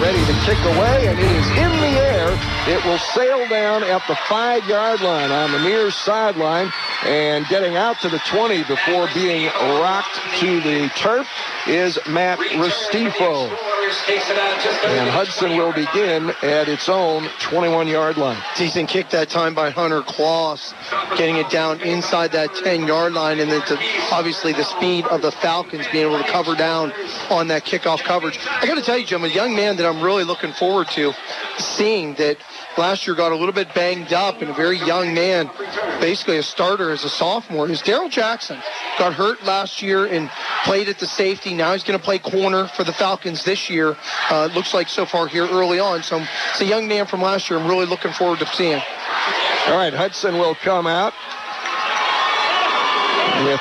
ready to kick away, and it is in the air. It will sail down at the 5-yard line on the near sideline, and getting out to the 20 before being rocked to the turf is Matt Restifo. And Hudson will begin at its own 21-yard line. Decent kick that time by Hunter Kloss, getting it down inside that 10-yard line, and then obviously the speed of the Falcons being able to cover down on that kickoff coverage. I got to tell you, Jim, a young man that I'm really looking forward to seeing that last year got a little bit banged up, and a very young man, basically a starter as a sophomore, is Daryl Jackson. Got hurt last year and played at the safety. Now he's going to play corner for the Falcons this year. Looks like so far here early on. So it's a young man from last year I'm really looking forward to seeing. All right, Hudson will come out with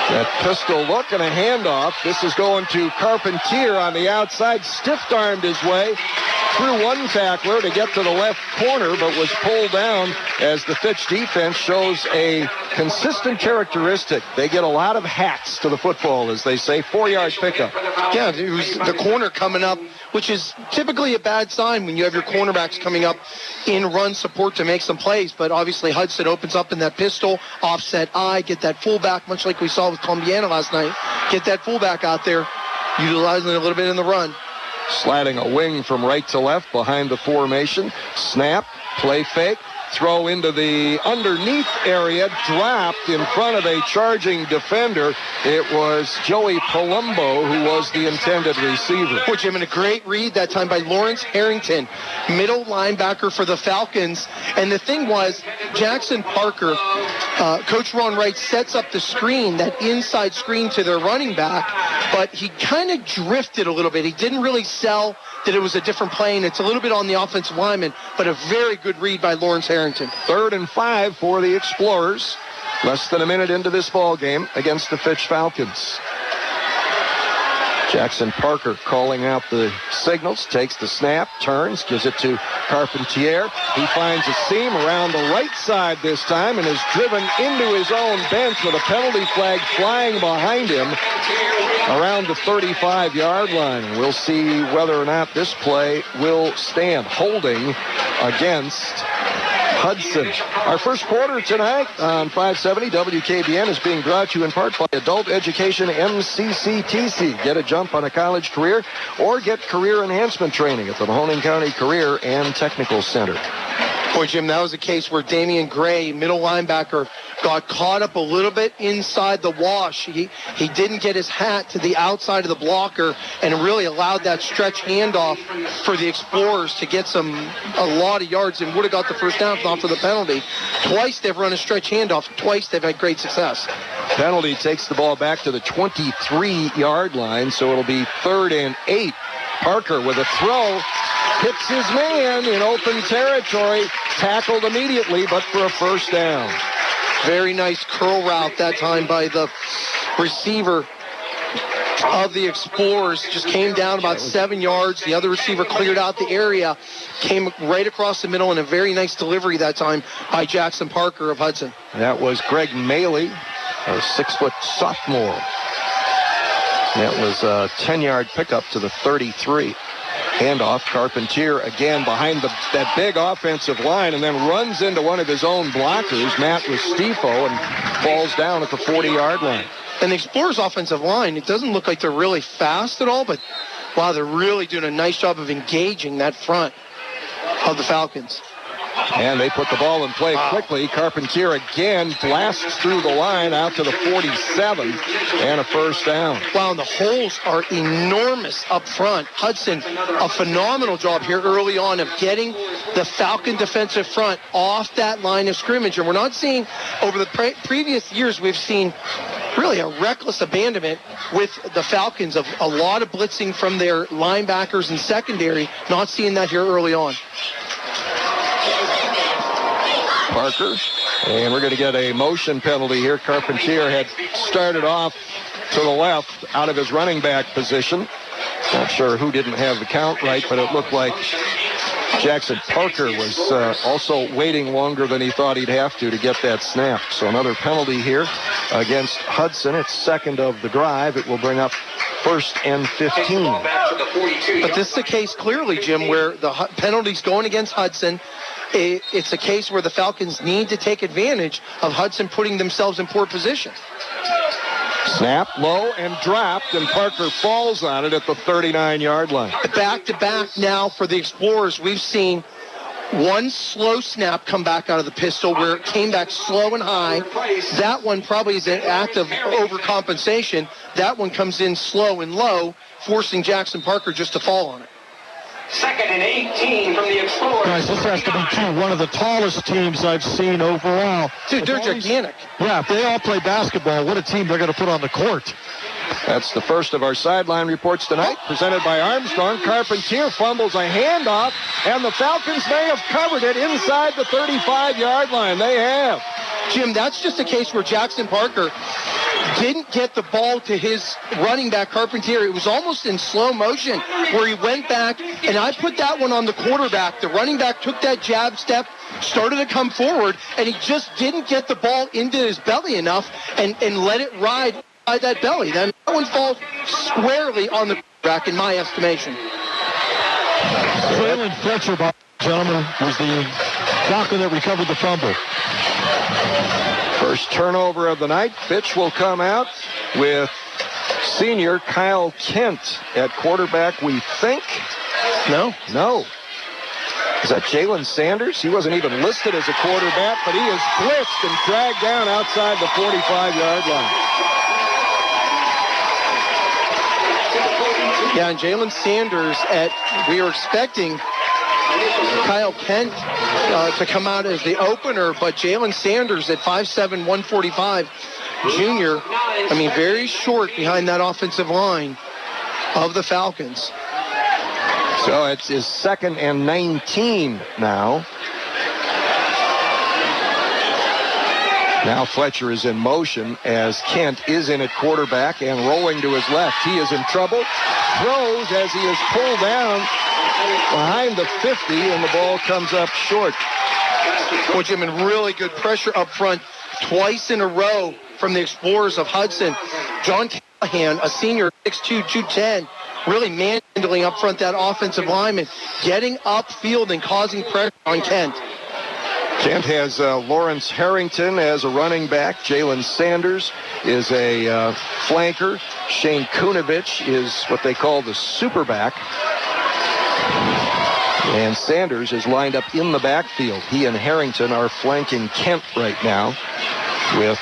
that pistol look and a handoff. This is going to Carpentier on the outside. Stiff-armed his way through one tackler to get to the left corner, but was pulled down as the Fitch defense shows a consistent characteristic. They get a lot of hats to the football, as they say. 4-yard pickup. Yeah, it was the corner coming up, which is typically a bad sign when you have your cornerbacks coming up in run support to make some plays. But obviously Hudson opens up in that pistol, offset eye, get that fullback, much like we saw with Columbiana last night. Get that fullback out there, utilizing it a little bit in the run. Sliding a wing from right to left behind the formation. Snap, play fake, throw into the underneath area, dropped in front of a charging defender. It was Joey Palumbo who was the intended receiver. Which him in a great read that time by Lawrence Harrington, middle linebacker for the Falcons. And the thing was, Jackson Parker, Coach Ron Wright sets up the screen, that inside screen to their running back, but he kind of drifted a little bit. He didn't really sell that it was a different play, and it's a little bit on the offensive lineman, but a very good read by Lawrence Harrington. 3rd and 5 for the Explorers. Less than a minute into this ball game against the Fitch Falcons. Jackson Parker calling out the signals, takes the snap, turns, gives it to Carpentier. He finds a seam around the right side this time and is driven into his own bench with a penalty flag flying behind him around the 35-yard line. We'll see whether or not this play will stand. Holding against Hudson. Our first quarter tonight on 570 WKBN is being brought to you in part by Adult Education MCCTC. Get a jump on a college career or get career enhancement training at the Mahoning County Career and Technical Center. Boy, Jim, that was a case where Damian Gray, middle linebacker, got caught up a little bit inside the wash. He didn't get his hat to the outside of the blocker and really allowed that stretch handoff for the Explorers to get a lot of yards and would have got the first down if not for the penalty. Twice they've run a stretch handoff. Twice they've had great success. Penalty takes the ball back to the 23-yard line, so it'll be 3rd and 8. Parker with a throw. Hits his man in open territory. Tackled immediately, but for a first down. Very nice curl route that time by the receiver of the Explorers. Just came down about 7 yards. The other receiver cleared out the area. Came right across the middle, and a very nice delivery that time by Jackson Parker of Hudson. That was Greg Maley, a 6-foot sophomore. That was a 10-yard pickup to the 33. Handoff, Carpentier again behind that big offensive line, and then runs into one of his own blockers, Matt Restifo, and falls down at the 40-yard line. And the Explorers' offensive line, it doesn't look like they're really fast at all, but wow, they're really doing a nice job of engaging that front of the Falcons. And they put the ball in play quickly. Carpentier again blasts through the line out to the 47 and a first down. Wow, and the holes are enormous up front. Hudson, a phenomenal job here early on of getting the Falcon defensive front off that line of scrimmage. And we're not seeing, over the previous years, we've seen really a reckless abandonment with the Falcons of a lot of blitzing from their linebackers and secondary. Not seeing that here early on. Parker, and we're going to get a motion penalty here. Carpentier had started off to the left out of his running back position. Not sure who didn't have the count right, but it looked like Jackson Parker was also waiting longer than he thought he'd have to get that snap. So another penalty here against Hudson. It's second of the drive. It will bring up 1st and 15. But this is a case clearly, Jim, where the penalty's going against Hudson. It's a case where the Falcons need to take advantage of Hudson putting themselves in poor position. Snap, low, and dropped, and Parker falls on it at the 39-yard line. Back-to-back now for the Explorers. We've seen one slow snap come back out of the pistol where it came back slow and high. That one probably is an act of overcompensation. That one comes in slow and low, forcing Jackson Parker just to fall on it. 2nd and 18 from the Explorers. Guys, this has to be one of the tallest teams I've seen overall. Dude, they're gigantic. Yeah, if they all play basketball, what a team they're going to put on the court. That's the first of our sideline reports tonight, presented by Armstrong. Carpentier fumbles a handoff, and the Falcons may have covered it inside the 35-yard line. They have. Jim, that's just a case where Jackson Parker didn't get the ball to his running back, Carpentier. It was almost in slow motion where he went back, and I put that one on the quarterback. The running back took that jab step, started to come forward, and he just didn't get the ball into his belly enough and let it ride by that belly. Then that one falls squarely on the quarterback, in my estimation. Jalen Fletcher, gentlemen, was the Falcon that recovered the fumble. First turnover of the night. Fitch will come out with senior Kyle Kent at quarterback, we think. No. Is that Jalen Sanders? He wasn't even listed as a quarterback, but he is blitzed and dragged down outside the 45-yard line. Yeah, and Jalen Sanders, we were expecting Kyle Kent to come out as the opener, but Jalen Sanders at 5'7", 145, junior, very short behind that offensive line of the Falcons. So it's his 2nd and 19 now. Now Fletcher is in motion as Kent is in at quarterback and rolling to his left. He is in trouble. Throws as he is pulled down behind the 50, and the ball comes up short. Well, Jim, and really good pressure up front twice in a row from the Explorers of Hudson. John Callahan, a senior, 6'2", 210, really manhandling up front that offensive lineman, getting upfield and causing pressure on Kent. Kent has Lawrence Harrington as a running back. Jalen Sanders is a flanker. Shane Kunovich is what they call the superback. And Sanders is lined up in the backfield. He and Harrington are flanking Kent right now, with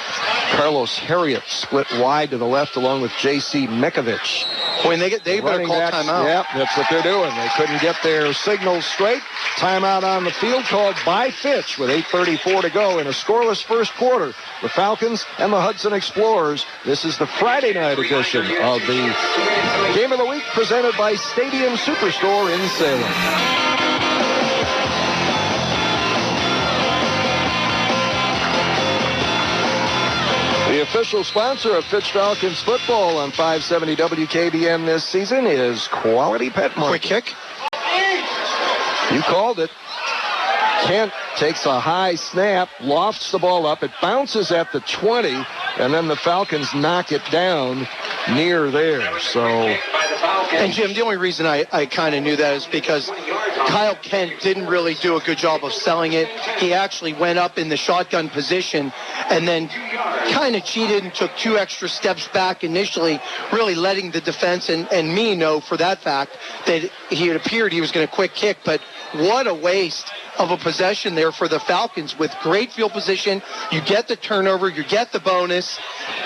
Carlos Harriet split wide to the left along with J.C. Mekovich. When they better call timeout. Yeah, that's what they're doing. They couldn't get their signals straight. Timeout on the field called by Fitch with 8:34 to go in a scoreless first quarter. The Falcons and the Hudson Explorers. This is the Friday night edition of the Game of the Week presented by Stadium Superstore in Salem. The official sponsor of Fitch Falcons football on 570 WKBN this season is Quality Pet Market. Quick kick. You called it. Kent takes a high snap, lofts the ball up. It bounces at the 20, and then the Falcons knock it down near there. So, and Jim, the only reason I kind of knew that is because Kyle Kent didn't really do a good job of selling it. He actually went up in the shotgun position and then kind of cheated and took 2 extra steps back initially, really letting the defense and me know for that fact that he had appeared he was going to quick kick. But what a waste of a possession there for the Falcons with great field position. You get the turnover, you get the bonus,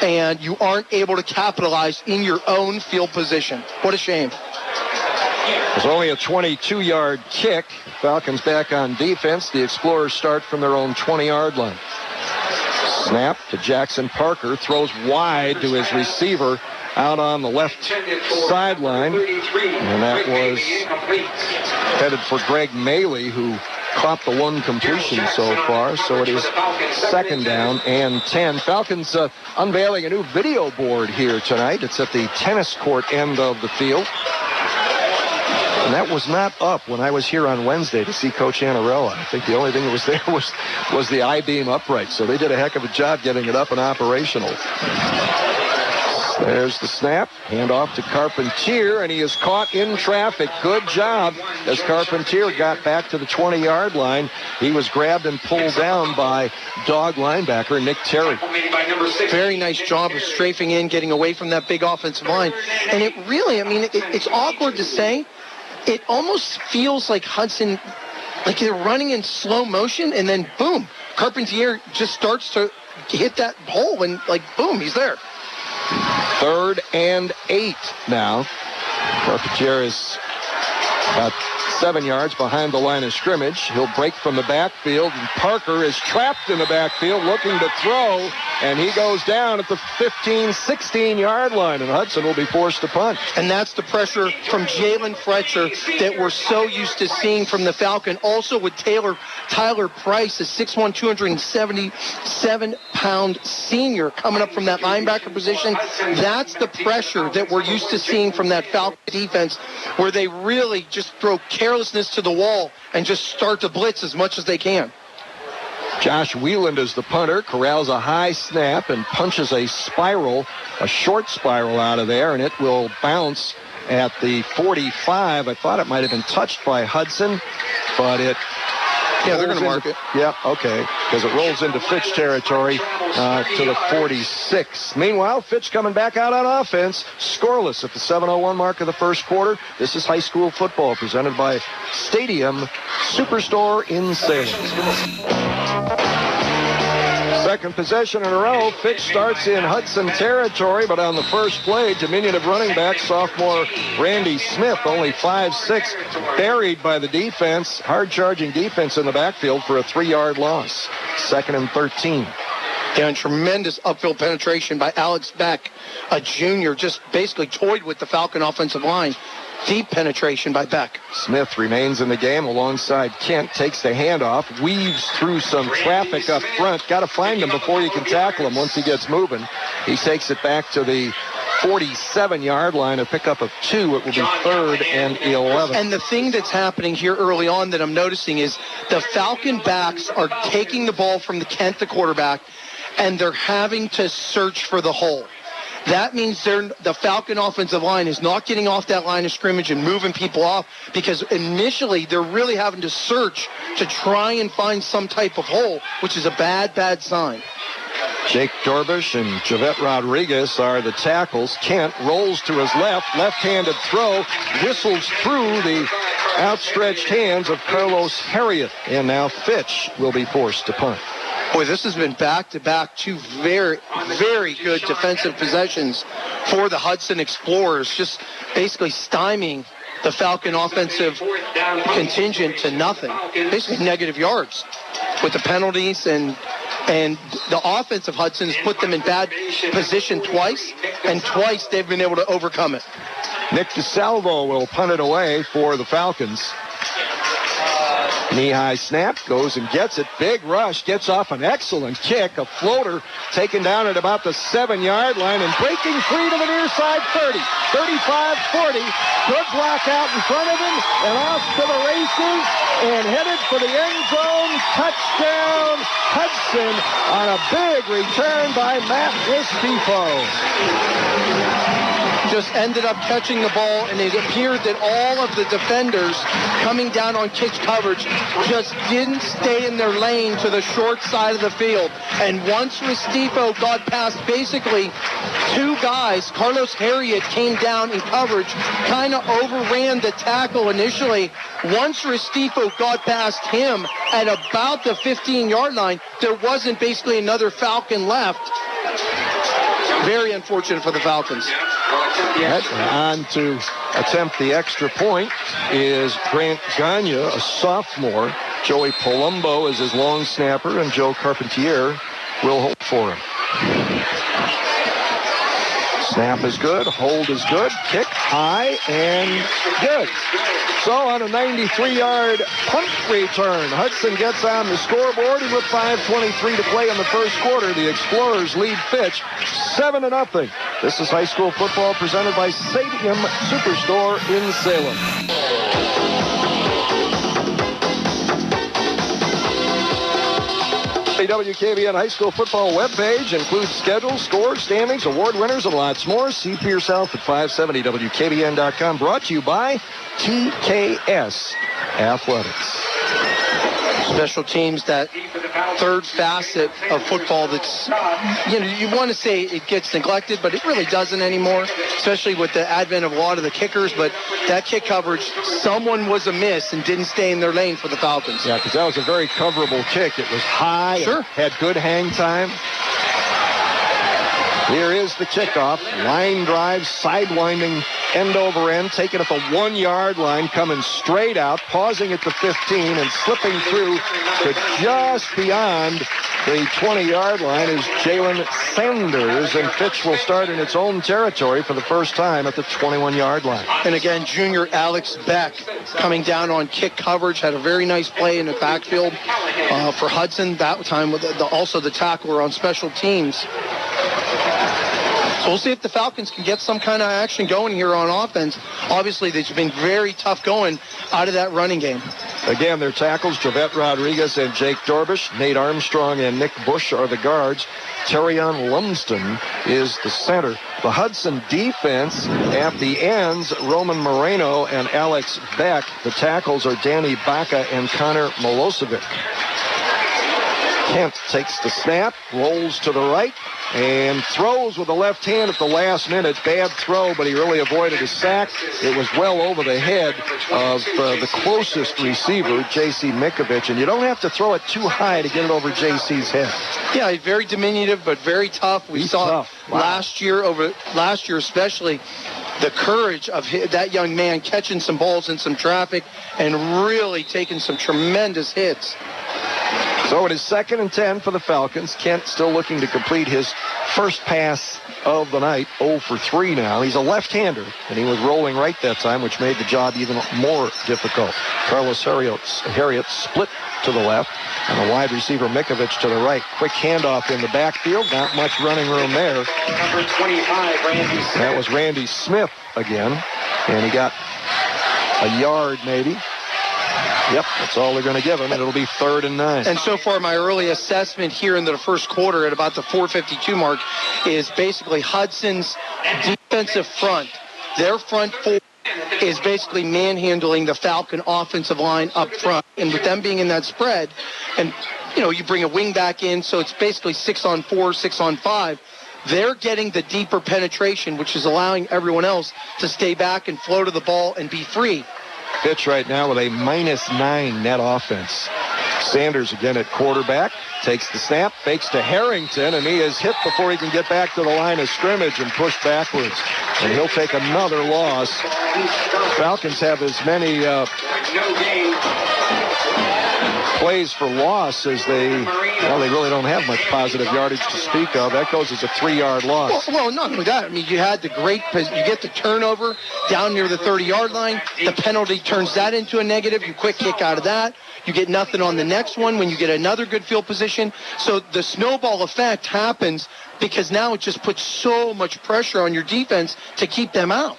and you aren't able to capitalize in your own field position. What a shame. It was only a 22-yard kick. Falcons back on defense. The Explorers start from their own 20-yard line. Snap to Jackson Parker. Throws wide to his receiver out on the left sideline. And that was headed for Greg Maley, who caught the one completion so far. So it is 2nd down and 10. Falcons unveiling a new video board here tonight. It's at the tennis court end of the field. And that was not up when I was here on Wednesday to see Coach Annarella. I think the only thing that was there was the I-beam upright. So they did a heck of a job getting it up and operational. There's the snap. Handoff to Carpentier, and he is caught in traffic. Good job as Carpentier got back to the 20-yard line. He was grabbed and pulled down by dog linebacker Nick Terry. Very nice job of strafing in, getting away from that big offensive line. And it really, it's awkward to say. It almost feels like Hudson, like they're running in slow motion, and then boom, Carpentier just starts to hit that hole, and boom, he's there. 3rd and 8 now. Carpentier is about 7 yards behind the line of scrimmage. He'll break from the backfield, and Parker is trapped in the backfield looking to throw, and he goes down at the 15, 16-yard line, and Hudson will be forced to punt. And that's the pressure from Jalen Fletcher that we're so used to seeing from the Falcon. Also with Tyler Price, a 6'1", 277-pound senior coming up from that linebacker position. That's the pressure that we're used to seeing from that Falcon defense, where they really just throw carelessness to the wall and just start to blitz as much as they can. Josh Wieland is the punter, corrals a high snap and punches a short spiral out of there, and it will bounce at the 45. I thought it might have been touched by Hudson, but it... Yeah, they're going to mark it. Yeah, okay, because it rolls into Fitch territory to the 46. Meanwhile, Fitch coming back out on offense, scoreless at the 7:01 mark of the first quarter. This is high school football presented by Stadium Superstore in Salem. Second possession in a row. Fitch starts in Hudson territory, but on the first play, diminutive running back, sophomore Randy Smith, only 5'6", buried by the defense, hard-charging defense in the backfield for a 3-yard loss. 2nd and 13. And tremendous upfield penetration by Alex Beck, a junior, just basically toyed with the Falcon offensive line. Deep penetration by Beck. Smith remains in the game alongside Kent, takes the handoff, weaves through some traffic up front. Got to find him before you can tackle him once he gets moving. He takes it back to the 47-yard line, a pickup of 2. It will be 3rd and 11. And the thing that's happening here early on that I'm noticing is the Falcon backs are taking the ball from the Kent, the quarterback, and they're having to search for the hole. That means the Falcon offensive line is not getting off that line of scrimmage and moving people off, because initially they're really having to search to try and find some type of hole, which is a bad sign. Jake Dorbish and Javette Rodriguez are the tackles. Kent rolls to his left-handed throw, whistles through the outstretched hands of Carlos Harriet, and now Fitch will be forced to punt. Boy, this has been back-to-back 2 very, very good defensive possessions for the Hudson Explorers, just basically stymieing the Falcon offensive contingent to nothing, basically negative yards with the penalties, and the offense of Hudson's put them in bad position twice, and twice they've been able to overcome it. Nick DeSalvo will punt it away for the Falcons. Knee-high snap, goes and gets it. Big rush, gets off an excellent kick. A floater taken down at about the 7-yard line and breaking free to the near side 30. 35-40. Good block out in front of him and off to the races and headed for the end zone. Touchdown, Hudson, on a big return by Matt Restifo. Just ended up catching the ball, and it appeared that all of the defenders coming down on kitch coverage just didn't stay in their lane to the short side of the field. And once Restifo got past basically 2 guys, Carlos Harriet came down in coverage, kind of overran the tackle initially. Once Restifo got past him at about the 15-yard line, there wasn't basically another Falcon left. Very unfortunate for the Falcons. On to attempt the extra point is Grant Gagne, a sophomore. Joey Palumbo is his long snapper, and Joe Carpentier will hold for him. Snap is good, hold is good, kick high and good. So on a 93-yard punt return, Hudson gets on the scoreboard, and with 5:23 to play in the first quarter, the Explorers lead Fitch 7-0. This is high school football presented by Stadium Superstore in Salem. WKBN High School Football webpage includes schedules, scores, standings, award winners, and lots more. See for yourself at 570WKBN.com. Brought to you by TKS Athletics. Special teams, that third facet of football that's, you want to say it gets neglected, but it really doesn't anymore, especially with the advent of a lot of the kickers. But that kick coverage, someone was amiss and didn't stay in their lane for the Falcons. Yeah, because that was a very coverable kick. It was high, sure, had good hang time. Here is the kickoff. Line drive, sidewinding, end over end, taken at the 1 yard line, coming straight out, pausing at the 15, and slipping through to just beyond the 20-yard line is Jalen Sanders, and Fitch will start in its own territory for the first time at the 21-yard line. And again, junior Alex Beck coming down on kick coverage, had a very nice play in the backfield for Hudson that time, with also the tackler on special teams. So we'll see if the Falcons can get some kind of action going here on offense. Obviously, they've been very tough going out of that running game. Again, their tackles, Javette Rodriguez and Jake Dorbish. Nate Armstrong and Nick Bush are the guards. Terrion Lumsden is the center. The Hudson defense at the ends, Roman Moreno and Alex Beck. The tackles are Danny Baca and Connor Milosevic. Kent takes the snap, rolls to the right, and throws with the left hand at the last minute. Bad throw, but he really avoided a sack. It was well over the head of the closest receiver, J.C. Mikovic, and you don't have to throw it too high to get it over J.C.'s head. Yeah, he's very diminutive, but very tough. We saw last year especially, the courage of that young man catching some balls in some traffic and really taking some tremendous hits. So it is 2nd and 10 for the Falcons. Kent still looking to complete his first pass of the night. 0 for 3 now. He's a left-hander, and he was rolling right that time, which made the job even more difficult. Carlos Harriet split to the left, and the wide receiver Mikovic to the right. Quick handoff in the backfield. Not much running room there. Number 25, Randy Smith. That was Randy Smith again, and he got a yard maybe. Yep, that's all they're going to give him, and it'll be 3rd and 9. And so far, my early assessment here in the first quarter at about the 4:52 mark is basically Hudson's defensive front. Their front four is basically manhandling the Falcon offensive line up front. And with them being in that spread, and, you bring a wing back in, so it's basically 6-on-4, 6-on-5. They're getting the deeper penetration, which is allowing everyone else to stay back and flow to the ball and be free. Fitch right now with a -9 net offense. Sanders again at quarterback, takes the snap, fakes to Harrington, and he is hit before he can get back to the line of scrimmage and pushed backwards. And he'll take another loss. Falcons have as many plays for loss as they really don't have much positive yardage to speak of. That goes as a 3-yard loss. Well, not only that. I mean, you had you get the turnover down near the 30-yard line. The penalty turns that into a negative. You quick kick out of that. You get nothing on the next one when you get another good field position. So the snowball effect happens because now it just puts so much pressure on your defense to keep them out.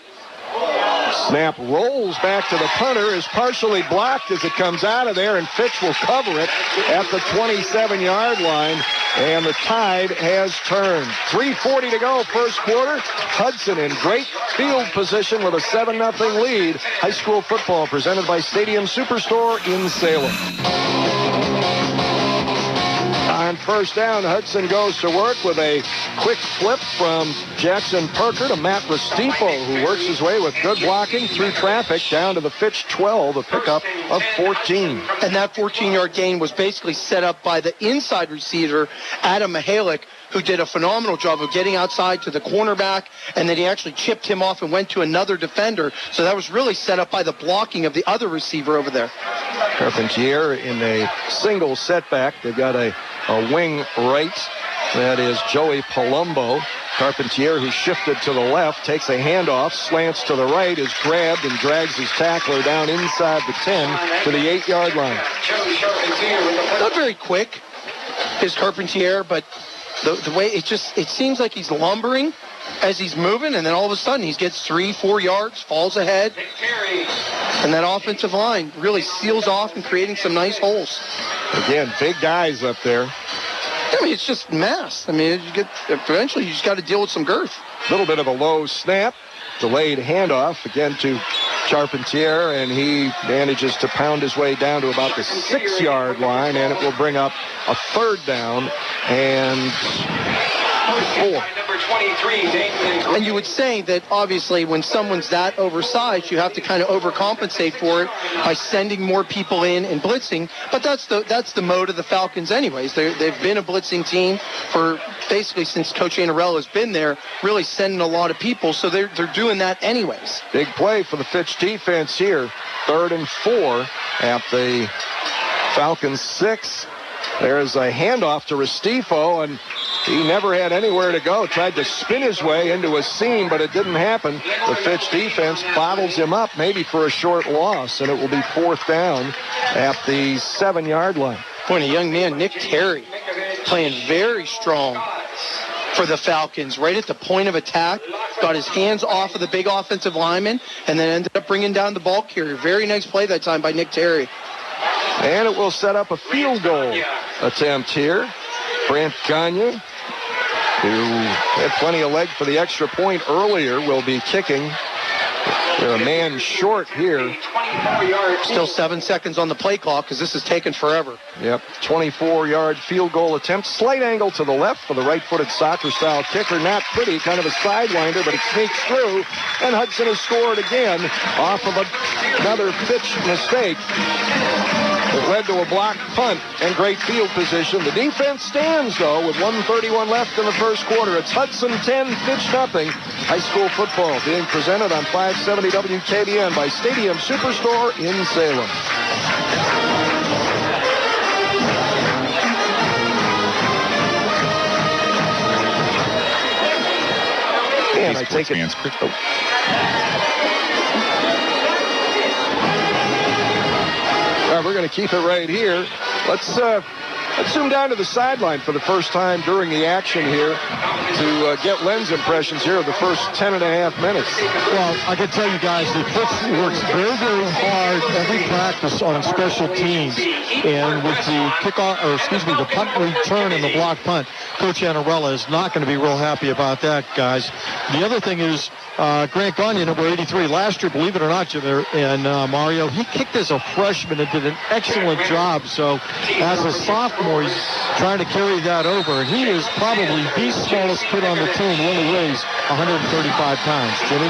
Snap rolls back to the punter, is partially blocked as it comes out of there, and Fitch will cover it at the 27-yard line, and the tide has turned. 3:40 to go, first quarter. Hudson in great field position with a 7-0 lead. High school football presented by Stadium Superstore in Salem. On first down, Hudson goes to work with a quick flip from Jackson Parker to Matt Restrepo, who works his way with good blocking through traffic down to the Fitch 12, a pickup of 14. And that 14-yard gain was basically set up by the inside receiver, Adam Mihalik, who did a phenomenal job of getting outside to the cornerback, and then he actually chipped him off and went to another defender. So that was really set up by the blocking of the other receiver over there. Carpentier in a single setback. They've got a wing right. That is Joey Palumbo. Carpentier, who shifted to the left, takes a handoff, slants to the right, is grabbed and drags his tackler down inside the 10 to the 8-yard line. Not very quick is Carpentier, but the way it seems like he's lumbering as he's moving, and then all of a sudden he gets 3-4 yards, falls ahead, and that offensive line really seals off and creating some nice holes. Again, big guys up there. I mean, it's just mass. I mean, eventually you just got to deal with some girth. A little bit of a low snap. Delayed handoff again to Charpentier, and he manages to pound his way down to about the 6-yard line, and it will bring up a third down and 4. And you would say that obviously when someone's that oversized, you have to kind of overcompensate for it by sending more people in and blitzing. But that's the mode of the Falcons anyways. They've been a blitzing team for basically since Coach Annarella's been there, really sending a lot of people. So they're doing that anyways. Big play for the Fitch defense here. 3rd and 4 at the Falcons 6. There's a handoff to Restifo, and he never had anywhere to go. Tried to spin his way into a seam, but it didn't happen. The Fitch defense bottles him up, maybe for a short loss, and it will be 4th down at the 7-yard line. Boy, a young man, Nick Terry, playing very strong for the Falcons. Right at the point of attack, got his hands off of the big offensive lineman, and then ended up bringing down the ball carrier. Very nice play that time by Nick Terry. And it will set up a field goal attempt here. Brant Gagne, who had plenty of leg for the extra point earlier, will be kicking. They're a man short here. Still 7 seconds on the play clock because this is taking forever. Yep, 24-yard field goal attempt. Slight angle to the left for the right-footed soccer-style kicker. Not pretty, kind of a sidewinder, but it sneaks through. And Hudson has scored again off of another Fitch mistake. It led to a blocked punt and great field position. The defense stands, though, with 1:31 left in the first quarter. It's Hudson 10, Fitch nothing. High school football being presented on 570 WKBN by Stadium Superstore in Salem. And I take it. All right, we're going to keep it right here. Let's zoom down to the sideline for the first time during the action here to get Len's impressions here of the first 10 and a half minutes. Well, I can tell you guys that Fitch works very, very hard every practice on special teams. And with the the punt return and the block punt, Coach Annarella is not going to be real happy about that, guys. The other thing is Grant Gagne, number 83, last year, believe it or not, Jimmy and Mario, he kicked as a freshman and did an excellent job. So as a sophomore, he's trying to carry that over. And he is probably the smallest kid on the team, who only weighs 135 pounds. Jimmy?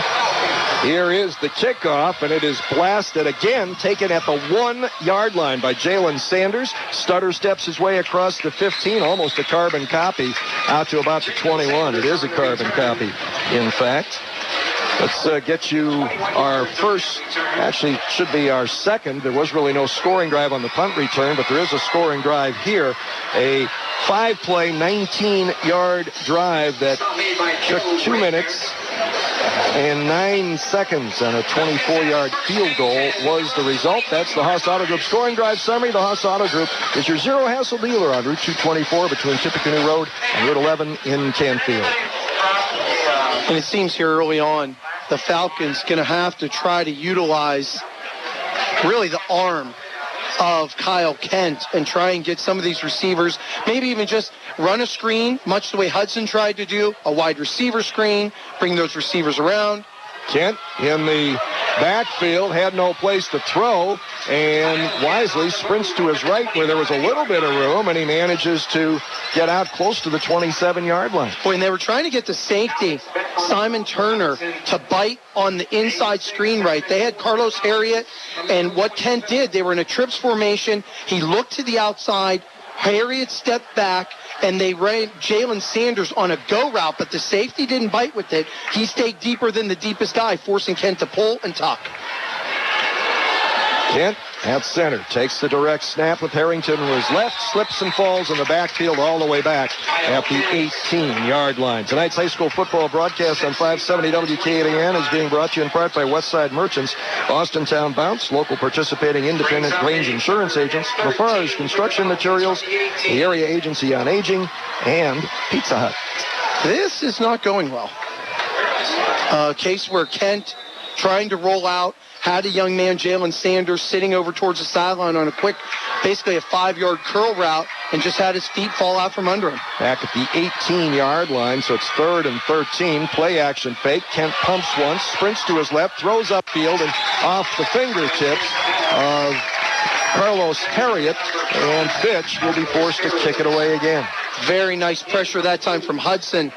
Here is the kickoff, and it is blasted again, taken at the 1-yard line by Jalen Sanders. Stutter steps his way across the 15, almost a carbon copy, out to about the 21. It is a carbon copy, in fact. Let's get you our first, actually should be our second. There was really no scoring drive on the punt return, but there is a scoring drive here. A 5-play, 19-yard drive that took 2 minutes and 9 seconds, and a 24-yard field goal was the result. That's the Haas Auto Group scoring drive summary. The Haas Auto Group is your zero-hassle dealer on Route 224 between Tippecanoe Road and Route 11 in Canfield. And it seems here early on, the Falcons going to have to try to utilize really the arm of Kyle Kent and try and get some of these receivers, maybe even just run a screen, much the way Hudson tried to do, a wide receiver screen, bring those receivers around. Kent in the backfield, had no place to throw, and wisely sprints to his right where there was a little bit of room, and he manages to get out close to the 27-yard line. When they were trying to get the safety, Simon Turner, to bite on the inside screen right, they had Carlos Harriet, and what Kent did, they were in a trips formation. He looked to the outside, Harriet stepped back, and they ran Jalen Sanders on a go route, but the safety didn't bite with it. He stayed deeper than the deepest guy, forcing Kent to pull and tuck. Kent at center takes the direct snap with Harrington to his left, slips and falls in the backfield all the way back at the 18-yard line. Tonight's high school football broadcast on 570 WKBN is being brought to you in part by Westside Merchants, Austintown Bounce, local participating independent range insurance agents, Lafarge Construction Materials, the Area Agency on Aging, and Pizza Hut. This is not going well. A case where Kent trying to roll out, had a young man, Jalen Sanders, sitting over towards the sideline on a quick, basically a 5-yard curl route, and just had his feet fall out from under him. Back at the 18-yard line, so it's 3rd and 13. Play action fake. Kent pumps once, sprints to his left, throws upfield, and off the fingertips of Carlos Harriet, and Fitch will be forced to kick it away again. Very nice pressure that time from Hudson.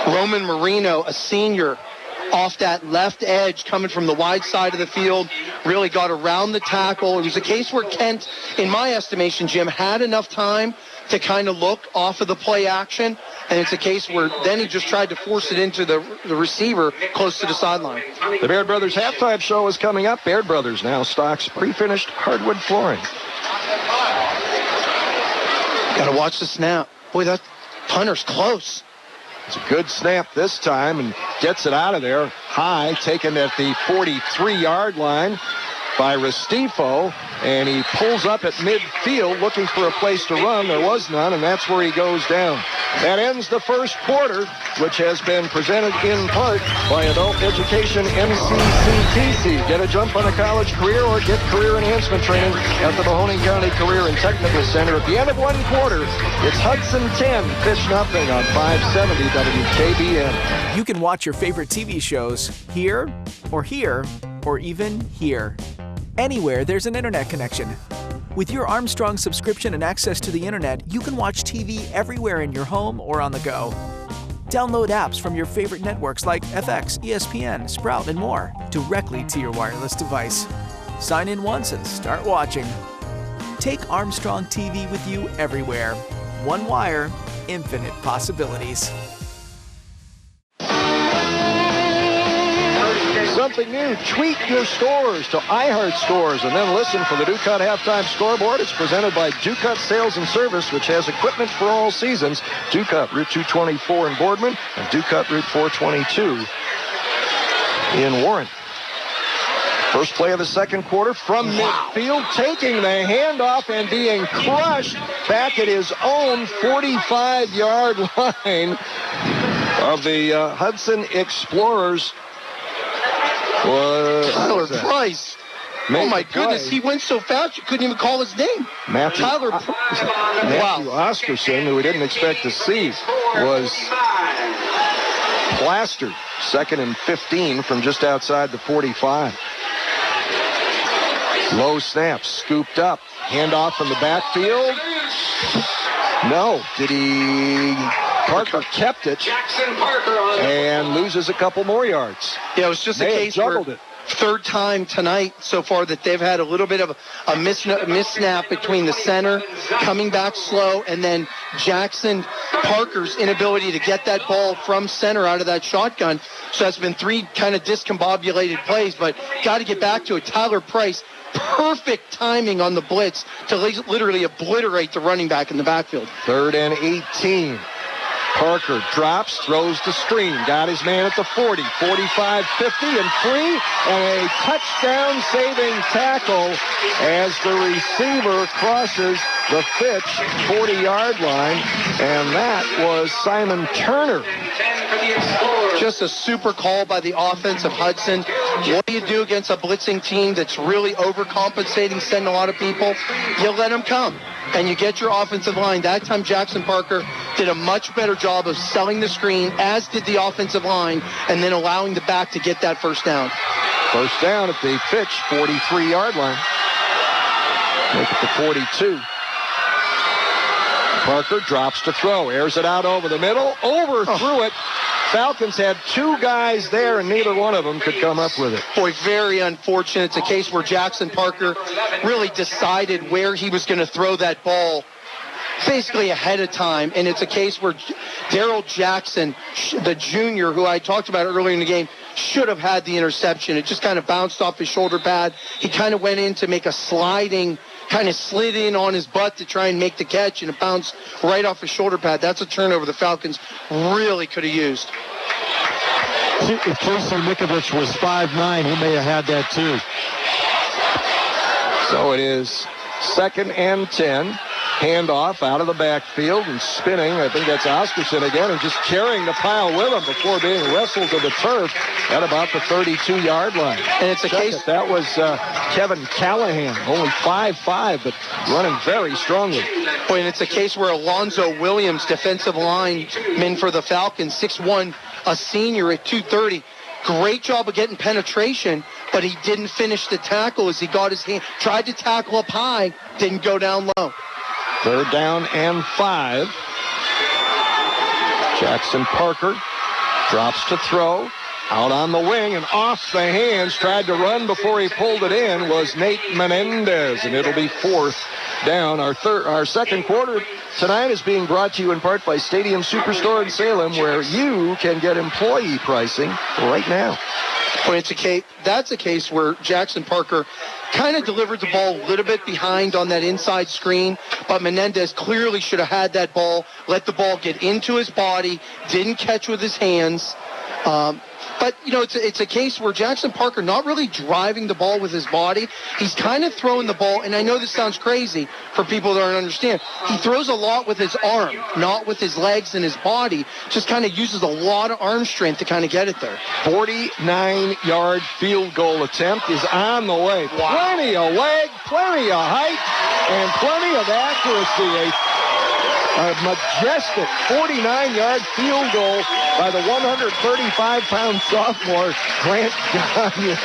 Roman Marino, a senior, off that left edge coming from the wide side of the field, really got around the tackle. It was a case where Kent, in my estimation, Jim, had enough time to kind of look off of the play action, and it's a case where then he just tried to force it into the receiver close to the sideline. The Baird Brothers halftime show is coming up. Baird Brothers now stocks pre-finished hardwood flooring. Got to watch the snap. Boy, that punter's close. It's a good snap this time and gets it out of there high, taken at the 43-yard line by Restifo, and he pulls up at midfield looking for a place to run. There was none, and that's where he goes down. That ends the first quarter, which has been presented in part by Adult Education MCCTC. Get a jump on a college career or get career enhancement training at the Mahoning County Career and Technical Center. At the end of one quarter, it's Hudson 10, Fitch nothing on 570 WKBN. You can watch your favorite TV shows here, or even here. Anywhere there's an internet connection. With your Armstrong subscription and access to the internet, you can watch TV everywhere in your home or on the go. Download apps from your favorite networks like FX, ESPN, Sprout, and more directly to your wireless device. Sign in once and start watching. Take Armstrong TV with you everywhere. One wire, infinite possibilities. Something new. Tweet your scores to iHeart Stores and then listen for the Ducat Halftime Scoreboard. It's presented by Ducat Sales and Service, which has equipment for all seasons. Ducat Route 224 in Boardman and Ducat Route 422 in Warren. First play of the second quarter from midfield, taking the handoff and being crushed back at his own 45-yard line of the Hudson Explorers. Tyler Price. Oh, my goodness. He went so fast you couldn't even call his name. Matthew Oscarson, who we didn't expect to see, was plastered. 2nd and 15 from just outside the 45. Low snap, scooped up. Handoff in the backfield. No. Did he... Parker kept it and loses a couple more yards. Yeah, it was just a case where third time tonight so far that they've had a little bit of a missnap between the center coming back slow and then Jackson Parker's inability to get that ball from center out of that shotgun. So that's been 3 kind of discombobulated plays, but got to get back to it. Tyler Price, perfect timing on the blitz to literally obliterate the running back in the backfield. 3rd and 18. Parker drops, throws the screen, got his man at the 40, 45, 50, and free, and a touchdown-saving tackle as the receiver crosses the Fitch 40-yard line, and that was Simon Turner. Just a super call by the offense of Hudson. What do you do against a blitzing team that's really overcompensating, sending a lot of people? You let them come, and you get your offensive line. That time, Jackson Parker did a much better job of selling the screen, as did the offensive line, and then allowing the back to get that first down. First down at the Fitch 43-yard line. Make it the 42. Parker drops to throw, airs it out over the middle, overthrew it. Falcons had 2 guys there, and neither one of them could come up with it. Boy, very unfortunate. It's a case where Jackson Parker really decided where he was going to throw that ball basically ahead of time, and it's a case where Darrell Jackson, the junior who I talked about earlier in the game, should have had the interception. It just kind of bounced off his shoulder pad. He kind of went in to make a sliding, kind of slid in on his butt to try and make the catch, and it bounced right off his shoulder pad. That's a turnover the Falcons really could have used. If Casey Mikovich was 5'9", he may have had that too. So it is 2nd and 10. handoff out of the backfield and spinning. I think that's Oscarson again, and just carrying the pile with him before being wrestled to the turf at about the 32-yard line. And it's a case that was Kevin Callahan, only 5'5", but running very strongly. Boy, and it's a case where Alonzo Williams, defensive lineman for the Falcons, 6'1", a senior at 230. Great job of getting penetration, but he didn't finish the tackle as he got his hand. Tried to tackle up high, didn't go down low. 3rd down and 5. Jackson Parker drops to throw. Out on the wing and off the hands. Tried to run before he pulled it in was Nate Menendez, and it'll be 4th down. Our second quarter tonight is being brought to you in part by Stadium Superstore in Salem, where you can get employee pricing right now. Well, that's a case where Jackson Parker kind of delivered the ball a little bit behind on that inside screen, but Menendez clearly should have had that ball, let the ball get into his body, didn't catch with his hands. But, it's a case where Jackson Parker not really driving the ball with his body. He's kind of throwing the ball, and I know this sounds crazy for people that don't understand. He throws a lot with his arm, not with his legs and his body. Just kind of uses a lot of arm strength to kind of get it there. 49-yard field goal attempt is on the way. Wow. Plenty of leg, plenty of height, and plenty of accuracy. A majestic 49-yard field goal by the 135-pound sophomore, Grant Gagne.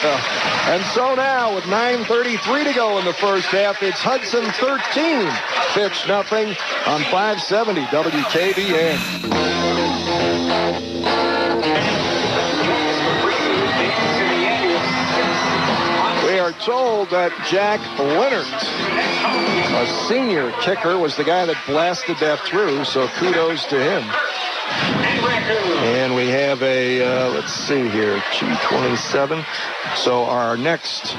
And so now, with 9:33 to go in the first half, it's Hudson 13, Fitch nothing on 570 WKBN. We are told that Jack Leonard, a senior kicker, was the guy that blasted that through, so kudos to him. And we have a, let's see here, 2:27. So our next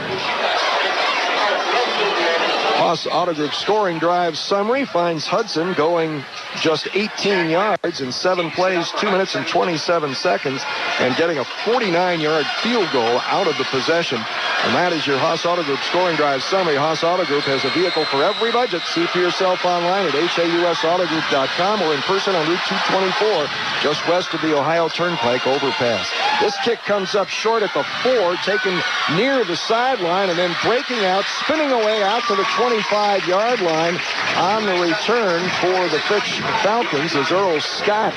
Haas Auto Group scoring drive summary finds Hudson going just 18 yards in 7 plays, 2 minutes and 27 seconds, and getting a 49-yard field goal out of the possession. And that is your Haas Auto Group scoring drive summary. Haas Auto Group has a vehicle for every budget. See for yourself online at hausautogroup.com or in person on Route 224, just west of the Ohio Turnpike overpass. This kick comes up short at the 4, taken near the sideline, and then breaking out, spinning away out to the 25-yard line on the return for the Fitch Falcons is Earl Scott.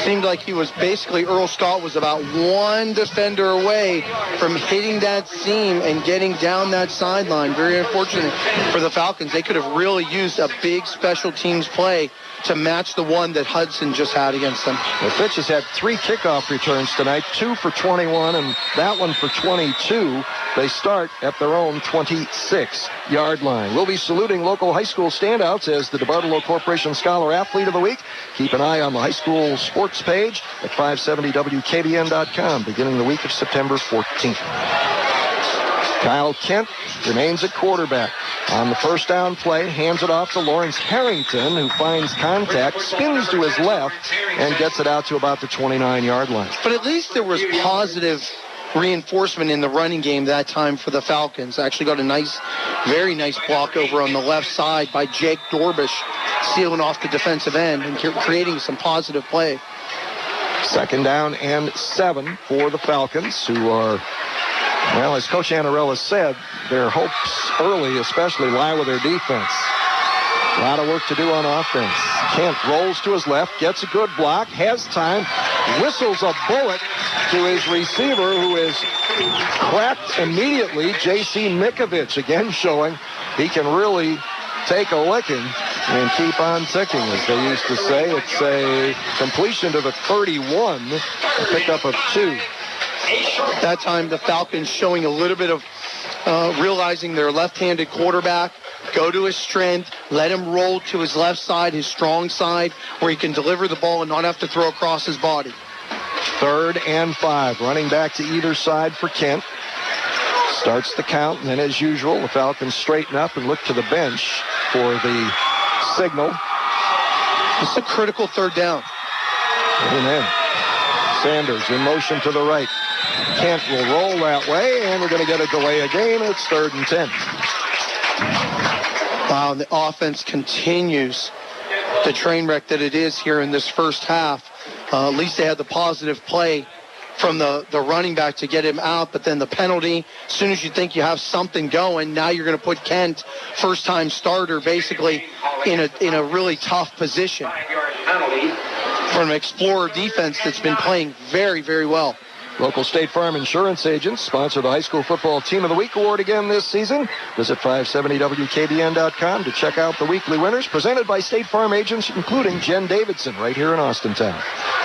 Seemed like Earl Scott was about one defender away from hitting that seam and getting down that sideline. Very unfortunate for the Falcons. They could have really used a big special teams play to match the one that Hudson just had against them. The Fitch has had 3 kickoff returns tonight, 2 for 21 and that one for 22. They start at their own 26-yard line. We'll be saluting local high school standouts as the DeBartolo Corporation Scholar Athlete of the Week. Keep an eye on the high school sports page at 570WKBN.com beginning the week of September 14th. Kyle Kent remains at quarterback. On the first down play, hands it off to Lawrence Harrington, who finds contact, spins to his left, and gets it out to about the 29-yard line. But at least there was positive reinforcement in the running game that time for the Falcons. Actually got a very nice block over on the left side by Jake Dorbish, sealing off the defensive end and creating some positive play. 2nd down and 7 for the Falcons, who are, well, as Coach Anarella said, their hopes early especially lie with their defense. A lot of work to do on offense. Kent rolls to his left, gets a good block, has time, whistles a bullet to his receiver, who is cracked immediately. J.C. Mikovich again showing he can really take a licking and keep on ticking, as they used to say. It's a completion to the 31, a pickup of 2. That time the Falcons showing a little bit of realizing their left-handed quarterback. Go to his strength, let him roll to his left side, his strong side, where he can deliver the ball and not have to throw across his body. 3rd and 5, running back to either side for Kent. Starts the count, and then as usual, the Falcons straighten up and look to the bench for the signal. This is a critical 3rd down. Amen. Sanders in motion to the right. Kent will roll that way, and we're going to get a delay of game. It's 3rd and 10. Wow, and the offense continues the train wreck that it is here in this first half. At least they had the positive play from the running back to get him out, but then the penalty, as soon as you think you have something going, now you're going to put Kent, first-time starter, basically in a really tough position from an Explorer defense that's been playing very, very well. Local State Farm Insurance agents sponsor the High School Football Team of the Week award again this season. Visit 570WKBN.com to check out the weekly winners, presented by State Farm agents, including Jen Davidson, right here in Austintown.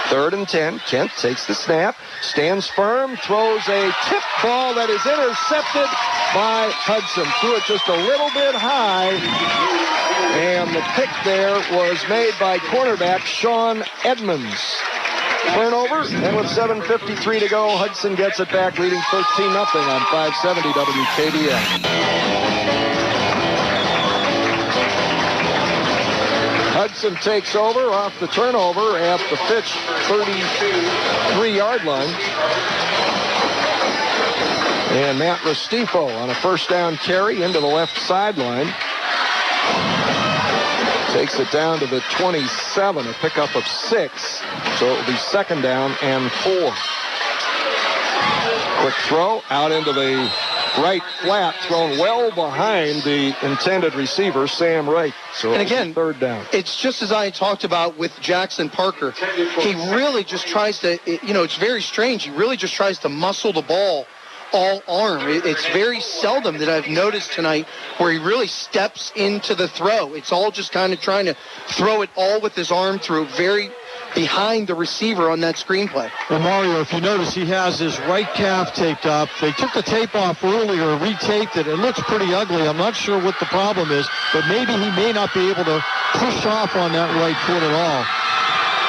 3rd and 10. Kent takes the snap, stands firm, throws a tip ball that is intercepted by Hudson. Threw it just a little bit high, and the pick there was made by cornerback Sean Edmonds. Turnover, and with 7:53 to go, Hudson gets it back, leading 13-0 on 570 WKBN. Hudson takes over off the turnover at the Fitch 33-yard line. And Matt Restifo on a first down carry into the left sideline. Takes it down to the 27, a pickup of 6. So it will be 2nd down and 4. Quick throw out into the right flat, thrown well behind the intended receiver, Sam Wright. So and again, 3rd down. It's just as I talked about with Jackson Parker. He really just tries to, it's very strange. He really just tries to muscle the ball all arm. It's very seldom that I've noticed tonight where he really steps into the throw. It's all just kind of trying to throw it all with his arm through, very behind the receiver on that screenplay. Well, Mario, if you notice, he has his right calf taped up. They took the tape off earlier, retaped it. It looks pretty ugly. I'm not sure what the problem is, but maybe he may not be able to push off on that right foot at all.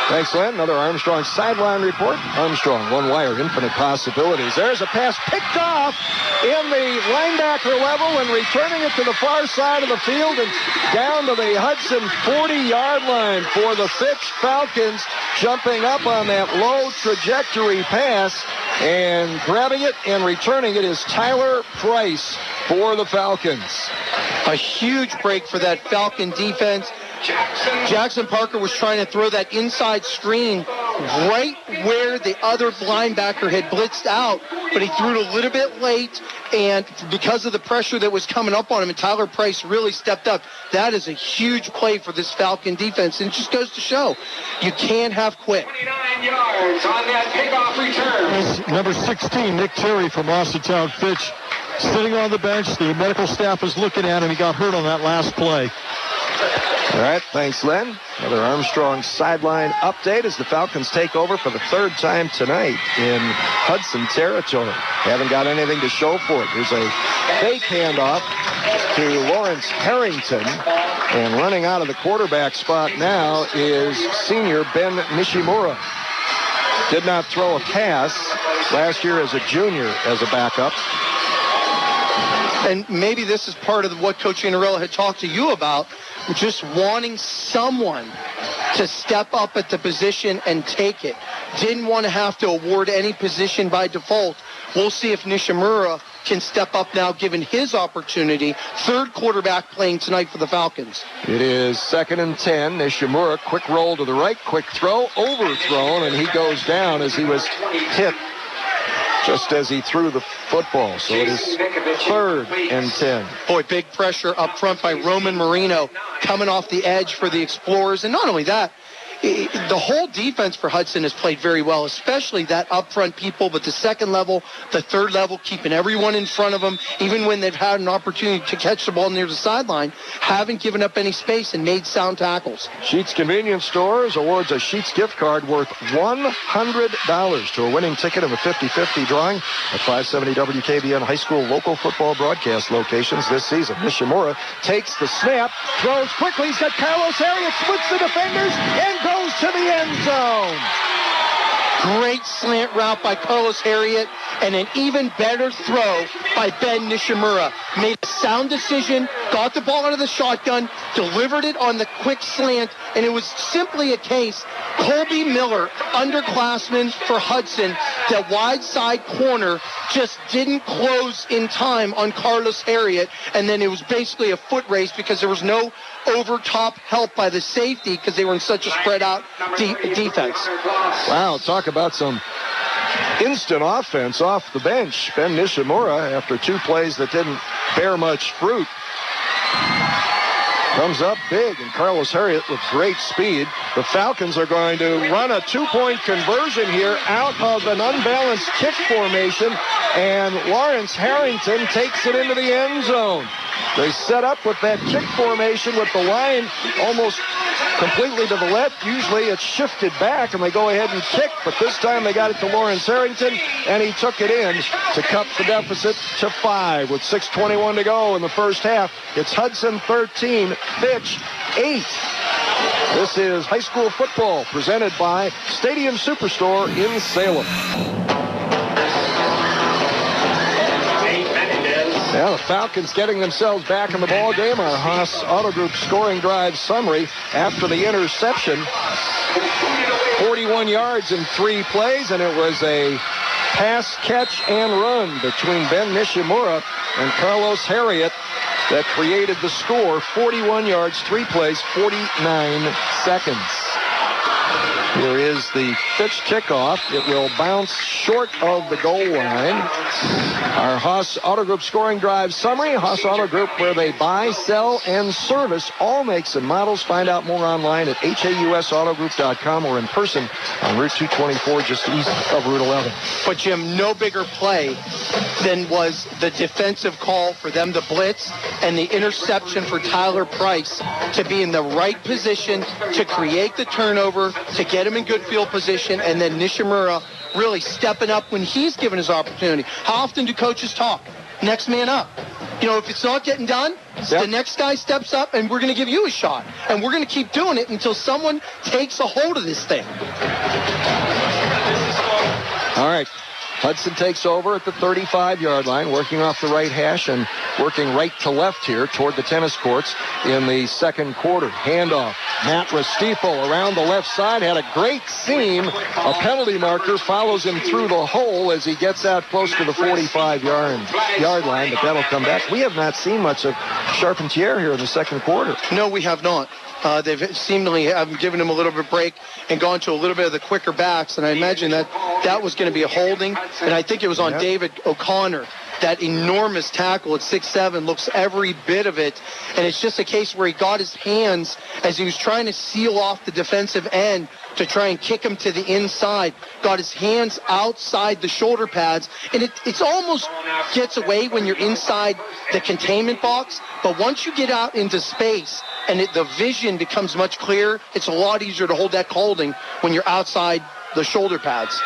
Thanks, Len. Another Armstrong sideline report. Armstrong, one wire, infinite possibilities. There's a pass picked off in the linebacker level and returning it to the far side of the field and down to the Hudson 40-yard line for the Fitch Falcons, jumping up on that low trajectory pass and grabbing it and returning it is Tyler Price for the Falcons. A huge break for that Falcon defense. Jackson Parker was trying to throw that inside screen right where the other linebacker had blitzed out, but he threw it a little bit late, and because of the pressure that was coming up on him, and Tyler Price really stepped up. That is a huge play for this Falcon defense, and it just goes to show you can't have quit. 29 yards on that kickoff return. Number 16, Nick Terry from Austintown Fitch, sitting on the bench. The medical staff is looking at him. He got hurt on that last play. All right, thanks, Len. Another Armstrong sideline update as the Falcons take over for the 3rd time tonight in Hudson territory. Haven't got anything to show for it. There's a fake handoff to Lawrence Harrington, and running out of the quarterback spot now is senior Ben Nishimura. Did not throw a pass last year as a junior as a backup. And maybe this is part of what Coach Iannarella had talked to you about, just wanting someone to step up at the position and take it. Didn't want to have to award any position by default. We'll see if Nishimura can step up now, given his opportunity. 3rd quarterback playing tonight for the Falcons. It is 2nd and 10. Nishimura, quick roll to the right, quick throw, overthrown, and he goes down as he was hit just as he threw the football. So it is 3rd and 10. Boy, big pressure up front by Roman Marino coming off the edge for the Explorers. And not only that, the whole defense for Hudson has played very well, especially that up front people, but the 2nd level, the 3rd level, keeping everyone in front of them, even when they've had an opportunity to catch the ball near the sideline, haven't given up any space and made sound tackles. Sheets Convenience Stores awards a Sheets gift card worth $100 to a winning ticket of a 50-50 drawing at 570 WKBN high school local football broadcast locations this season. Nishimura takes the snap, throws quickly. He's got Carlos Harriet, splits the defenders, and goes to the end zone. Great slant route by Carlos Harriet, and an even better throw by Ben Nishimura. Made a sound decision, got the ball out of the shotgun, delivered it on the quick slant, and it was simply a case. Colby Miller, underclassman for Hudson, the wide side corner, just didn't close in time on Carlos Harriet, and then it was basically a foot race because there was no over-top help by the safety because they were in such a spread-out defense. Wow, talk about some instant offense off the bench. Ben Nishimura, after 2 plays that didn't bear much fruit, comes up big, and Carlos Harriet with great speed. The Falcons are going to run a 2-point conversion here out of an unbalanced kick formation, and Lawrence Harrington takes it into the end zone. They set up with that kick formation with the line almost completely to the left. Usually it's shifted back and they go ahead and kick, but this time they got it to Lawrence Harrington, and he took it in to cut the deficit to 5 with 6:21 to go in the first half. It's Hudson 13, Fitch 8. This is high school football presented by Stadium Superstore in Salem. Yeah, the Falcons getting themselves back in the ball game. Our Haas Auto Group scoring drive summary after the interception. 41 yards in 3 plays, and it was a pass, catch, and run between Ben Nishimura and Carlos Harriet that created the score. 41 yards, 3 plays, 49 seconds. Here is the Fitch kickoff. It will bounce short of the goal line. Our Haas Auto Group scoring drive summary. Haas Auto Group, where they buy, sell, and service all makes and models. Find out more online at hausautogroup.com or in person on Route 224 just east of Route 11. But, Jim, no bigger play than was the defensive call for them to blitz and the interception for Tyler Price to be in the right position to create the turnover, to get him in good field position, and then Nishimura really stepping up when he's given his opportunity. How often do coaches talk? Next man up. You know, if it's not getting done, the next guy steps up, and we're going to give you a shot. And we're going to keep doing it until someone takes a hold of this thing. All right. Hudson takes over at the 35-yard line, working off the right hash and working right to left here toward the tennis courts in the second quarter. Handoff. Matt Restifo around the left side had a great seam. A penalty marker follows him through the hole as he gets out close to the 45-yard line, but that'll come back. We have not seen much of Charpentier here in the second quarter. No, we have not. They've seemingly have given him a little bit of break and gone to a little bit of the quicker backs, and I imagine that was going to be a holding, and I think it was on David O'Connor. That enormous tackle at 6'7", looks every bit of it, and it's just a case where he got his hands as he was trying to seal off the defensive end to try and kick him to the inside, got his hands outside the shoulder pads, and it almost gets away when you're inside the containment box, but once you get out into space and the vision becomes much clearer, it's a lot easier to hold that holding when you're outside the shoulder pads.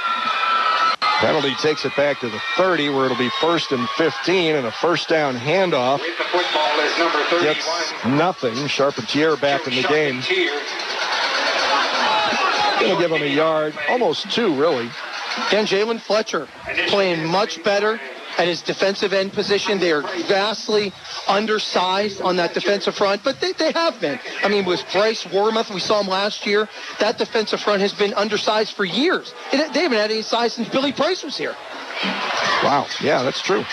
Penalty takes it back to the 30, where it'll be 1st and 15, and a first down handoff. Gets nothing. Charpentier back in the game. Going to give him a yard, almost 2, really. And Jalen Fletcher playing much better at his defensive end position. They are vastly undersized on that defensive front, but they have been. I mean, with Bryce Wormuth, we saw him last year. That defensive front has been undersized for years. They haven't had any size since Billy Price was here. Wow. Yeah, that's true.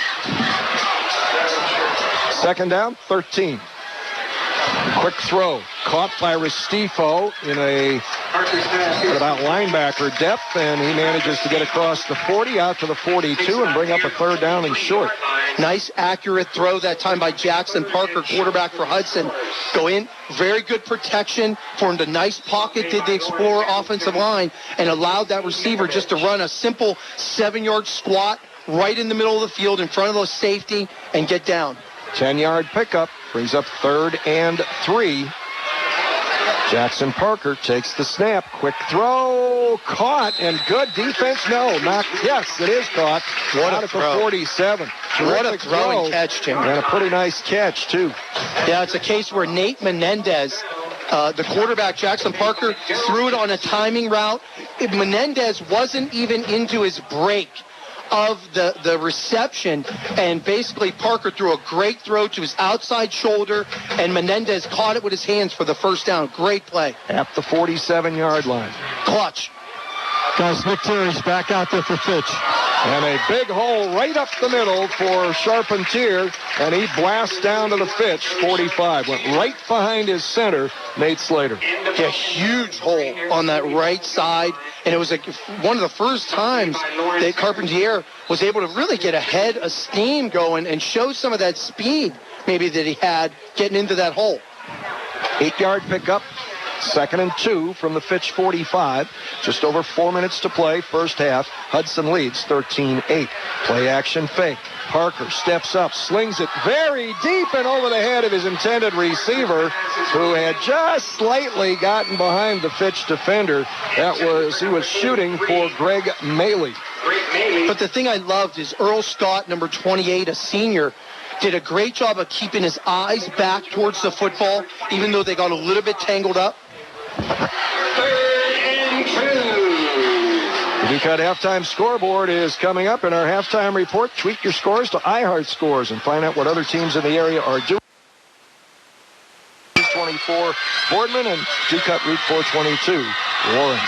Second down, 13. Quick throw. Caught by Restifo in about linebacker depth, and he manages to get across the 40 out to the 42 and bring up a third down and short. Nice, accurate throw that time by Jackson Parker, quarterback for Hudson. Go in, very good protection, formed a nice pocket, did the Explorer offensive line, and allowed that receiver just to run a simple 7-yard squat right in the middle of the field in front of the safety and get down. 10-yard pickup brings up 3rd and 3. Jackson Parker takes the snap. Quick throw. Caught, and good defense. No, not. Yes, it is caught. What out a at throw. the 47. What a throw and catch, Jim. And a pretty nice catch, too. Yeah, it's a case where Nate Menendez, the quarterback, Jackson Parker, threw it on a timing route. Menendez wasn't even into his break of the reception, and basically Parker threw a great throw to his outside shoulder, and Menendez caught it with his hands for the first down. Great play. At the 47-yard line. Clutch. Guys, Nick Terry's back out there for Fitch. And a big hole right up the middle for Charpentier, and he blasts down to the Fitch, 45. Went right behind his center, Nate Slater. A huge hole on that right side, and it was one of the first times that Carpentier was able to really get ahead of steam going and show some of that speed maybe that he had getting into that hole. 8-yard pickup. 2nd and 2 from the Fitch 45. Just over 4 minutes to play. First half. Hudson leads 13-8. Play action fake. Parker steps up, slings it very deep and over the head of his intended receiver, who had just slightly gotten behind the Fitch defender. He was shooting for Greg Maley. But the thing I loved is Earl Scott, number 28, a senior, did a great job of keeping his eyes back towards the football, even though they got a little bit tangled up. 3rd and 2. The Ducat halftime scoreboard is coming up in our halftime report. Tweet your scores to iHeart Scores and find out what other teams in the area are doing. 24 Boardman and Ducat Route 422 Warren.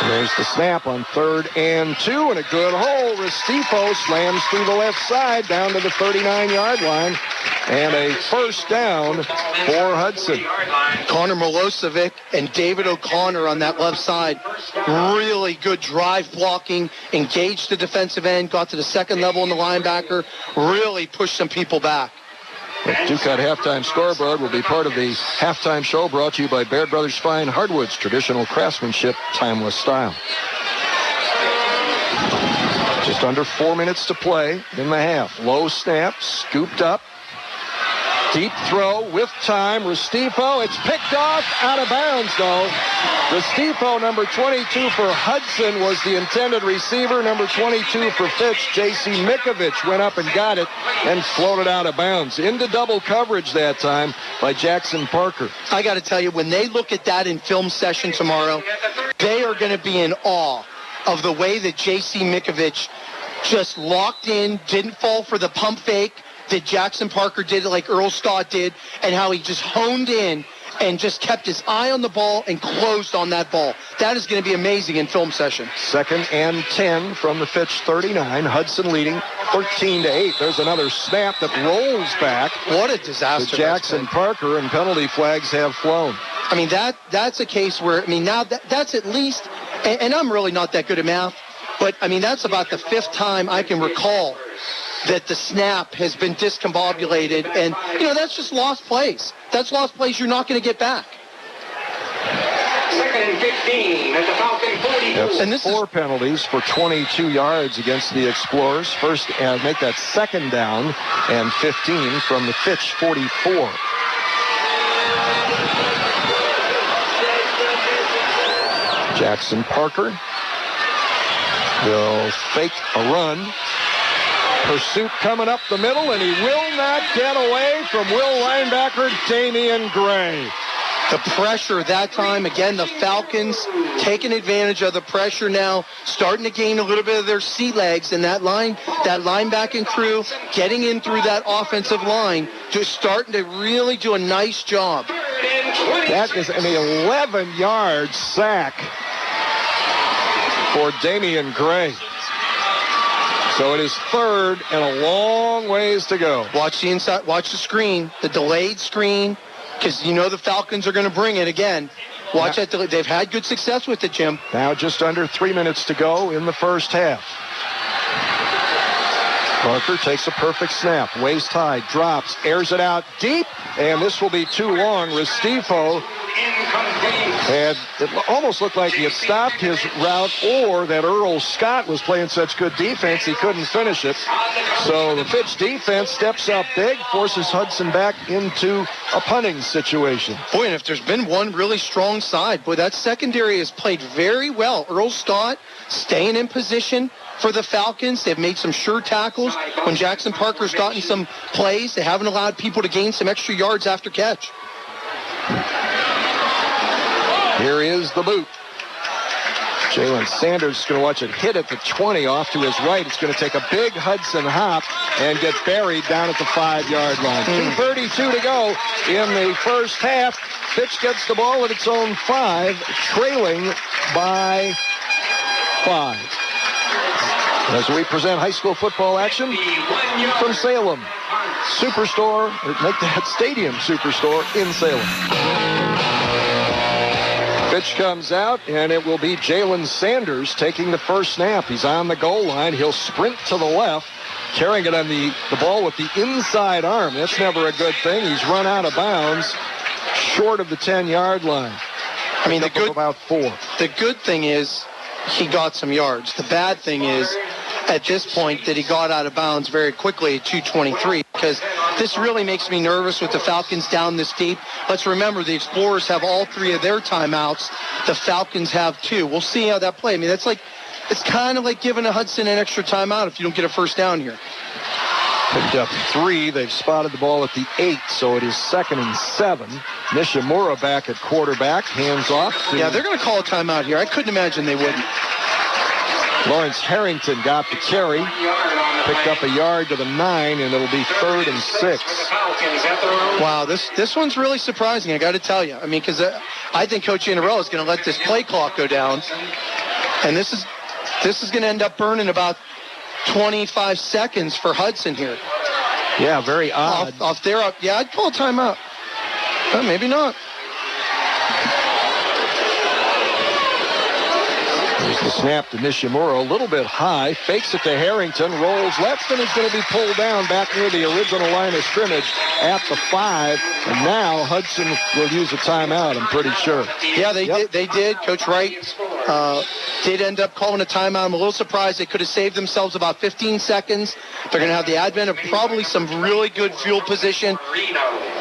There's the snap on 3rd and 2, and a good hole. Restifo slams through the left side down to the 39-yard line, and a first down for Hudson. Connor Milosevic and David O'Connor on that left side. Really good drive blocking, engaged the defensive end, got to the second level in the linebacker, really pushed some people back. The Ducat halftime scoreboard will be part of the halftime show brought to you by Baird Brothers Fine Hardwoods, traditional craftsmanship, timeless style. Just under 4 minutes to play in the half. Low snap, scooped up. Deep throw with time. Restifo, it's picked off, out of bounds though. Restifo, number 22 for Hudson, was the intended receiver. Number 22 for Fitch, J.C. Mikovich, went up and got it and floated out of bounds. Into double coverage that time by Jackson Parker. I got to tell you, when they look at that in film session tomorrow, they are going to be in awe of the way that J.C. Mikovich just locked in, didn't fall for the pump fake that Jackson Parker did, like Earl Scott did, and how he just honed in and just kept his eye on the ball and closed on that ball. That is going to be amazing in film session. 2nd and 10 from the Fitch 39. Hudson leading 13-8. There's another snap that rolls back. What a disaster. To Jackson Parker, and penalty flags have flown. I mean, that's a case where, I mean, now that's at least, and I'm really not that good at math, but, I mean, that's about the 5th time I can recall that the snap has been discombobulated, and, you know, that's just lost plays. That's lost plays you're not going to get back. 2nd and 15 at the Falcon 44. And this 4 penalties for 22 yards against the Explorers. First, make that 2nd down, and 15 from the Fitch 44. Jackson Parker will fake a run. Pursuit coming up the middle, and he will not get away from Will linebacker Damian Gray. The pressure that time, again, the Falcons taking advantage of the pressure now, starting to gain a little bit of their sea legs, and that linebacking crew getting in through that offensive line, just starting to really do a nice job. That is an 11-yard sack for Damian Gray. So it is 3rd and a long ways to go. Watch the inside, watch the screen, the delayed screen, because you know the Falcons are going to bring it again. Watch that. They've had good success with it, Jim. Now just under 3 minutes to go in the first half. Parker takes a perfect snap, waist high, drops, airs it out deep, and this will be too long. Restifo had, it almost looked like he had stopped his route, or that Earl Scott was playing such good defense he couldn't finish it. So the Fitch defense steps up big, forces Hudson back into a punting situation. Boy, and if there's been one really strong side, boy, that secondary has played very well. Earl Scott staying in position for the Falcons. They've made some sure tackles. When Jackson Parker's gotten some plays, they haven't allowed people to gain some extra yards after catch. Here is the boot. Jalen Sanders is going to watch it hit at the 20 off to his right. It's going to take a big Hudson hop and get buried down at the 5-yard line. 2:32 to go in the first half. Fitch gets the ball at its own 5, trailing by 5. As we present high school football action from Salem Superstore, or make that Stadium Superstore in Salem. Fitch comes out, and it will be Jalen Sanders taking the first snap. He's on the goal line. He'll sprint to the left, carrying it on the ball with the inside arm. That's never a good thing. He's run out of bounds short of the 10-yard line. I mean, about 4. The good thing is he got some yards. The bad thing is, at this point, that he got out of bounds very quickly at 2:23, because this really makes me nervous with the Falcons down this deep. Let's remember, the Explorers have all 3 of their timeouts. The Falcons have 2. We'll see how that plays. I mean, it's kind of like giving a Hudson an extra timeout if you don't get a first down here. Picked up 3. They've spotted the ball at the 8, so it is 2nd and 7. Nishimura back at quarterback. Hands off. Yeah, they're going to call a timeout here. I couldn't imagine they wouldn't. Lawrence Harrington got the carry. Picked up a yard to the 9, and it'll be 3rd and 6. Wow, this one's really surprising, I got to tell you. I mean, because I think Coach Iannarella is going to let this play clock go down. And this is going to end up burning about 25 seconds for Hudson here. Yeah, very odd. Off there, yeah, I'd call a timeout. Maybe not. There's the snap to Nishimura, a little bit high, fakes it to Harrington, rolls left, and is going to be pulled down back near the original line of scrimmage at the 5. And now Hudson will use a timeout, I'm pretty sure. Yeah, they did. Coach Wright did end up calling a timeout. I'm a little surprised. They could have saved themselves about 15 seconds. They're going to have the advent of probably some really good field position.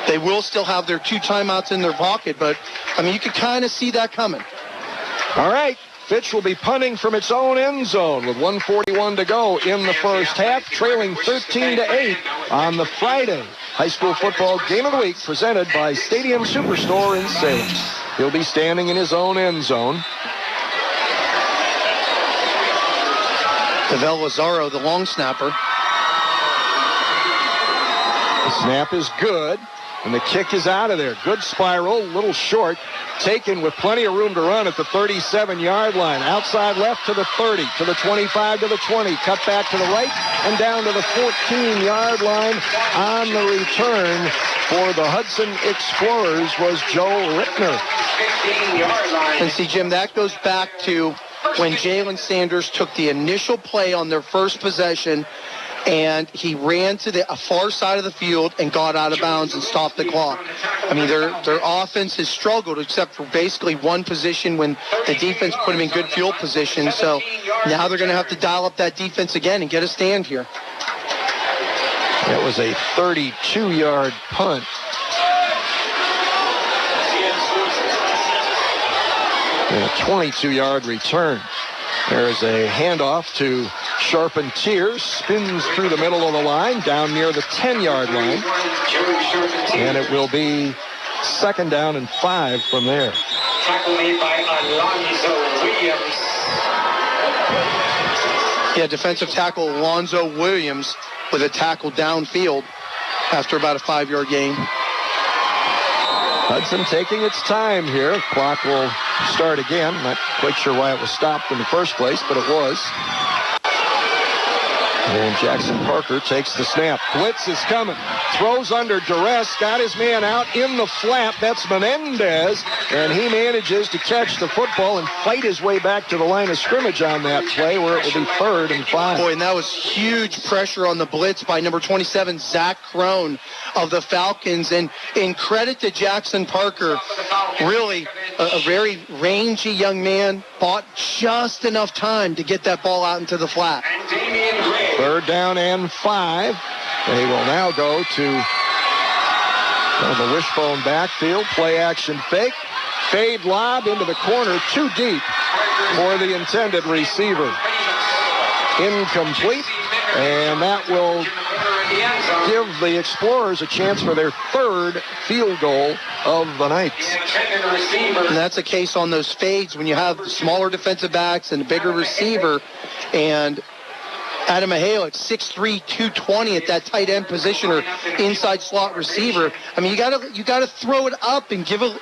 They will still have their 2 timeouts in their pocket, but, I mean, you could kind of see that coming. All right. Fitch will be punting from its own end zone with 1:41 to go in the first half, trailing 13-8 on the Friday high school football game of the week presented by Stadium Superstore in Salem. He'll be standing in his own end zone. Devel Lazaro, the long snapper. The snap is good, and the kick is out of there. Good spiral, a little short. Taken with plenty of room to run at the 37-yard line. Outside left to the 30, to the 25, to the 20. Cut back to the right and down to the 14-yard line. On the return for the Hudson Explorers was Joe Rittner. And see, Jim, that goes back to when Jalen Sanders took the initial play on their first possession, and he ran to the far side of the field and got out of bounds and stopped the clock. I mean, their offense has struggled except for basically one position when the defense put them in good field position. So now they're going to have to dial up that defense again and get a stand here. That was a 32-yard punt. And a 22-yard return. There's a handoff to Charpentier, spins through the middle of the line, down near the 10-yard line. And it will be 2nd down and 5 from there. Tackle made by Alonzo Williams. Yeah, defensive tackle Alonzo Williams with a tackle downfield after about a 5-yard gain. Hudson taking its time here. Clock will start again. Not quite sure why it was stopped in the first place, but it was. And Jackson Parker takes the snap. Blitz is coming. Throws under duress. Got his man out in the flat. That's Menendez. And he manages to catch the football and fight his way back to the line of scrimmage on that play where it will be 3rd and 5. Boy, and that was huge pressure on the blitz by number 27, Zach Crone of the Falcons. And in credit to Jackson Parker, really a very rangy young man, bought just enough time to get that ball out into the flat. 3rd down and 5. They will now go to the wishbone backfield. Play action fake. Fade lob into the corner. Too deep for the intended receiver. Incomplete. And that will give the Explorers a chance for their third field goal of the night. And that's a case on those fades when you have smaller defensive backs and a bigger receiver. And Adam Maheo at 6'3", 220 at that tight end position or inside slot receiver. I mean, you gotta throw it up and give it,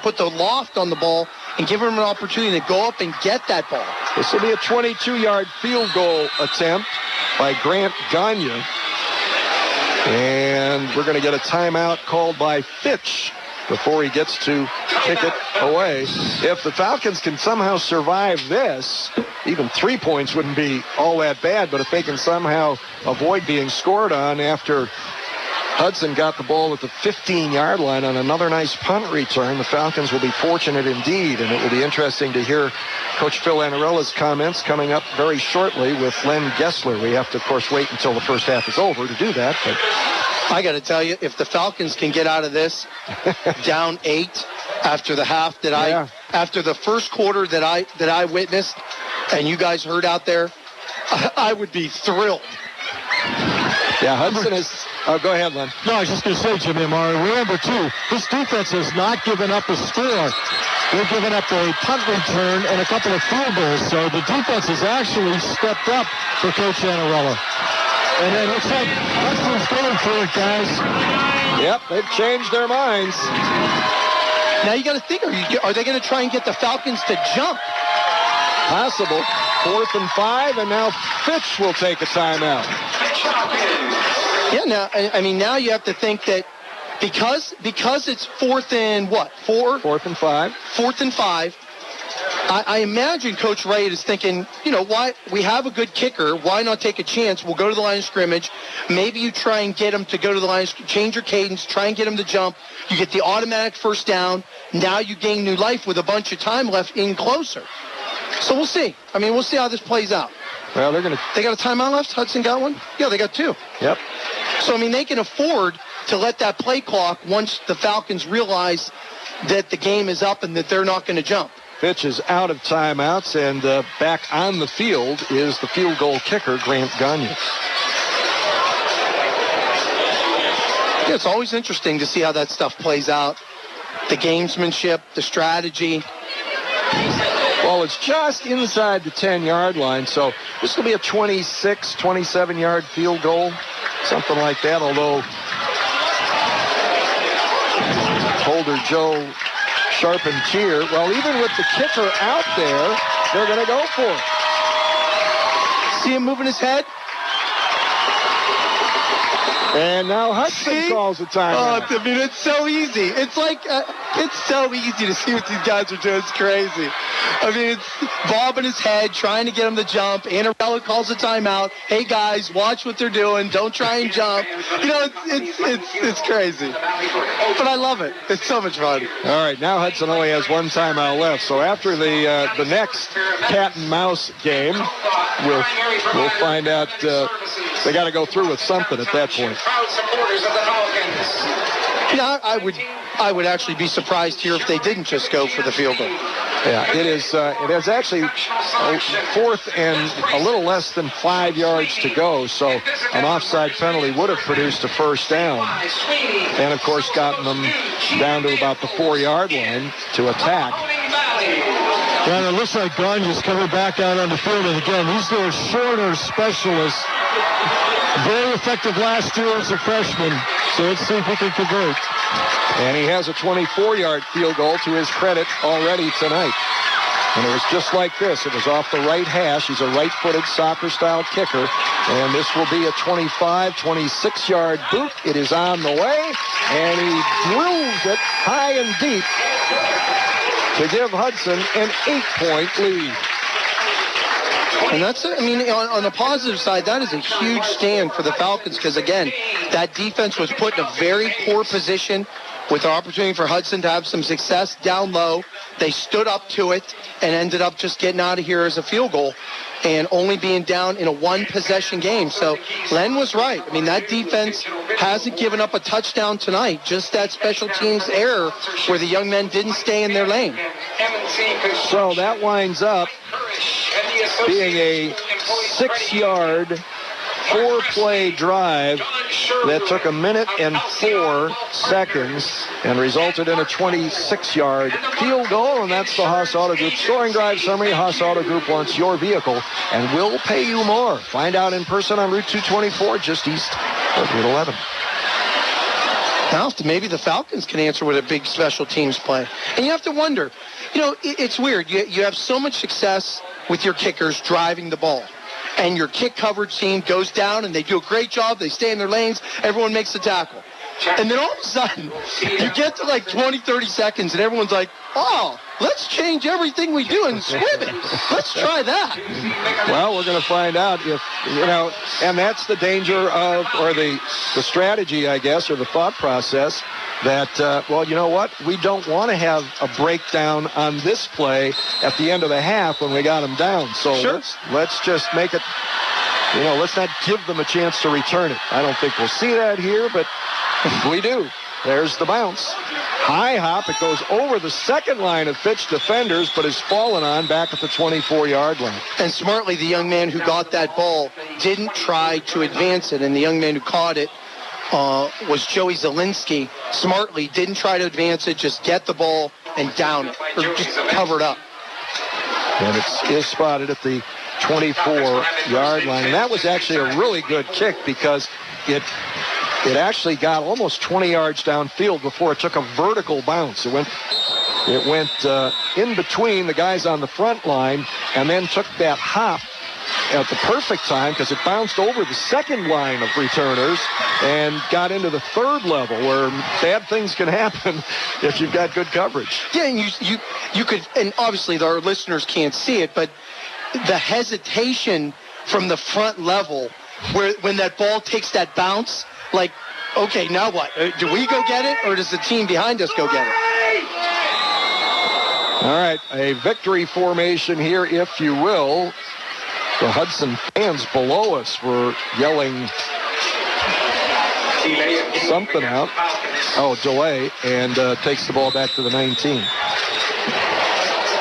put the loft on the ball and give him an opportunity to go up and get that ball. This will be a 22-yard field goal attempt by Grant Gagne. And we're going to get a timeout called by Fitch before he gets to kick it away. If the Falcons can somehow survive this, even 3 points wouldn't be all that bad, but if they can somehow avoid being scored on after Hudson got the ball at the 15-yard line on another nice punt return, the Falcons will be fortunate indeed, and it will be interesting to hear Coach Phil Annarella's comments coming up very shortly with Len Gessler. We have to, of course, wait until the first half is over to do that, but I got to tell you, if the Falcons can get out of this down 8 after the half after the first quarter that I witnessed, and you guys heard out there, I would be thrilled. Yeah, Hudson is. Oh, go ahead, Len. No, I was just going to say, Jimmy Amari, remember, too, this defense has not given up a score. They've given up a punt return and a couple of field goals, so the defense has actually stepped up for Coach Annarella. And it looks like Hudson's going for it, guys. Yep, they've changed their minds. Now you got to think, are they going to try and get the Falcons to jump? Possible. 4th and 5, and now Fitch will take a timeout. Yeah, now, I mean, now you have to think that because it's 4th and what? 4? 4th and 5. 4th and 5. I imagine Coach Wright is thinking, why we have a good kicker. Why not take a chance? We'll go to the line of scrimmage. Maybe you try and get him to go to the line, change your cadence, try and get him to jump. You get the automatic first down. Now you gain new life with a bunch of time left in closer. So we'll see. I mean, we'll see how this plays out. Well, they got a timeout left? Hudson got one? Yeah, they got 2. Yep. So, I mean, they can afford to let that play clock once the Falcons realize that the game is up and that they're not going to jump. Fitch is out of timeouts, and back on the field is the field goal kicker, Grant Gagne. Yeah, it's always interesting to see how that stuff plays out. The gamesmanship, the strategy. Well, it's just inside the 10-yard line, so this will be a 26, 27-yard field goal, something like that, although Holder Joe Charpentier, well, even with the kicker out there, they're going to go for it. See him moving his head? And now Hudson calls the timeout. Oh, I mean, it's so easy. It's like, it's so easy to see what these guys are doing. It's crazy. I mean, it's bobbing his head, trying to get him to jump. Annarella calls a timeout. Hey, guys, watch what they're doing. Don't try and jump. It's crazy. But I love it. It's so much fun. All right, now Hudson only has one timeout left. So after the next cat and mouse game, we'll find out. They got to go through with something at that point. Yeah, I would actually be surprised here if they didn't just go for the field goal. Yeah, it is actually 4th and a little less than 5 yards to go, so an offside penalty would have produced a first down. And, of course, gotten them down to about the 4-yard line to attack. Yeah, and it looks like Gagne's coming back out on the field, and again, he's their shorter specialist. Very effective last year as a freshman, so let's see if he can convert. And he has a 24-yard field goal to his credit already tonight. And it was just like this. It was off the right hash. He's a right-footed soccer-style kicker. And this will be a 25, 26-yard boot. It is on the way. And he drills it high and deep to give Hudson an 8-point lead. And that's it. I mean, on the positive side, that is a huge stand for the Falcons because, again, that defense was put in a very poor position with the opportunity for Hudson to have some success down low. They stood up to it and ended up just getting out of here as a field goal and only being down in a one-possession game. So Len was right. I mean, that defense hasn't given up a touchdown tonight, just that special teams error where the young men didn't stay in their lane. So that winds up being a 6-yard 4-play drive that took 1 minute and 4 seconds and resulted in a 26-yard field goal, and that's the Haas Auto Group scoring drive summary. Haas Auto Group wants your vehicle and will pay you more. Find out in person on Route 224, just east of Route 11. Now, maybe the Falcons can answer with a big special teams play. And you have to wonder, it's weird. You have so much success with your kickers driving the ball. And your kick coverage team goes down, and they do a great job. They stay in their lanes. Everyone makes the tackle. And then all of a sudden, you get to like 20, 30 seconds, and everyone's like, oh, let's change everything we do and swim it. Let's try that. Well, we're going to find out if, and that's the danger of, or the strategy, I guess, or the thought process that, well, you know what? We don't want to have a breakdown on this play at the end of the half when we got them down. So sure. let's just make it, let's not give them a chance to return it. I don't think we'll see that here, but we do. There's the bounce. High hop. It goes over the second line of Fitch defenders, but is fallen on back at the 24-yard line. And smartly, the young man who got that ball didn't try to advance it, and the young man who caught it was Joey Zielinski. Smartly didn't try to advance it, just get the ball and down it, or just cover it up. And it is spotted at the 24-yard line. And that was actually a really good kick because it actually got almost 20 yards downfield before it took a vertical bounce. It went in between the guys on the front line and then took that hop at the perfect time because it bounced over the second line of returners and got into the third level where bad things can happen if you've got good coverage. Yeah, and you could, and obviously our listeners can't see it, but the hesitation from the front level where when that ball takes that bounce, like, okay, now what? Do we go get it, or does the team behind us go get it? All right, a victory formation here, if you will. The Hudson fans below us were yelling something out. Oh, delay, and takes the ball back to the 19.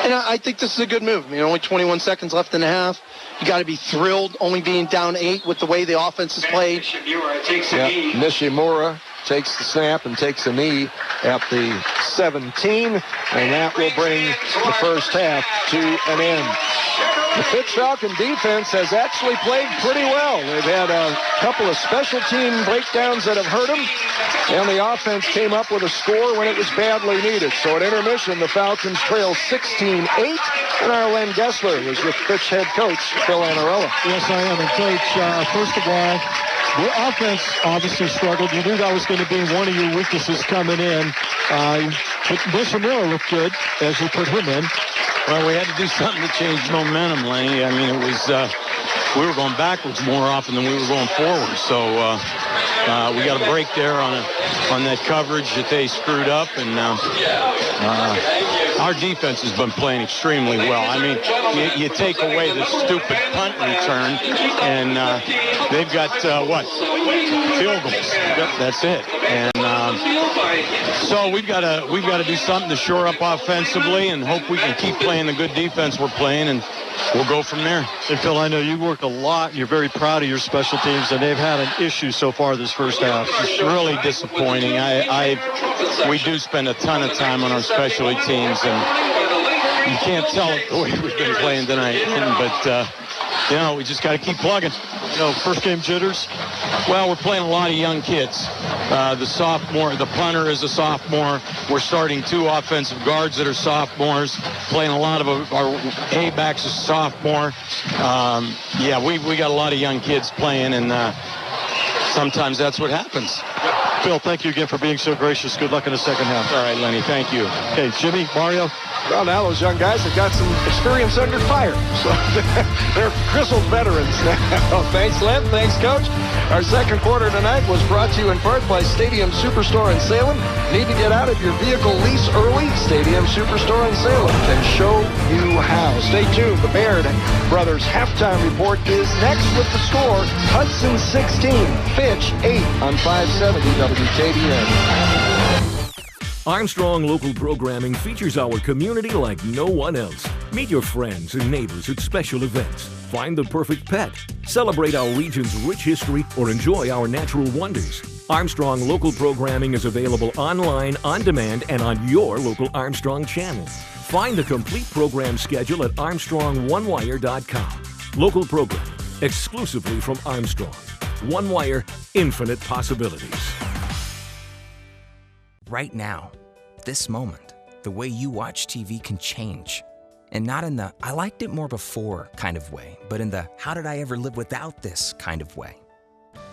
And I think this is a good move. Only 21 seconds left in the half. You got to be thrilled only being down 8 with the way the offense is played. Nishimura takes the snap and takes a knee at the 17, and that will bring the first half to an end. The Fitch Falcon defense has actually played pretty well. They've had a couple of special team breakdowns that have hurt them, and the offense came up with a score when it was badly needed. So at intermission, the Falcons trail 16-8, and our Len Gessler was with Fitch head coach Phil Anarella. Yes, I am. And Coach, first of all, the offense obviously struggled. You knew that was going to be one of your weaknesses coming in. But Nishimura looked good as you put him in. Well, we had to do something to change momentum, Lenny. I mean, it was we were going backwards more often than we were going forward. So we got a break there on that coverage that they screwed up, and our defense has been playing extremely well. I mean, you take away the stupid punt return, and they've got field goals. That's it. And so we've got to do something to shore up offensively and hope we can keep playing the good defense we're playing, and we'll go from there. And Phil, I know you work a lot. You're very proud of your special teams, and they've had an issue so far this first half. It's really disappointing. We do spend a ton of time on our specialty teams, and you can't tell it the way we've been playing tonight. But we just got to keep plugging. First game jitters. Well, we're playing a lot of young kids. The punter is a sophomore. We're starting 2 offensive guards that are sophomores. Playing a lot of our A-backs as sophomore. We got a lot of young kids playing, and sometimes that's what happens. Phil, thank you again for being so gracious. Good luck in the second half. All right, Lenny, thank you. Okay, Jimmy, Mario. Well, now those young guys have got some experience under fire. So they're grizzled veterans now. Thanks, Len. Thanks, Coach. Our second quarter tonight was brought to you in part by Stadium Superstore in Salem. Need to get out of your vehicle lease early? Stadium Superstore in Salem can show you how. Stay tuned. The Baird Brothers halftime report is next with the score. Hudson 16, Fitch 8 on 570 WKBN. Armstrong Local Programming features our community like no one else. Meet your friends and neighbors at special events. Find the perfect pet. Celebrate our region's rich history or enjoy our natural wonders. Armstrong local programming is available online, on demand, and on your local Armstrong channel. Find the complete program schedule at ArmstrongOneWire.com. Local programming, exclusively from Armstrong. One Wire, infinite possibilities. Right now, this moment, the way you watch TV can change. And not in the, I liked it more before kind of way, but in the, how did I ever live without this kind of way.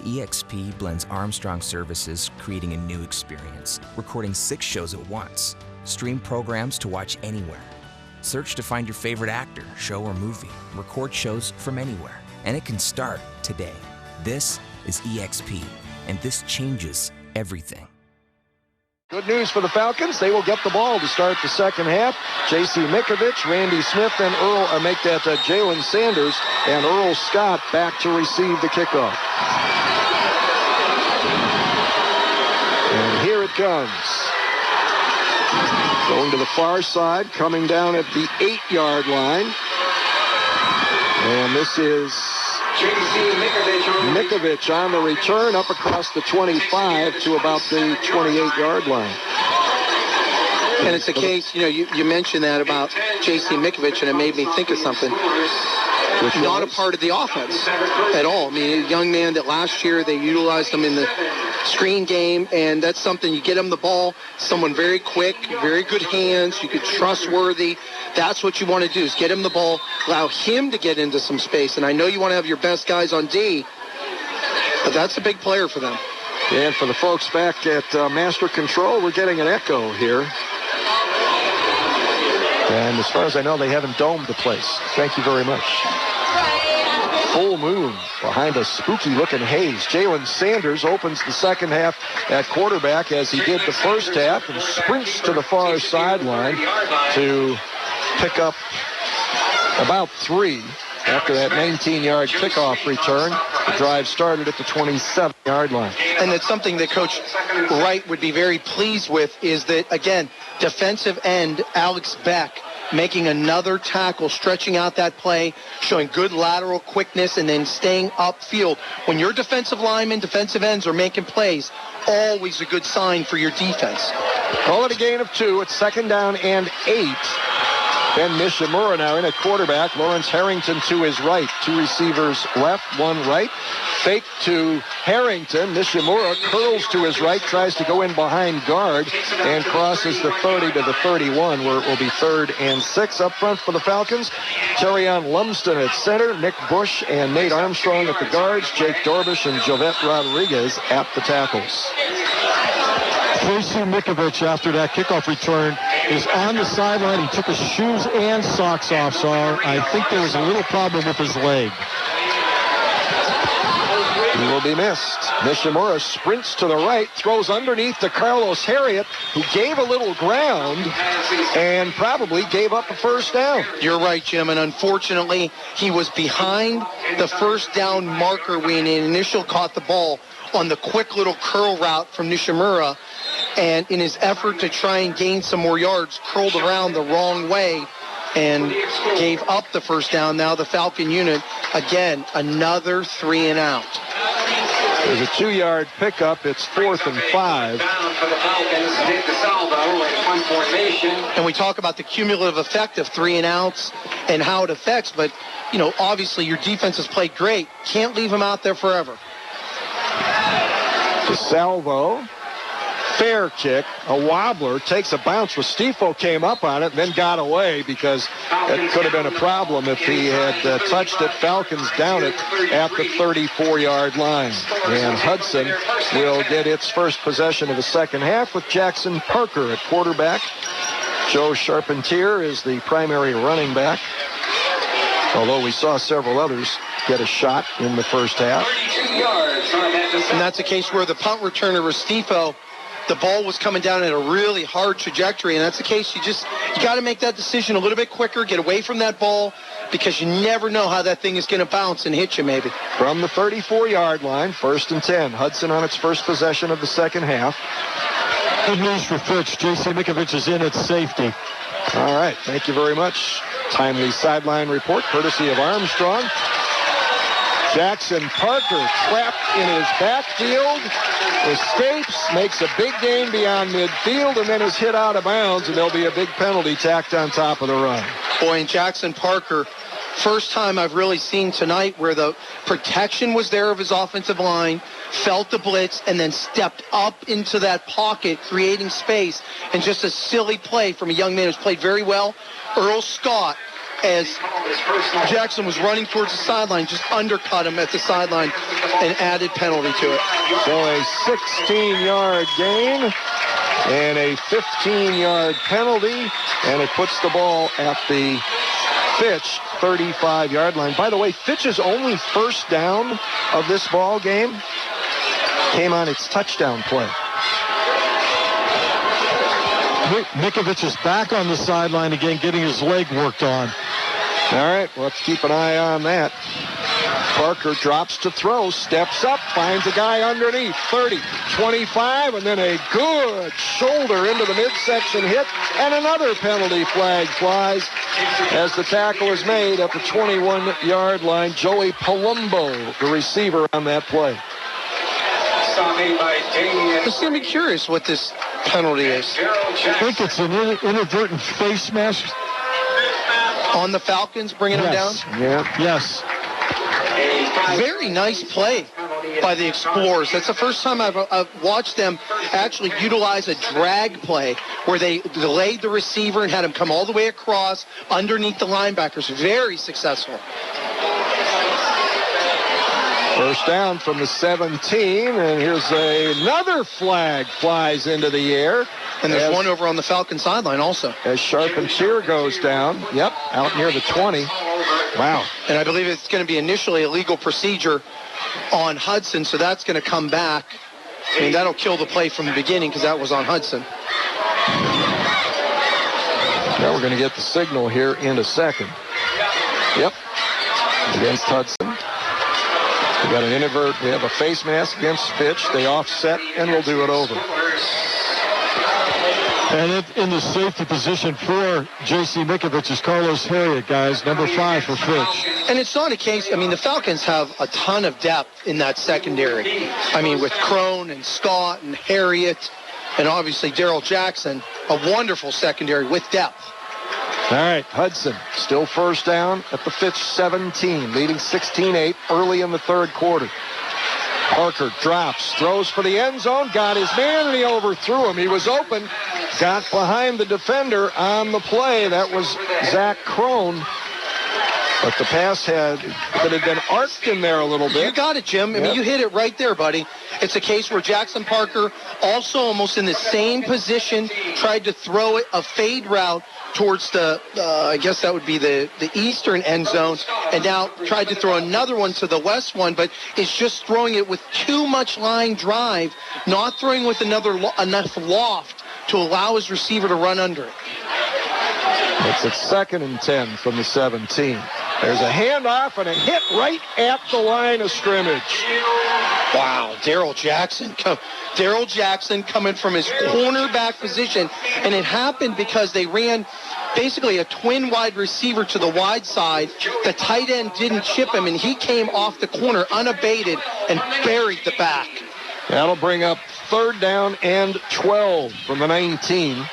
EXP blends Armstrong services, creating a new experience, recording 6 shows at once. Stream programs to watch anywhere. Search to find your favorite actor, show, or movie. Record shows from anywhere. And it can start today. This is EXP, and this changes everything. Good news for the Falcons. They will get the ball to start the second half. J.C. Mikovich, Randy Smith, and Jalen Sanders, and Earl Scott back to receive the kickoff. And here it comes. Going to the far side, coming down at the 8-yard line. And this is Mikovich on the return, up across the 25 to about the 28-yard line. And it's a case, you mentioned that about J.C. Mikovich, and it made me think of something. Not a part of the offense at all. I mean, a young man that last year they utilized him in the screen game, and that's something, you get him the ball, someone very quick, very good hands, you could trustworthy. That's what you want to do, is get him the ball, allow him to get into some space. And I know you want to have your best guys on D, but that's a big player for them. And for the folks back at Master Control, we're getting an echo here. And as far as I know, they haven't domed the place. Thank you very much. Full moon behind a spooky-looking haze. Jalen Sanders opens the second half at quarterback as he did the first half and sprints to the far sideline to pick up about 3 after that 19-yard kickoff return. The drive started at the 27-yard line. And it's something that Coach Wright would be very pleased with, is that, again, defensive end Alex Beck making another tackle, stretching out that play, showing good lateral quickness, and then staying upfield. When your defensive linemen, defensive ends are making plays, always a good sign for your defense. Call it a gain of 2. It's 2nd down and 8. Ben Nishimura now in at quarterback. Lawrence Harrington to his right. 2 receivers left, 1 right. Fake to Harrington. Nishimura curls to his right, tries to go in behind guard, and crosses the 30 to the 31, where it will be 3rd and 6 up front for the Falcons. Terrion Lumsden at center. Nick Bush and Nate Armstrong at the guards. Jake Dorbish and Jovette Rodriguez at the tackles. J.C. Mikovich, after that kickoff return, is on the sideline. He took his shoes and socks off, so I think there was a little problem with his leg. He will be missed. Nishimura sprints to the right, throws underneath to Carlos Harriet, who gave a little ground and probably gave up a first down. You're right, Jim, and unfortunately, he was behind the first down marker when he initially caught the ball on the quick little curl route from Nishimura, and in his effort to try and gain some more yards, curled around the wrong way and gave up the first down. Now the Falcon unit, again, another 3 and out. There's a 2-yard pickup. It's 4th and 5. And we talk about the cumulative effect of 3 and outs and how it affects, but, obviously your defense has played great. Can't leave them out there forever. DeSalvo, fair kick, a wobbler, takes a bounce. Restifo came up on it and then got away, because that could have been a problem if he had touched it. Falcons down it at the 34-yard line. And Hudson will get its first possession of the second half with Jackson Parker at quarterback. Joe Charpentier is the primary running back, although we saw several others get a shot in the first half. And that's a case where the punt returner, Restifo, the ball was coming down at a really hard trajectory, and that's the case you got to make that decision a little bit quicker, get away from that ball, because you never know how that thing is going to bounce and hit you maybe. From the 34-yard line, 1st and 10. Hudson on its first possession of the second half. Good news for Fitch. J.C. Mikovich is in at safety. All right, thank you very much. Timely sideline report courtesy of Armstrong. Jackson Parker trapped in his backfield, escapes, makes a big gain beyond midfield, and then is hit out of bounds, and there'll be a big penalty tacked on top of the run. Boy, and Jackson Parker, first time I've really seen tonight where the protection was there of his offensive line, felt the blitz, and then stepped up into that pocket, creating space, and just a silly play from a young man who's played very well, Earl Scott, as Jackson was running towards the sideline, just undercut him at the sideline and added penalty to it. So a 16-yard gain and a 15-yard penalty, and it puts the ball at the Fitch 35-yard line. By the way, Fitch's only first down of this ball game came on its touchdown play. Mikovich is back on the sideline again, getting his leg worked on. All right, well, let's keep an eye on that. Parker drops to throw, steps up, finds a guy underneath, 30, 25, and then a good shoulder into the midsection hit, and another penalty flag flies as the tackle is made at the 21-yard line. Joey Palumbo, the receiver on that play. I'm just going to be curious what this penalty is. I think it's an inadvertent face smash. On the Falcons, bringing them down? Yeah. Yes. Very nice play by the Explorers. That's the first time I've watched them actually utilize a drag play where they delayed the receiver and had him come all the way across underneath the linebackers. Very successful. First down from the 17, and here's another flag flies into the air. And there's one over on the Falcon sideline also. As Charpentier goes down. Yep, out near the 20. Wow. And I believe it's going to be initially a legal procedure on Hudson, so that's going to come back. I mean, that'll kill the play from the beginning because that was on Hudson. Now we're going to get the signal here in a second. Yep, against Hudson. We got an invert. We have a face mask against Fitch. They offset, and we'll do it over. And in the safety position for J.C. Mikovich is Carlos Harriet, guys, number 5 for Fitch. And it's not a case, I mean, the Falcons have a ton of depth in that secondary. I mean, with Crone and Scott and Harriet and obviously Darrell Jackson, a wonderful secondary with depth. All right, Hudson still first down at the Fitch 17, leading 16-8 early in the third quarter. Parker drops, throws for the end zone, got his man, and he overthrew him. He was open, got behind the defender on the play. That was Zach Crone. But the pass had been arced in there a little bit. You got it, Jim. I mean, you hit it right there, buddy. It's a case where Jackson Parker, also almost in the same position, tried to throw it a fade route towards the, I guess that would be the eastern end zone, and now tried to throw another one to the west one, but is just throwing it with too much line drive, not throwing with enough loft to allow his receiver to run under it. It's at 2nd and 10 from the 17. There's a handoff and a hit right at the line of scrimmage. Wow, Darrell Jackson coming from his cornerback position, and it happened because they ran basically a twin wide receiver to the wide side. The tight end didn't chip him, and he came off the corner unabated and buried the back. That'll bring up 3rd down and 12 from the 19.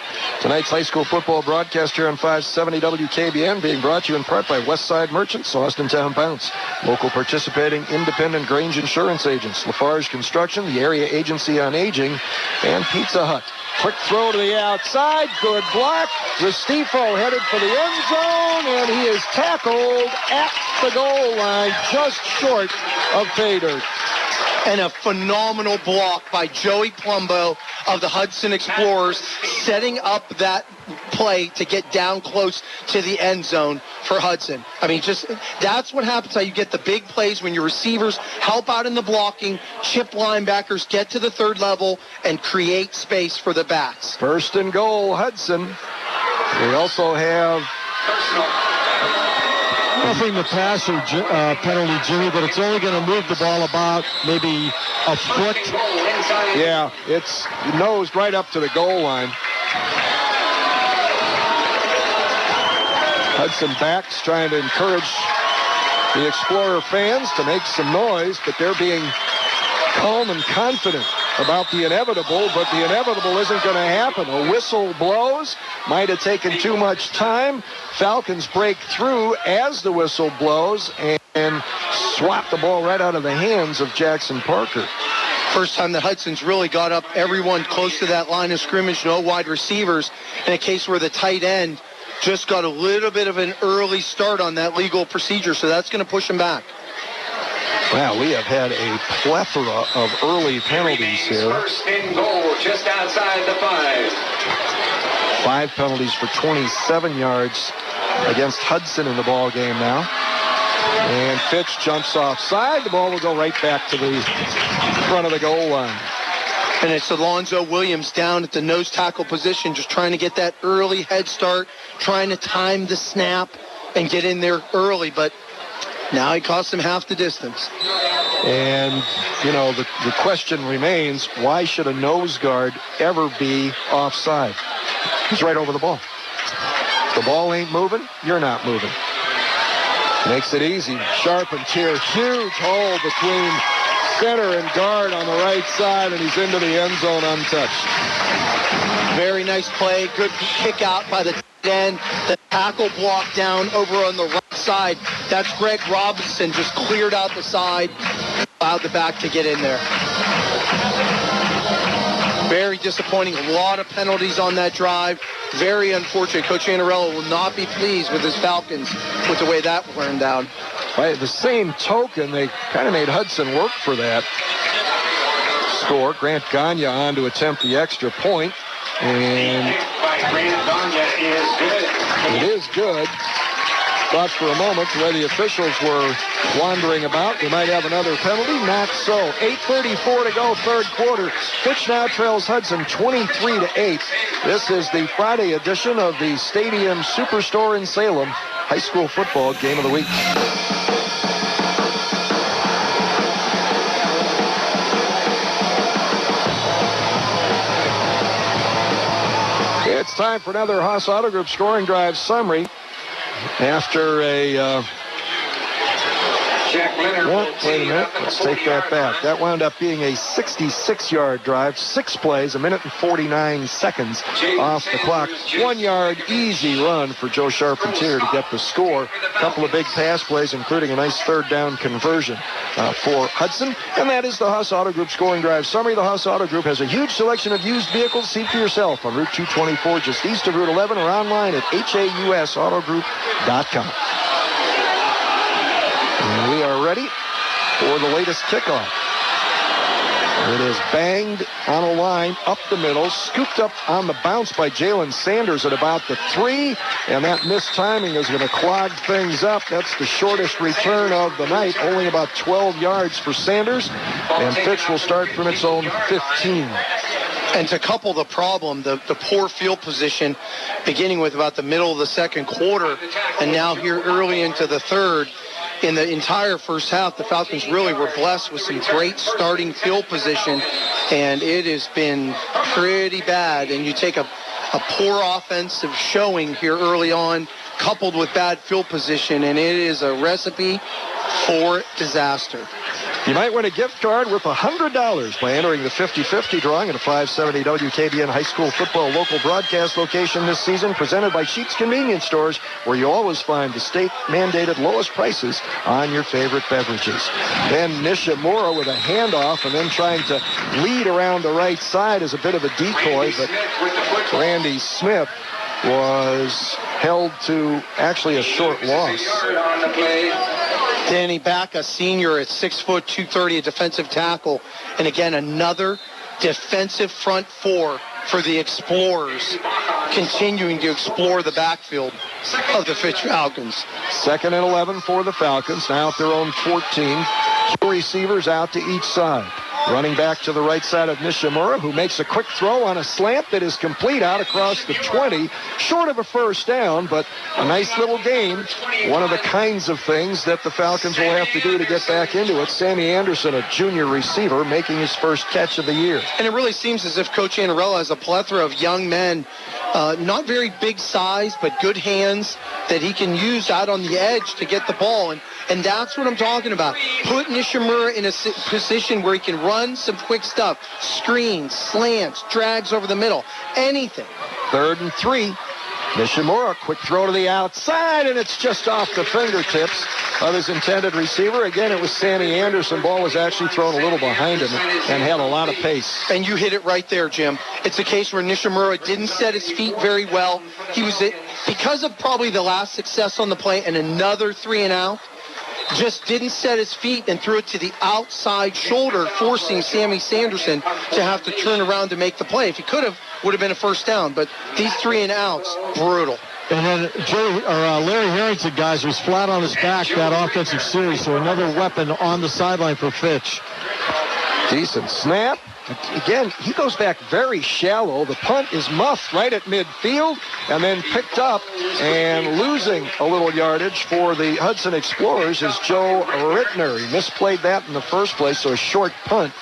Tonight's high school football broadcast here on 570 WKBN being brought to you in part by Westside Merchants, Austintown Bounce, local participating independent Grange insurance agents, Lafarge Construction, the Area Agency on Aging, and Pizza Hut. Quick throw to the outside, good block. Restifo headed for the end zone, and he is tackled at the goal line, just short of pay dirt. And a phenomenal block by Joey Palumbo of the Hudson Explorers, setting up that play to get down close to the end zone for Hudson. I mean, just that's what happens, how you get the big plays when your receivers help out in the blocking, chip linebackers, get to the third level, and create space for the backs. 1st and goal, Hudson. We also have nothing to pass or penalty, Jimmy, but it's only going to move the ball about maybe a foot. Yeah, it's nosed right up to the goal line. Hudson backs, trying to encourage the Explorer fans to make some noise, but they're being calm and confident about the inevitable, but the inevitable isn't going to happen. A whistle blows. Might have taken too much time. Falcons break through as the whistle blows and swap the ball right out of the hands of Jackson Parker. First time that Hudson's really got up everyone close to that line of scrimmage, no wide receivers, in a case where the tight end just got a little bit of an early start on that legal procedure, so that's going to push him back. Wow, we have had a plethora of early penalties here. First and goal, just outside the 5. 5 penalties for 27 yards against Hudson in the ball game now. And Fitch jumps offside. The ball will go right back to the front of the goal line. And it's Alonzo Williams down at the nose tackle position, just trying to get that early head start, trying to time the snap and get in there early, but now he cost him half the distance. And, you know, the question remains, why should a nose guard ever be offside? He's right over the ball. If the ball ain't moving, you're not moving. Makes it easy. Charpentier, huge hole between center and guard on the right side, and he's into the end zone untouched. Very nice play. Good kick out by the tight end. The tackle block down over on the right side. That's Greg Robinson, just cleared out the side, allowed the back to get in there. Very disappointing. A lot of penalties on that drive. Very unfortunate. Coach Anarello will not be pleased with his Falcons with the way that turned out. By the same token, they kind of made Hudson work for that score. Grant Gagne on to attempt the extra point. And it is good. Thought for a moment the way the officials were wandering about, we might have another penalty. Not so. 8:34 to go, third quarter. Fitch now trails Hudson 23-8. This is the Friday edition of the Stadium Superstore in Salem high school football game of the week. It's time for another Haas Auto Group scoring drive summary. After a wait a minute, let's take that back. That wound up being a 66-yard drive, 6 plays, 1 minute and 49 seconds off the clock. 1 yard easy run for Joe Charpentier to get the score. A couple of big pass plays, including a nice third down conversion for Hudson. And that is the Haas Auto Group scoring drive summary. The Haas Auto Group has a huge selection of used vehicles. See for yourself on Route 224, just east of Route 11, or online at hausautogroup.com. And we are ready for the latest kickoff. It is banged on a line up the middle, scooped up on the bounce by Jalen Sanders at about the 3, and that missed timing is going to clog things up. That's the shortest return of the night, only about 12 yards for Sanders, and Fitch will start from its own 15. And to couple the problem, the poor field position, beginning with about the middle of the second quarter, and now here early into the third, in the entire first half, the Falcons really were blessed with some great starting field position, and it has been pretty bad. And you take a poor offensive showing here early on, coupled with bad field position, and it is a recipe for disaster. You might win a gift card worth $100 by entering the 50-50 drawing at a 570 WKBN high school football local broadcast location this season, presented by Sheetz Convenience Stores, where you always find the state-mandated lowest prices on your favorite beverages. Then Nishimura with a handoff and then trying to lead around the right side as a bit of a decoy, but Randy Smith was held to actually a short loss. Danny Back, a senior at 6 foot 230, a defensive tackle. And again, another defensive front four for the Explorers, continuing to explore the backfield of the Fitch Falcons. 2nd and 11 for the Falcons, now at their own 14. 2 receivers out to each side. Running back to the right side of Nishimura, who makes a quick throw on a slant that is complete out across the 20. Short of a first down, but a nice little gain. One of the kinds of things that the Falcons will have to do to get back into it. Sammy Anderson, a junior receiver, making his first catch of the year. And it really seems as if Coach Annarella has a plethora of young men, not very big size, but good hands that he can use out on the edge to get the ball. And that's what I'm talking about. Put Nishimura in a position where he can run some quick stuff. Screens, slants, drags over the middle, anything. 3rd and 3. Nishimura, quick throw to the outside, and it's just off the fingertips of his intended receiver. Again, it was Sammy Anderson. Ball was actually thrown a little behind him and had a lot of pace. And you hit it right there, Jim. It's a case where Nishimura didn't set his feet very well. He was, because of probably the last success on the play and another 3 and out, just didn't set his feet and threw it to the outside shoulder, forcing Sammy Sanderson to have to turn around to make the play. If he could have, would have been a first down. But these 3 and outs, brutal. And then Larry Harrington, guys, was flat on his back that offensive series, so another weapon on the sideline for Fitch. Decent snap. Again, he goes back very shallow. The punt is muffed right at midfield and then picked up, and losing a little yardage for the Hudson Explorers is Joe Rittner. He misplayed that in the first place, so a short punt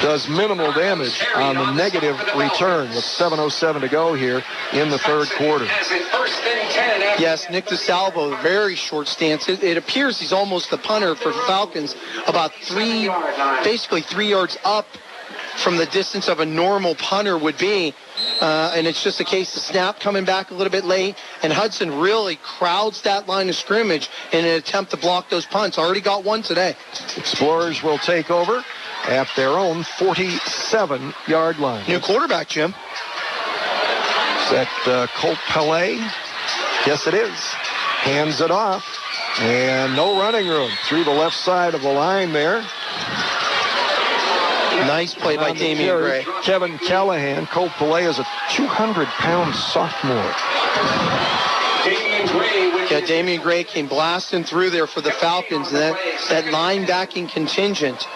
does minimal damage on the negative return with 7:07 to go here in the 3rd quarter. Yes, Nick DeSalvo, very short stance. It appears he's almost the punter for Falcons, about basically 3 yards up from the distance of a normal punter would be. And it's just a case of snap coming back a little bit late, and Hudson really crowds that line of scrimmage in an attempt to block those punts. Already got one today. Explorers will take over at their own 47-yard line. New quarterback, Jim. Is that Colt Pellet? Yes, it is. Hands it off, and no running room through the left side of the line there. Nice play by Damian Gray. Kevin Callahan. Colt Pellet is a 200-pound sophomore. Yeah, Damian Gray came blasting through there for the Falcons. And that linebacking contingent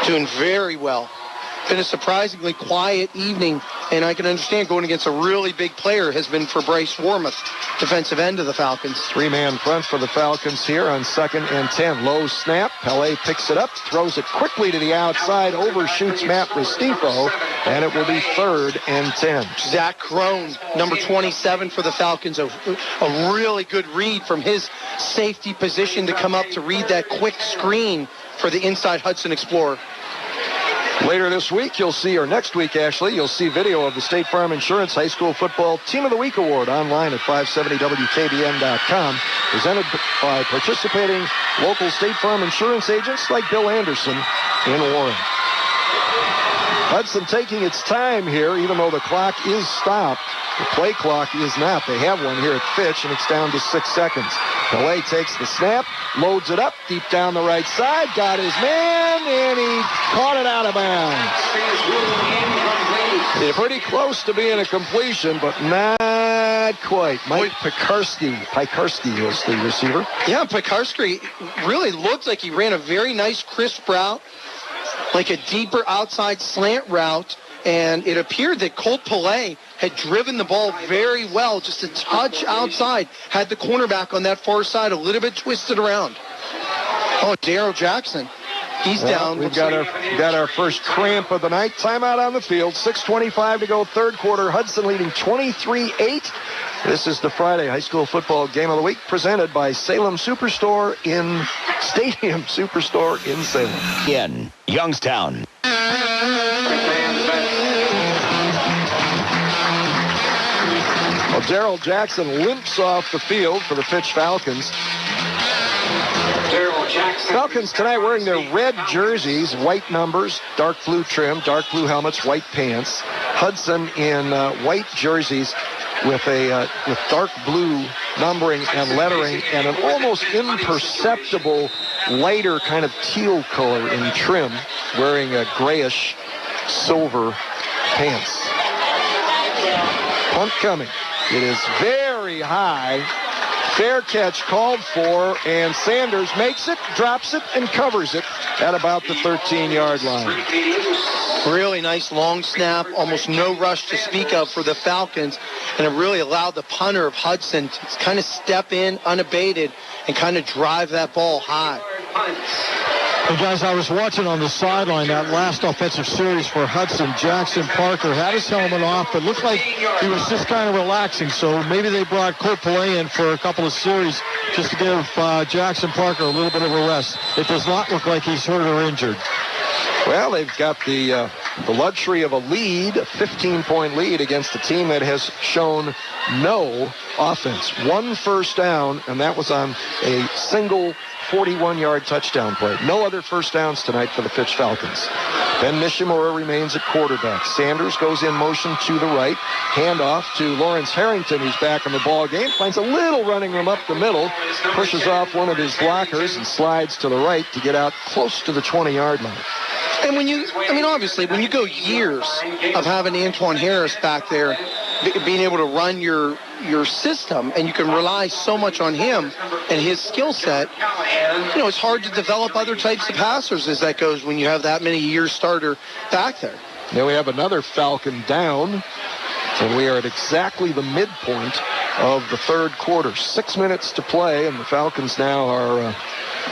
doing very well. Been a surprisingly quiet evening, and I can understand going against a really big player has been for Bryce Warmoth, defensive end of the Falcons. 3-man front for the Falcons here on 2nd and 10. Low snap. Pellet picks it up, throws it quickly to the outside, overshoots Matt Restifo, and it will be 3rd and 10. Zach Crone, number 27 for the Falcons, a really good read from his safety position to come up to read that quick screen for the inside Hudson Explorer. Later this week, or next week actually, you'll see video of the State Farm Insurance High School Football Team of the Week Award online at 570WKBN.com, presented by participating local State Farm insurance agents like Bill Anderson in Warren. Hudson taking its time here, even though the clock is stopped. The play clock is not. They have one here at Fitch, and it's down to 6 seconds. Pellet takes the snap, loads it up deep down the right side, got his man, and he caught it out of bounds. It's pretty close to being a completion, but not quite. Mike Piekarski was the receiver. Yeah, Piekarski really looked like he ran a very nice, crisp route, like a deeper outside slant route, and it appeared that Colt Pellet had driven the ball very well, just a touch outside, had the cornerback on that far side a little bit twisted around. Oh, Daryl Jackson, he's down. We've got our first cramp of the night. Timeout on the field, 6:25 to go, 3rd quarter. Hudson leading 23-8. This is the Friday High School Football Game of the Week, presented by Salem Superstore in Stadium Superstore in Salem. In Youngstown. Well, Daryl Jackson limps off the field for the Fitch Falcons. Falcons tonight wearing their red jerseys, white numbers, dark blue trim, dark blue helmets, white pants. Hudson in white jerseys with dark blue numbering and lettering and an almost imperceptible lighter kind of teal color in trim, wearing a grayish silver pants. Punt coming. It is very high Fair catch called for, and Sanders makes it, drops it, and covers it at about the 13-yard line. Really nice long snap, almost no rush to speak of for the Falcons, and it really allowed the punter of Hudson to kind of step in unabated and kind of drive that ball high. Hey guys, I was watching on the sideline that last offensive series for Hudson. Jackson Parker had his helmet off, but looked like he was just kind of relaxing. So maybe they brought Court Pillay in for a couple of series just to give Jackson Parker a little bit of a rest. It does not look like he's hurt or injured. Well, they've got the luxury of a lead, a 15-point lead against a team that has shown no offense. One first down, and that was on a single 41-yard touchdown play. No other first downs tonight for the Fitch Falcons. Ben Nishimura remains at quarterback. Sanders goes in motion to the right. Handoff to Lawrence Harrington, who's back in the ball game. Finds a little running room up the middle. Pushes off one of his blockers and slides to the right to get out close to the 20-yard line. And obviously, when you go years of having Antoine Harris back there, being able to run your system, and you can rely so much on him and his skill set, it's hard to develop other types of passers as that goes when you have that many years starter back there. Now we have another Falcon down, and we are at exactly the midpoint of the third quarter. 6 minutes to play, and the Falcons now are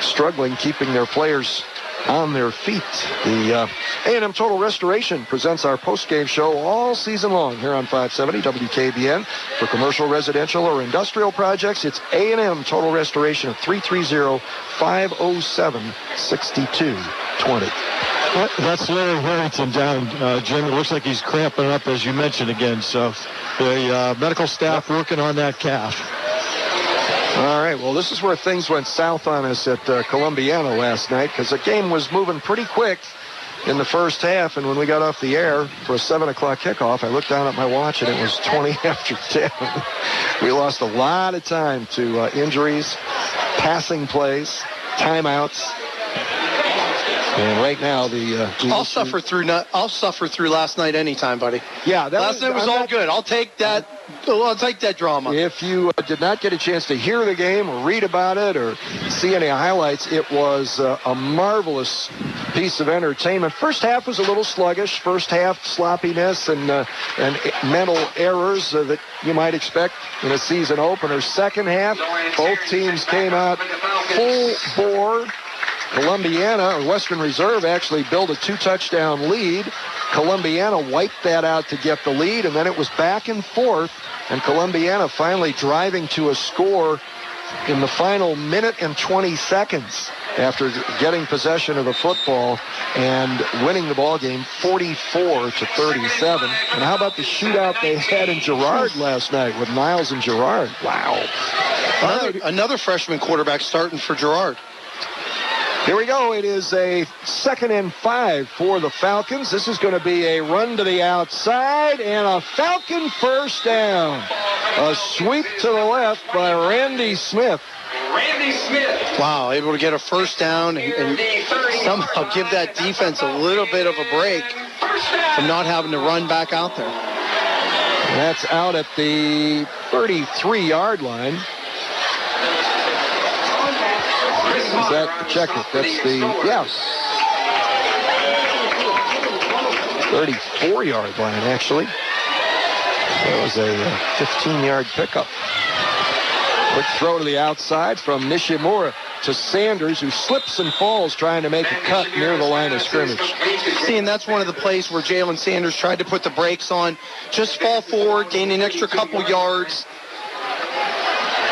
struggling keeping their players on their feet. The A&M Total Restoration presents our post-game show all season long here on 570 WKBN. For commercial, residential, or industrial projects, it's A&M Total Restoration at 330-507-6220. That's Larry Harrington down, Jim. It looks like he's cramping up, as you mentioned again. So the medical staff working on that calf. All right, well, this is where things went south on us at Columbiana last night, because the game was moving pretty quick in the first half, and when we got off the air for a 7 o'clock kickoff, I looked down at my watch, and it was 20 after 10. We lost a lot of time to injuries, passing plays, timeouts. And right now, I'll suffer through last night anytime, buddy. Yeah, last night was all good. I'll take that. I'll take that drama. If you did not get a chance to hear the game or read about it or see any highlights, it was a marvelous piece of entertainment. First half was a little sluggish. First half sloppiness and mental errors that you might expect in a season opener. Second half, both teams came out full bore. Columbiana, or Western Reserve, actually built a 2-touchdown lead. Columbiana wiped that out to get the lead, and then it was back and forth, and Columbiana finally driving to a score in the final minute and 20 seconds after getting possession of the football and winning the ball game 44-37. And how about the shootout they had in Girard last night with Niles and Girard? Wow. Another freshman quarterback starting for Girard. Here we go. It is a 2nd and 5 for the Falcons. This is going to be a run to the outside and a Falcon first down. A sweep to the left by Randy Smith. Wow, able to get a first down and somehow give that defense a little bit of a break from not having to run back out there. That's out at the 33-yard line. Is that, check it, that's the, 34-yard line, actually. That was a 15-yard pickup. Quick throw to the outside from Nishimura to Sanders, who slips and falls trying to make a cut near the line of scrimmage. See, and that's one of the plays where Jalen Sanders tried to put the brakes on. Just fall forward, gain an extra couple yards.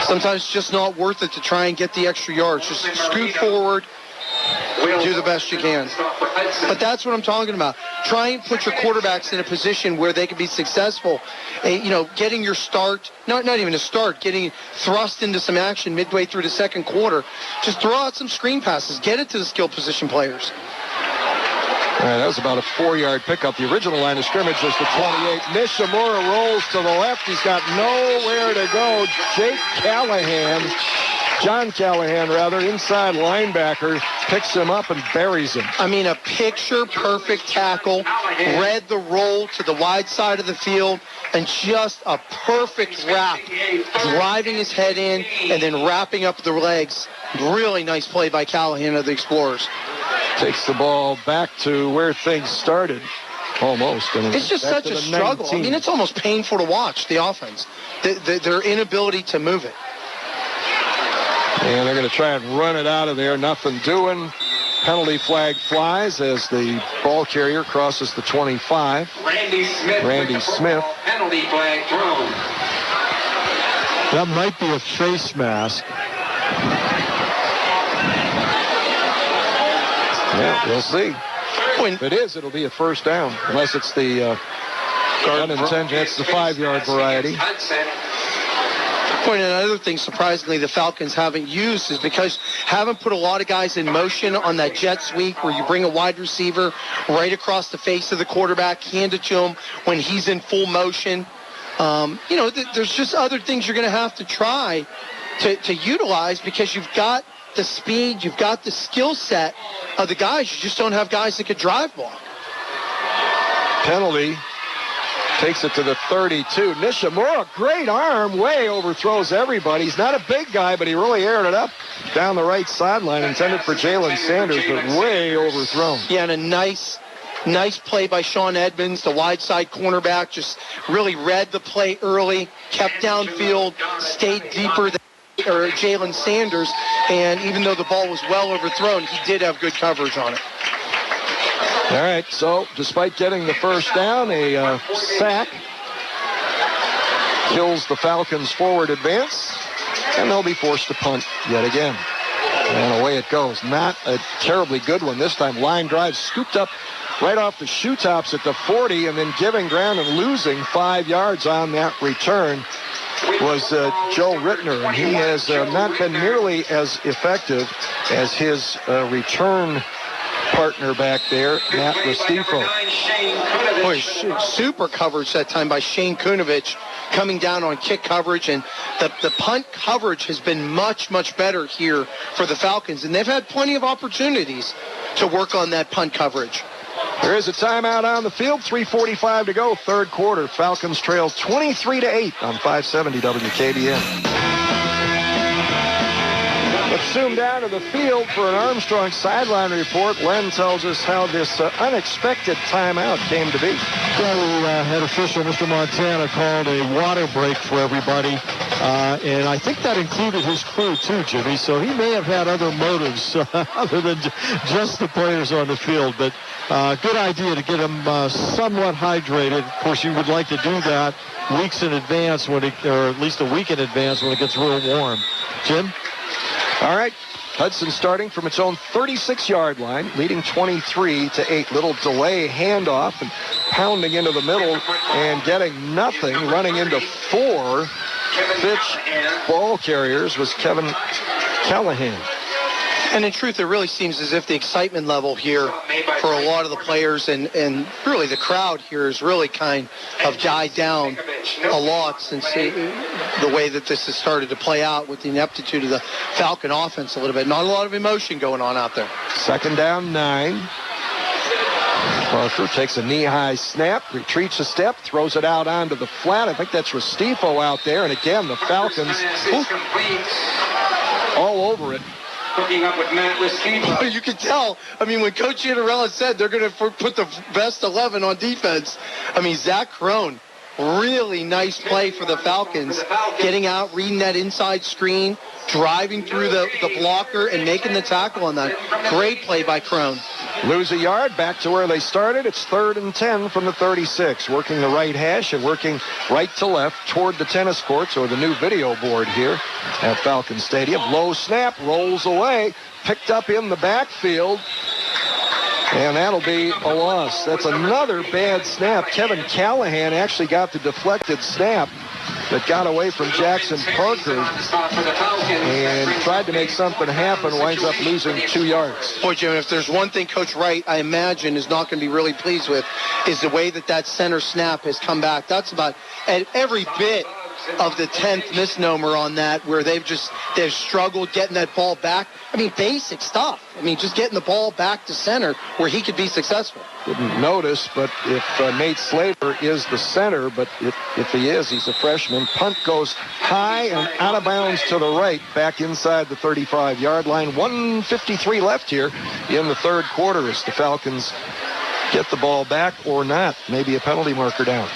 Sometimes it's just not worth it to try and get the extra yards. Just scoot forward, do the best you can. But that's what I'm talking about. Try and put your quarterbacks in a position where they can be successful. Getting your start, not even a start, getting thrust into some action midway through the second quarter. Just throw out some screen passes. Get it to the skill position players. All right, that was about a 4-yard pickup. The original line of scrimmage was the 28. Nishimura rolls to the left. He's got nowhere to go. Jake Callahan John Callahan, inside linebacker, picks him up and buries him. I mean, a picture-perfect tackle, read the roll to the wide side of the field, and just a perfect wrap, driving his head in and then wrapping up the legs. Really nice play by Callahan of the Explorers. Takes the ball back to where things started, almost. It's just such a struggle. 19. I mean, it's almost painful to watch, the offense, their inability to move it. And they're going to try and run it out of there. Nothing doing. Penalty flag flies as the ball carrier crosses the 25. Randy Smith. Penalty flag thrown. That might be a face mask. Yeah, we'll see. If it is, it'll be a first down, unless it's the unintentional. It's the 5-yard variety. And another thing, surprisingly, the Falcons haven't used is because haven't put a lot of guys in motion on that jet sweep where you bring a wide receiver right across the face of the quarterback, hand it to him when he's in full motion. There's just other things you're going to have to try to utilize because you've got the speed, you've got the skill set of the guys. You just don't have guys that could drive block. Penalty. Takes it to the 32. Nishimura, great arm, way overthrows everybody. He's not a big guy, but he really aired it up down the right sideline, intended for Jalen Sanders, but way overthrown. Yeah, and a nice play by Sean Edmonds, the wide side cornerback, just really read the play early, kept downfield, stayed deeper than Jalen Sanders, and even though the ball was well overthrown, he did have good coverage on it. All right, so despite getting the first down, a sack kills the Falcons' forward advance, and they'll be forced to punt yet again. And away it goes. Not a terribly good one this time. Line drive scooped up right off the shoe tops at the 40, and then giving ground and losing 5 yards on that return was Joe Rittner, and he has not been nearly as effective as his return partner back there, Matt Restifo. Boy, super coverage that time by Shane Kunovich, coming down on kick coverage, and the punt coverage has been much, much better here for the Falcons, and they've had plenty of opportunities to work on that punt coverage. There is a timeout on the field, 3:45 to go, third quarter. Falcons trail 23-8 on 570 WKBN. Let's zoom down to the field for an Armstrong sideline report. Len tells us how this unexpected timeout came to be. Well, head official Mr. Montana called a water break for everybody, and I think that included his crew too, Jimmy, so he may have had other motives other than just the players on the field, but good idea to get them somewhat hydrated. Of course, you would like to do that weeks in advance, or at least a week in advance when it gets real warm. Jim? All right, Hudson starting from its own 36-yard line, leading 23-8. Little delay handoff and pounding into the middle and getting nothing. Running into 4 Fitch ball carriers was Kevin Callahan. And in truth, it really seems as if the excitement level here for a lot of the players and really the crowd here has really kind of died down a lot since the way that this has started to play out with the ineptitude of the Falcon offense a little bit. Not a lot of emotion going on out there. Second down, 9. Parker takes a knee-high snap, retreats a step, throws it out onto the flat. I think that's Restifo out there. And again, the Falcons all over it. Hooking up with Matt Restifo. You can tell. I mean, when Coach Iannarella said they're going to put the best 11 on defense, I mean, Zach Crone, really nice play for the Falcons. Getting out, reading that inside screen, driving through the blocker, and making the tackle on that. Great play by Crone. Lose a yard, back to where they started. It's 3rd and 10 from the 36. Working the right hash and working right to left toward the tennis courts, or the new video board here at Falcon Stadium. Low snap, rolls away, picked up in the backfield, and that'll be a loss. That's another bad snap. Kevin Callahan actually got the deflected snap that got away from Jackson Parker and tried to make something happen, winds up losing 2 yards. Boy, Jim, if there's one thing Coach Wright, I imagine, is not going to be really pleased with, is the way that center snap has come back. That's about at every bit of the 10th misnomer on that, where they've struggled getting that ball back. I mean, basic stuff. I mean, just getting the ball back to center where he could be successful. Didn't notice, but if Nate Slater is the center, but if he is, he's a freshman. Punt goes high and out of bounds to the right, back inside the 35-yard line. 1:53 left here in the third quarter as the Falcons get the ball back or not. Maybe a penalty marker down.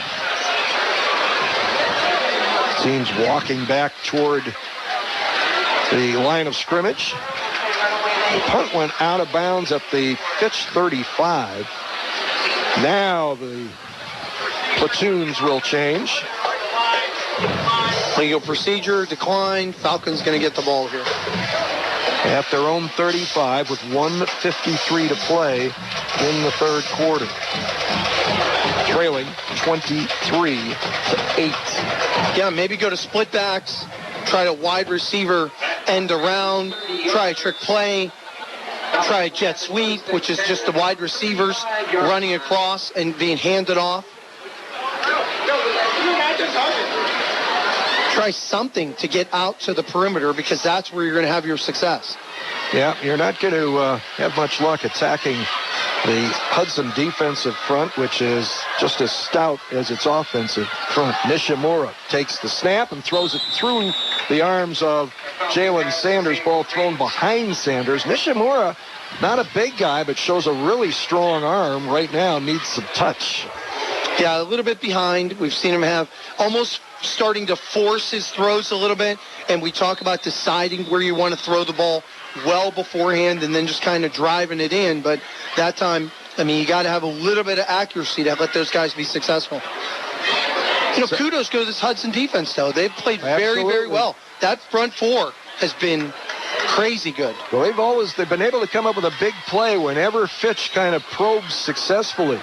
Teams walking back toward the line of scrimmage. The punt went out of bounds at the Fitch 35. Now the platoons will change. Legal procedure, decline. Falcons going to get the ball here. At their own 35 with 1:53 to play in the third quarter. Trailing 23-8. Yeah, maybe go to split backs. Try a wide receiver end around. Try a trick play. Try a jet sweep, which is just the wide receivers running across and being handed off. Try something to get out to the perimeter, because that's where you're going to have your success. Yeah, you're not going to have much luck attacking the Hudson defensive front, which is just as stout as its offensive front. Nishimura takes the snap and throws it through the arms of Jalen Sanders. Ball thrown behind Sanders. Nishimura, not a big guy, but shows a really strong arm right now. Needs some touch. Yeah, a little bit behind. We've seen him have almost starting to force his throws a little bit. And we talk about deciding where you want to throw the ball well beforehand and then just kind of driving it in. But that time, I mean, you got to have a little bit of accuracy to let those guys be successful. You know, kudos go to this Hudson defense, though. They've played very, very well. That front four has been crazy good. Well, they've been able to come up with a big play whenever Fitch kind of probes successfully.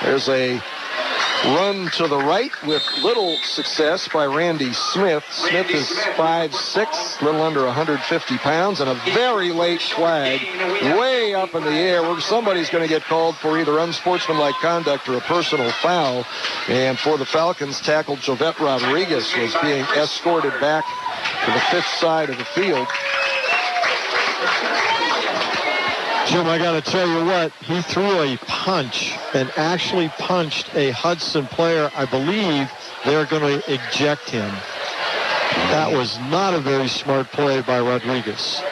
There's a run to the right with little success by Randy Smith. Smith is 5'6", a little under 150 pounds, and a very late flag way up in the air where somebody's going to get called for either unsportsmanlike conduct or a personal foul. And for the Falcons, tackle Jovette Rodriguez was being escorted back to the fifth side of the field. Jim, I got to tell you what, he threw a punch and actually punched a Hudson player. I believe they're going to eject him. That was not a very smart play by Rodriguez.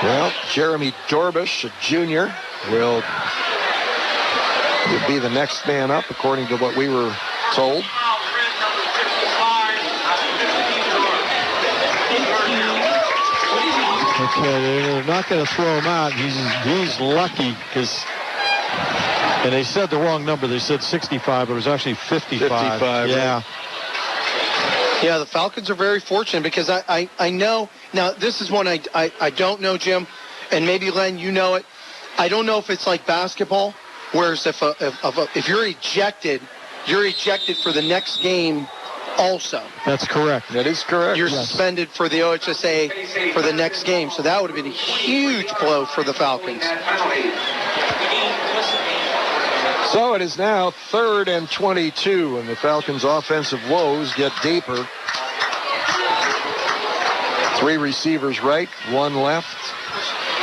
Well, Jeremy Dorbish, a junior, will be the next man up, according to what we were told. Okay, they're not going to throw him out. He's lucky because, and they said the wrong number. They said 65, but it was actually 55. 55. Yeah. Right. Yeah, the Falcons are very fortunate because I know, now this is one I don't know, Jim, and maybe Len, you know it. I don't know if it's like basketball, whereas if you're ejected for the next game also. That's correct. That is correct. You're suspended for the OHSA for the next game. So that would have been a huge blow for the Falcons. So it is now 3rd and 22, and the Falcons' offensive woes get deeper. 3 receivers right, 1 left.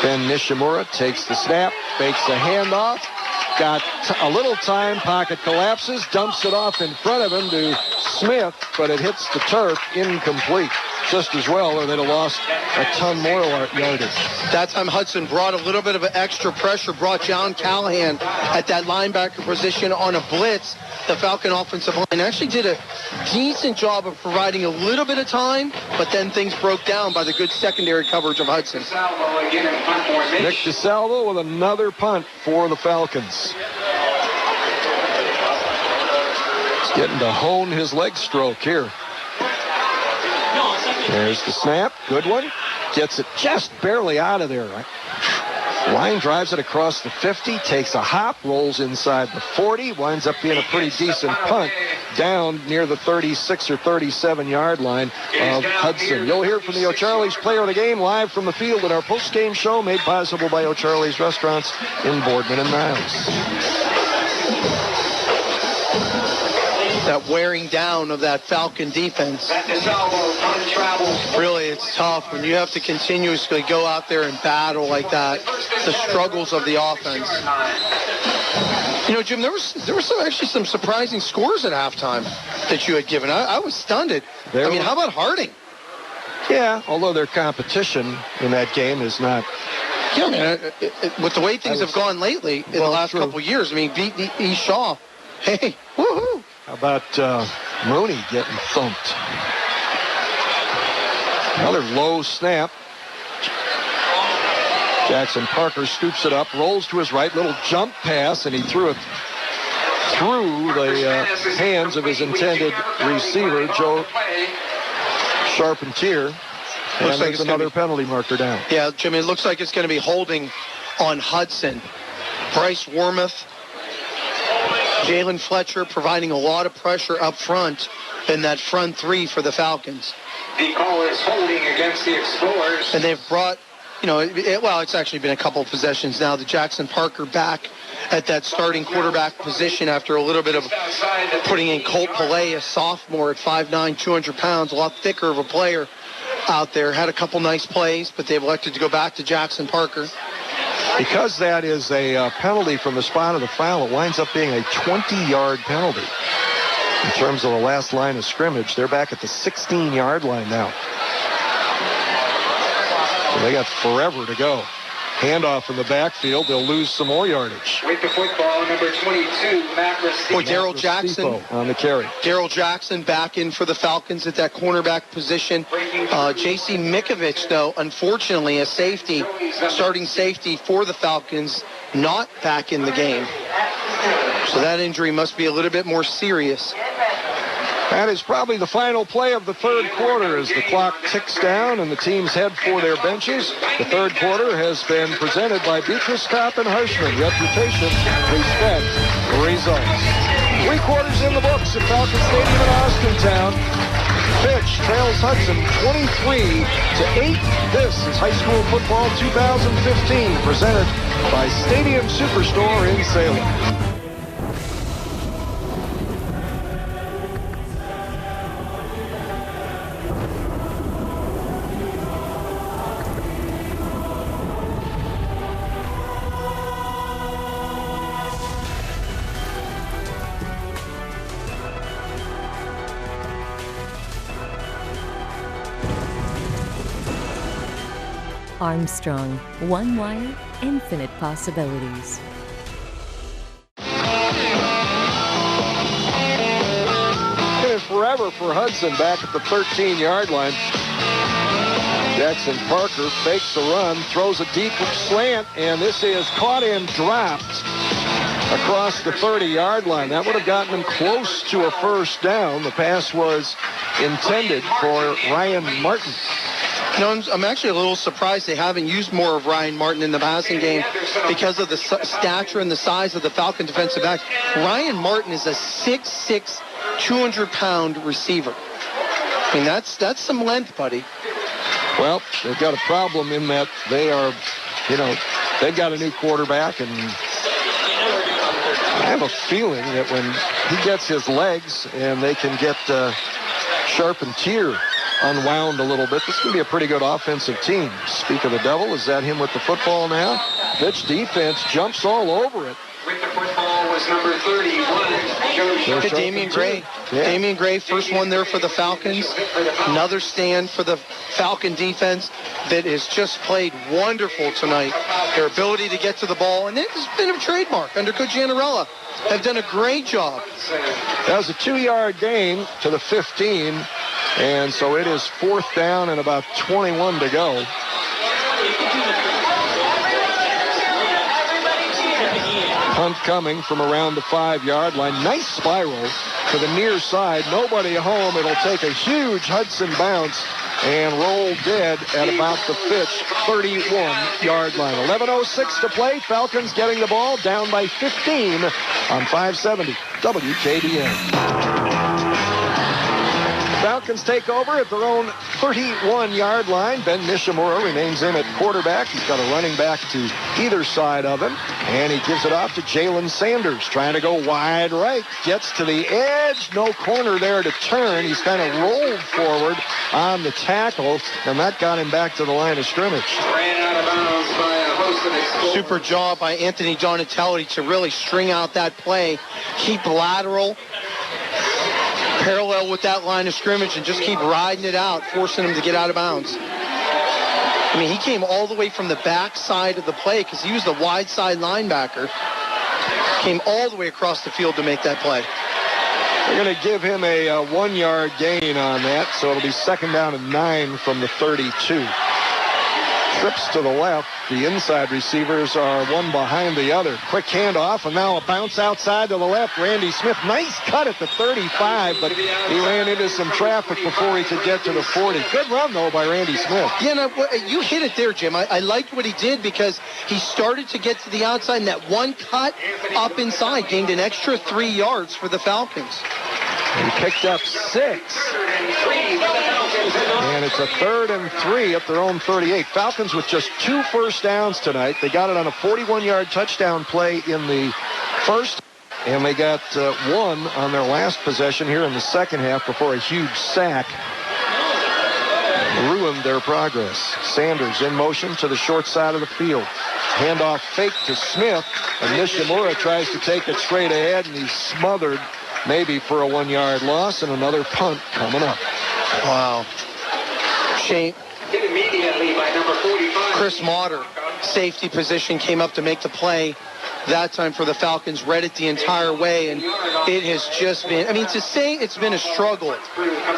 Ben Nishimura takes the snap, fakes the handoff. Got a little time, pocket collapses, dumps it off in front of him to Smith, but it hits the turf, incomplete. Just as well, or they'd have lost a ton more yardage. That time Hudson brought a little bit of extra pressure, brought John Callahan at that linebacker position on a blitz. The Falcon offensive line actually did a decent job of providing a little bit of time, but then things broke down by the good secondary coverage of Hudson. Nick DeSalvo with another punt for the Falcons. He's getting to hone his leg stroke here. There's the snap. Good one. Gets it just barely out of there. Line drives it across the 50, takes a hop, rolls inside the 40, winds up being a pretty decent punt down near the 36 or 37-yard line of Hudson. You'll hear from the O'Charley's Player of the Game live from the field in our post-game show made possible by O'Charley's Restaurants in Boardman and Niles. that wearing down of that Falcon defense. Really, it's tough when you have to continuously go out there and battle like that. The struggles of the offense. You know, Jim, there was actually some surprising scores at halftime that you had given. I was stunned. How about Harding? Yeah, although their competition in that game is not. Yeah, man, with the way things have gone lately in the last couple of years, beat East Shaw. Hey, woohoo! How about Mooney getting thumped? Another low snap. Jackson Parker scoops it up, rolls to his right, little jump pass, and he threw it through the hands of his intended receiver, Joe Charpentier. And looks like it's another penalty marker down. Yeah, Jimmy, it looks like it's going to be holding on Hudson. Bryce Wormuth, Jalen Fletcher providing a lot of pressure up front in that front three for the Falcons. The call is holding against the Explorers. And they've brought, it's actually been a couple of possessions now. The Jackson Parker back at that starting quarterback position after a little bit of putting in Colt Pillay, a sophomore at 5'9", 200 pounds, a lot thicker of a player out there. Had a couple nice plays, but they've elected to go back to Jackson Parker. Because that is a penalty from the spot of the foul, it winds up being a 20-yard penalty. In terms of the last line of scrimmage, they're back at the 16-yard line now. So they got forever to go. Handoff in the backfield. They'll lose some more yardage. With the football, number 22, Matt Restivo. Boy, Darryl Jackson on the carry. Darryl Jackson back in for the Falcons at that cornerback position. J.C. Mikovich, though, unfortunately, a safety, starting safety for the Falcons, not back in the game. So that injury must be a little bit more serious. That is probably the final play of the third quarter as the clock ticks down and the teams head for their benches. The third quarter has been presented by Beatrice Kopp and Hirschman. Reputation, respect, results. 3 quarters in the books at Falcon Stadium in Austintown. Fitch trails Hudson 23-8. This is High School Football 2015, presented by Stadium Superstore in Salem. Armstrong, one wire, infinite possibilities. Been forever for Hudson back at the 13-yard line. Jackson Parker fakes the run, throws a deep slant, and this is caught and dropped across the 30-yard line. That would have gotten him close to a first down. The pass was intended for Ryan Martin. I'm actually a little surprised they haven't used more of Ryan Martin in the passing game because of the stature and the size of the Falcon defensive backs. Ryan Martin is a 6'6", 200-pound receiver. That's some length, buddy. Well, they've got a problem in that they are, they've got a new quarterback, and I have a feeling that when he gets his legs and they can get Charpentier unwound a little bit, this can be a pretty good offensive team. Speak of the devil, is that him with the football now? Fitch defense jumps all over it. With the football was number 31, Damian Gray. Yeah. Damian Gray, first one there for the Falcons. Another stand for the Falcon defense that has just played wonderful tonight. Their ability to get to the ball, and it's been a trademark under Coach Giannarella. Have done a great job. That was a 2-yard gain to the 15, and so it is 4th down and about 21 to go. Punt coming from around the 5-yard line. Nice spiral to the near side. Nobody home. It'll take a huge Hudson bounce and roll dead at about the Fitch 31-yard line. 11:06 to play. Falcons getting the ball down by 15 on 570 WKBN. Falcons take over at their own 31-yard line. Ben Nishimura remains in at quarterback. He's got a running back to either side of him. And he gives it off to Jalen Sanders, trying to go wide right. Gets to the edge. No corner there to turn. He's kind of rolled forward on the tackle, and that got him back to the line of scrimmage. Ran out of bounds by a Hudson. Super job by Anthony Donatelli to really string out that play. Keep lateral, parallel with that line of scrimmage, and just keep riding it out, forcing him to get out of bounds. I mean, he came all the way from the back side of the play because he was the wide side linebacker. Came all the way across the field to make that play. They're going to give him a 1-yard gain on that, so it'll be 2nd down and 9 from the 32. Trips to the left. The inside receivers are one behind the other. Quick handoff, and now a bounce outside to the left. Randy Smith, nice cut at the 35, but he ran into some traffic before he could get to the 40. Good run, though, by Randy Smith. Yeah, no, you hit it there, Jim. I liked what he did because he started to get to the outside, and that one cut up inside gained an extra 3 yards for the Falcons. He picked up 6. And it's a 3rd and 3 at their own 38. Falcons with just 2 first downs tonight. They got it on a 41-yard touchdown play in the first, and they got 1 on their last possession here in the second half before a huge sack ruined their progress. Sanders in motion to the short side of the field. Handoff fake to Smith, and Nishimura tries to take it straight ahead, and he's smothered maybe for a 1-yard loss, and another punt coming up. Wow. Shane. Hit immediately by number 45. Chris Mauder, safety position, came up to make the play. That time for the Falcons, read it the entire way, and it has just been, I mean, to say it's been a struggle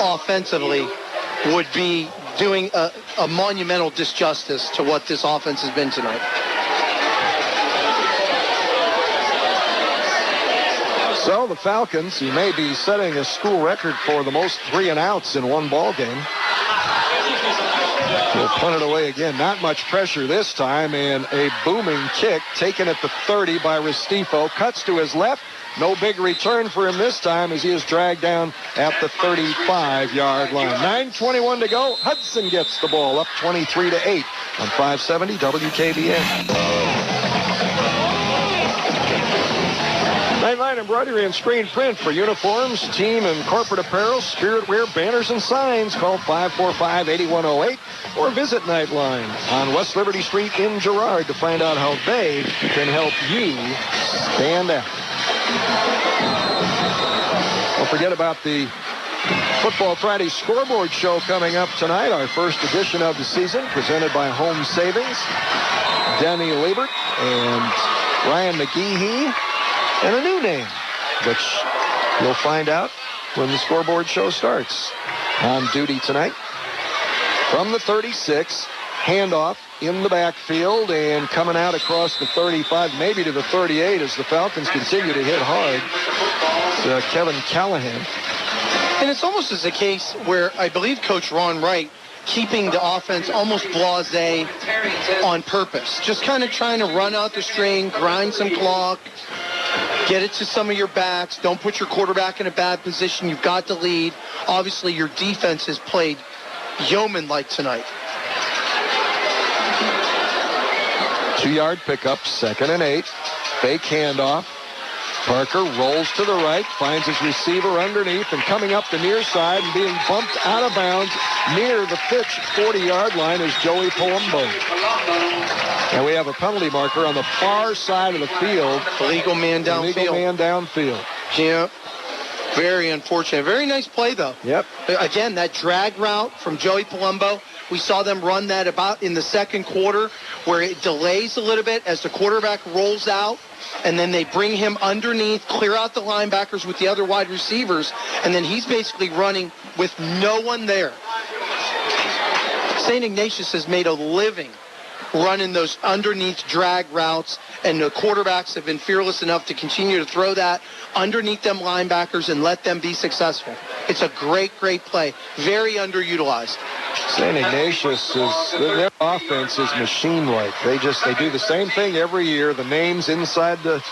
offensively would be doing a monumental disjustice to what this offense has been tonight. So the Falcons, you may be setting a school record for the most 3-and-outs in one ball game. We'll punt it away again. Not much pressure this time, and a booming kick taken at the 30 by Restifo. Cuts to his left. No big return for him this time as he is dragged down at the 35-yard line. 9:21 to go. Hudson gets the ball up 23-8 on 570 WKBN. Nightline embroidery and screen print for uniforms, team and corporate apparel, spirit wear, banners, and signs. Call 545-8108 or visit Nightline on West Liberty Street in Girard to find out how they can help you stand out. Don't forget about the Football Friday Scoreboard Show coming up tonight, our first edition of the season, presented by Home Savings. Denny Liebert and Ryan McGehee. And a new name, which you'll find out when the Scoreboard Show starts. On duty tonight from the 36, handoff in the backfield and coming out across the 35, maybe to the 38 as the Falcons continue to hit hard. It's Kevin Callahan. And it's almost as a case where I believe Coach Ron Wright keeping the offense almost blasé on purpose. Just kind of trying to run out the string, grind some clock, get it to some of your backs. Don't put your quarterback in a bad position. You've got the lead. Obviously, your defense has played yeoman-like tonight. 2-yard pickup, 2nd and 8. Fake handoff. Parker rolls to the right, finds his receiver underneath, and coming up the near side and being bumped out of bounds near the Fitch 40-yard line is Joey Palumbo. And we have a penalty marker on the far side of the field. Illegal man downfield. Illegal man downfield. Yeah. Very unfortunate. Very nice play, though. Yep. Again, that drag route from Joey Palumbo. We saw them run that about in the second quarter where it delays a little bit as the quarterback rolls out, and then they bring him underneath, clear out the linebackers with the other wide receivers, and then he's basically running with no one there. St. Ignatius has made a living running those underneath drag routes, and the quarterbacks have been fearless enough to continue to throw that underneath them linebackers and let them be successful. It's a great, great play. Very underutilized. St. Ignatius, their offense is machine-like. They do the same thing every year. The names inside the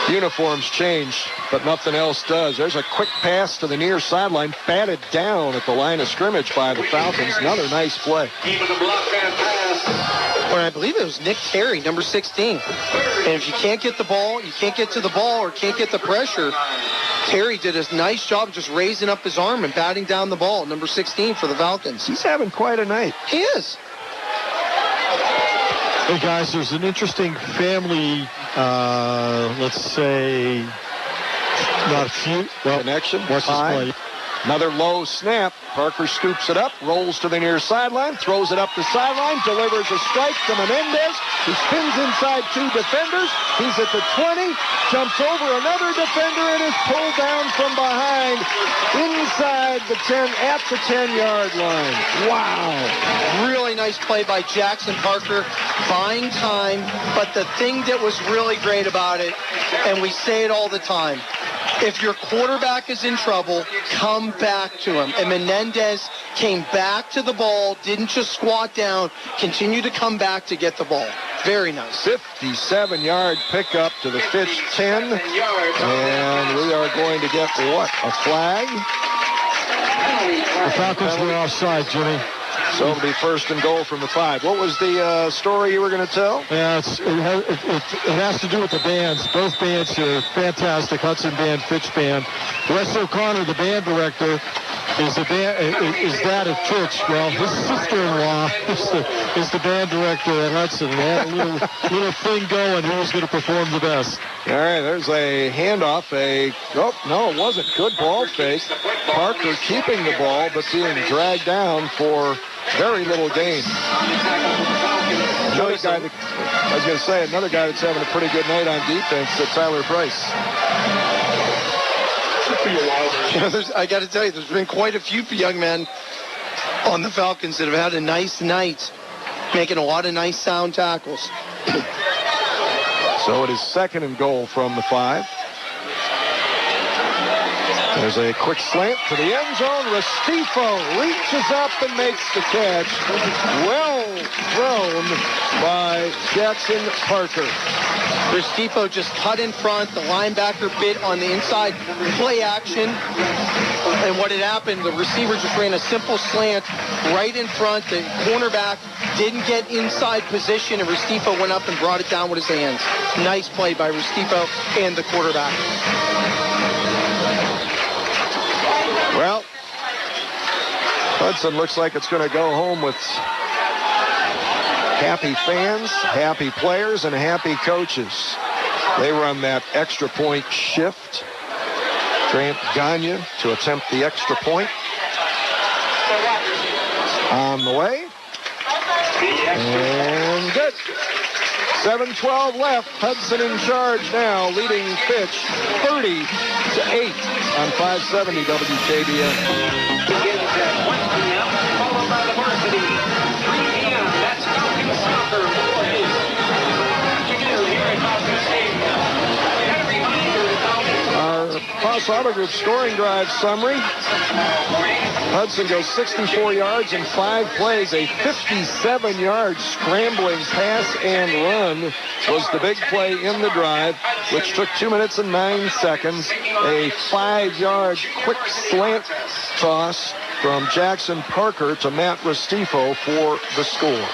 Uniforms change, but nothing else does. There's a quick pass to the near sideline, batted down at the line of scrimmage by the Falcons. Another nice play. Or I believe it was Nick Terry, number 16. And if you can't get the ball, you can't get to the ball or can't get the pressure, Terry did a nice job just raising up his arm and batting down the ball, number 16 for the Falcons. He's having quite a night. He is. Hey, guys, there's an interesting family, let's say, not a few. Well, connection. Watch this play. Another low snap. Parker scoops it up, rolls to the near sideline, throws it up the sideline, delivers a strike to Menendez, who spins inside two defenders. He's at the 20, jumps over another defender, and is pulled down from behind inside the 10, at the 10-yard line. Wow. Really nice play by Jackson Parker, buying time, but the thing that was really great about it, and we say it all the time, if your quarterback is in trouble, come back to him. And Menendez came back to the ball, didn't just squat down, continued to come back to get the ball. Very nice. 57-yard pickup to the Fitch 10. And we are going to get what? A flag? The Falcons were offside, Jimmy. So it'll be first and goal from the 5. What was the story you were going to tell? Yeah, it has to do with the bands. Both bands here, fantastic. Hudson band, Fitch band. Wes O'Connor, the band director, is that of Fitch. Well, his sister-in-law is the band director at Hudson. They had a little thing going. Who was going to perform the best? All right, there's a handoff. Oh, no, it wasn't. Good ball fake. Parker keeping the ball, but being dragged down for very little gain. Another guy that's having a pretty good night on defense, Tyler Price. I got to tell you, there's been quite a few young men on the Falcons that have had a nice night, making a lot of nice sound tackles. So it is second and goal from the 5. There's a quick slant to the end zone. Restifo reaches up and makes the catch. Well thrown by Jackson Parker. Restifo just cut in front. The linebacker bit on the inside play action. And what had happened, the receiver just ran a simple slant right in front. The cornerback didn't get inside position, and Restifo went up and brought it down with his hands. Nice play by Restifo and the quarterback. Well, Hudson looks like it's going to go home with happy fans, happy players, and happy coaches. They run that extra point shift. Grant Gagne to attempt the extra point. On the way. And good. 7:12 left. Hudson in charge now, leading Fitch 30-8 on 570 WKBN. Begins at 1 p.m., followed by the varsity. 3 p.m., that's Falcons soccer. Boys. Afternoon here at Falcons Stadium. And a reminder to Falcons. Our Haas Auto Group scoring drive summary. Hudson goes 64 yards in 5 plays. A 57-yard scrambling pass and run was the big play in the drive, which took 2 minutes and 9 seconds. A 5-yard quick slant toss from Jackson Parker to Matt Restifo for the score.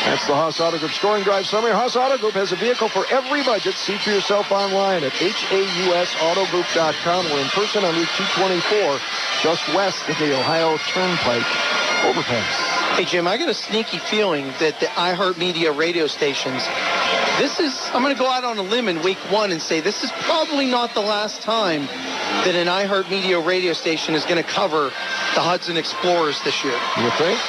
That's the Haas Auto Group scoring drive summary. Haas Auto Group has a vehicle for every budget. See for yourself online at hausautogroup.com. We're in person on Route 224, just west of the Ohio Turnpike overpass. Hey, Jim, I got a sneaky feeling that the iHeartMedia radio stations, I'm going to go out on a limb in week 1 and say this is probably not the last time that an iHeartMedia radio station is going to cover the Hudson Explorers this year. You think?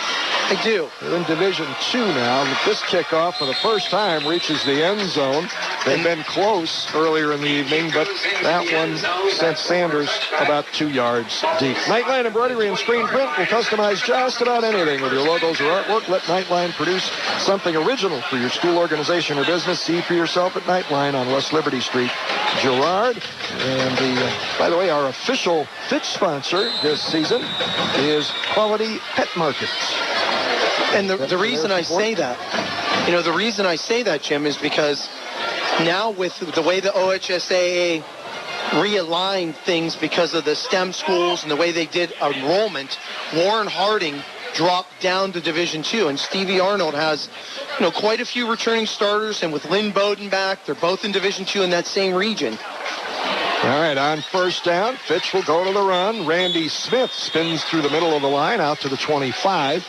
I do. They're in Division II now. This kickoff for the first time reaches the end zone. They've been close earlier in the evening, but that one sent Sanders about 2 yards deep. Nightline embroidery and screen print will customize just about anything with your logos or artwork. Let Nightline produce something original for your school, organization, or business. See for yourself at Nightline on West Liberty Street, Girard. And by the way, our official Fitch sponsor this season is Quality Pet Markets. And the reason I say that, Jim, is because Now with the way the OHSAA realigned things because of the STEM schools and the way they did enrollment, Warren Harding dropped down to Division II, and Stevie Arnold has, quite a few returning starters, and with Lynn Bowden back, they're both in Division II in that same region. All right, on first down, Fitch will go to the run. Randy Smith spins through the middle of the line out to the 25.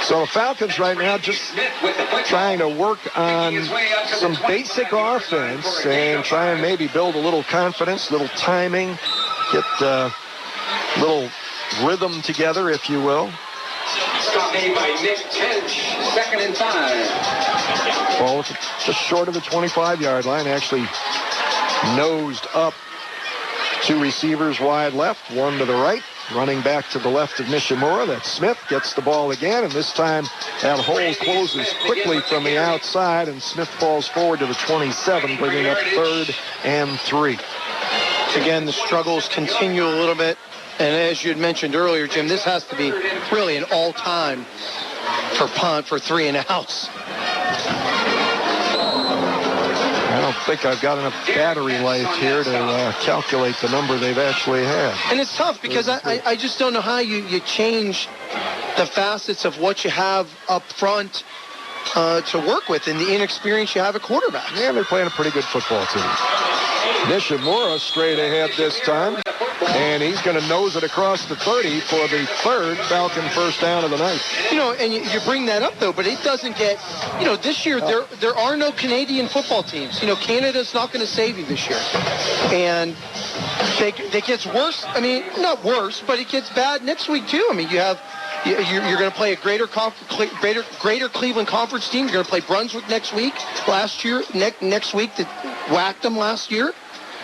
So the Falcons right now just trying to work on some basic offense and try and maybe build a little confidence, little timing, get a little rhythm together, if you will. Stop made by Nick Tench, 2nd and 5. Ball just short of the 25-yard line, actually nosed up. 2 receivers wide left, 1 to the right. Running back to the left of Nishimura. That's Smith. Gets the ball again, and this time that hole closes quickly from the outside, and Smith falls forward to the 27, bringing up 3rd and 3. Again, the struggles continue a little bit. And as you had mentioned earlier, Jim, this has to be really an all-time for punt for 3 and outs. I don't think I've got enough battery life here to calculate the number they've actually had. And it's tough because I just don't know how you change the facets of what you have up front to work with and the inexperience you have at quarterback. Yeah, they're playing a pretty good football team. Nishimura straight ahead this time, and he's going to nose it across the 30 for the 3rd Falcon first down of the night. And you bring that up, though, but it doesn't get, this year there are no Canadian football teams. Canada's not going to save you this year. And it gets worse. I mean, not worse, but it gets bad next week, too. I mean, you're going to play a greater Cleveland Conference team. You're going to play Brunswick next week. Next week that whacked them last year.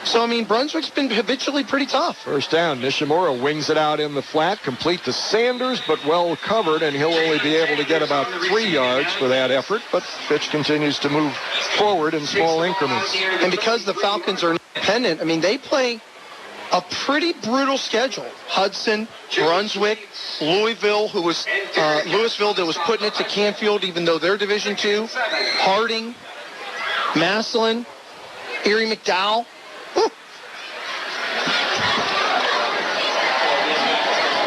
So, I mean, Brunswick's been habitually pretty tough. First down, Nishimura wings it out in the flat, complete to Sanders, but well covered, and he'll only be able to get about 3 yards for that effort. But Fitch continues to move forward in small increments. And because the Falcons are independent, I mean, they play a pretty brutal schedule. Hudson, Brunswick, Louisville, Louisville that was putting it to Canfield, even though they're Division II, Harding, Massillon, Erie McDowell.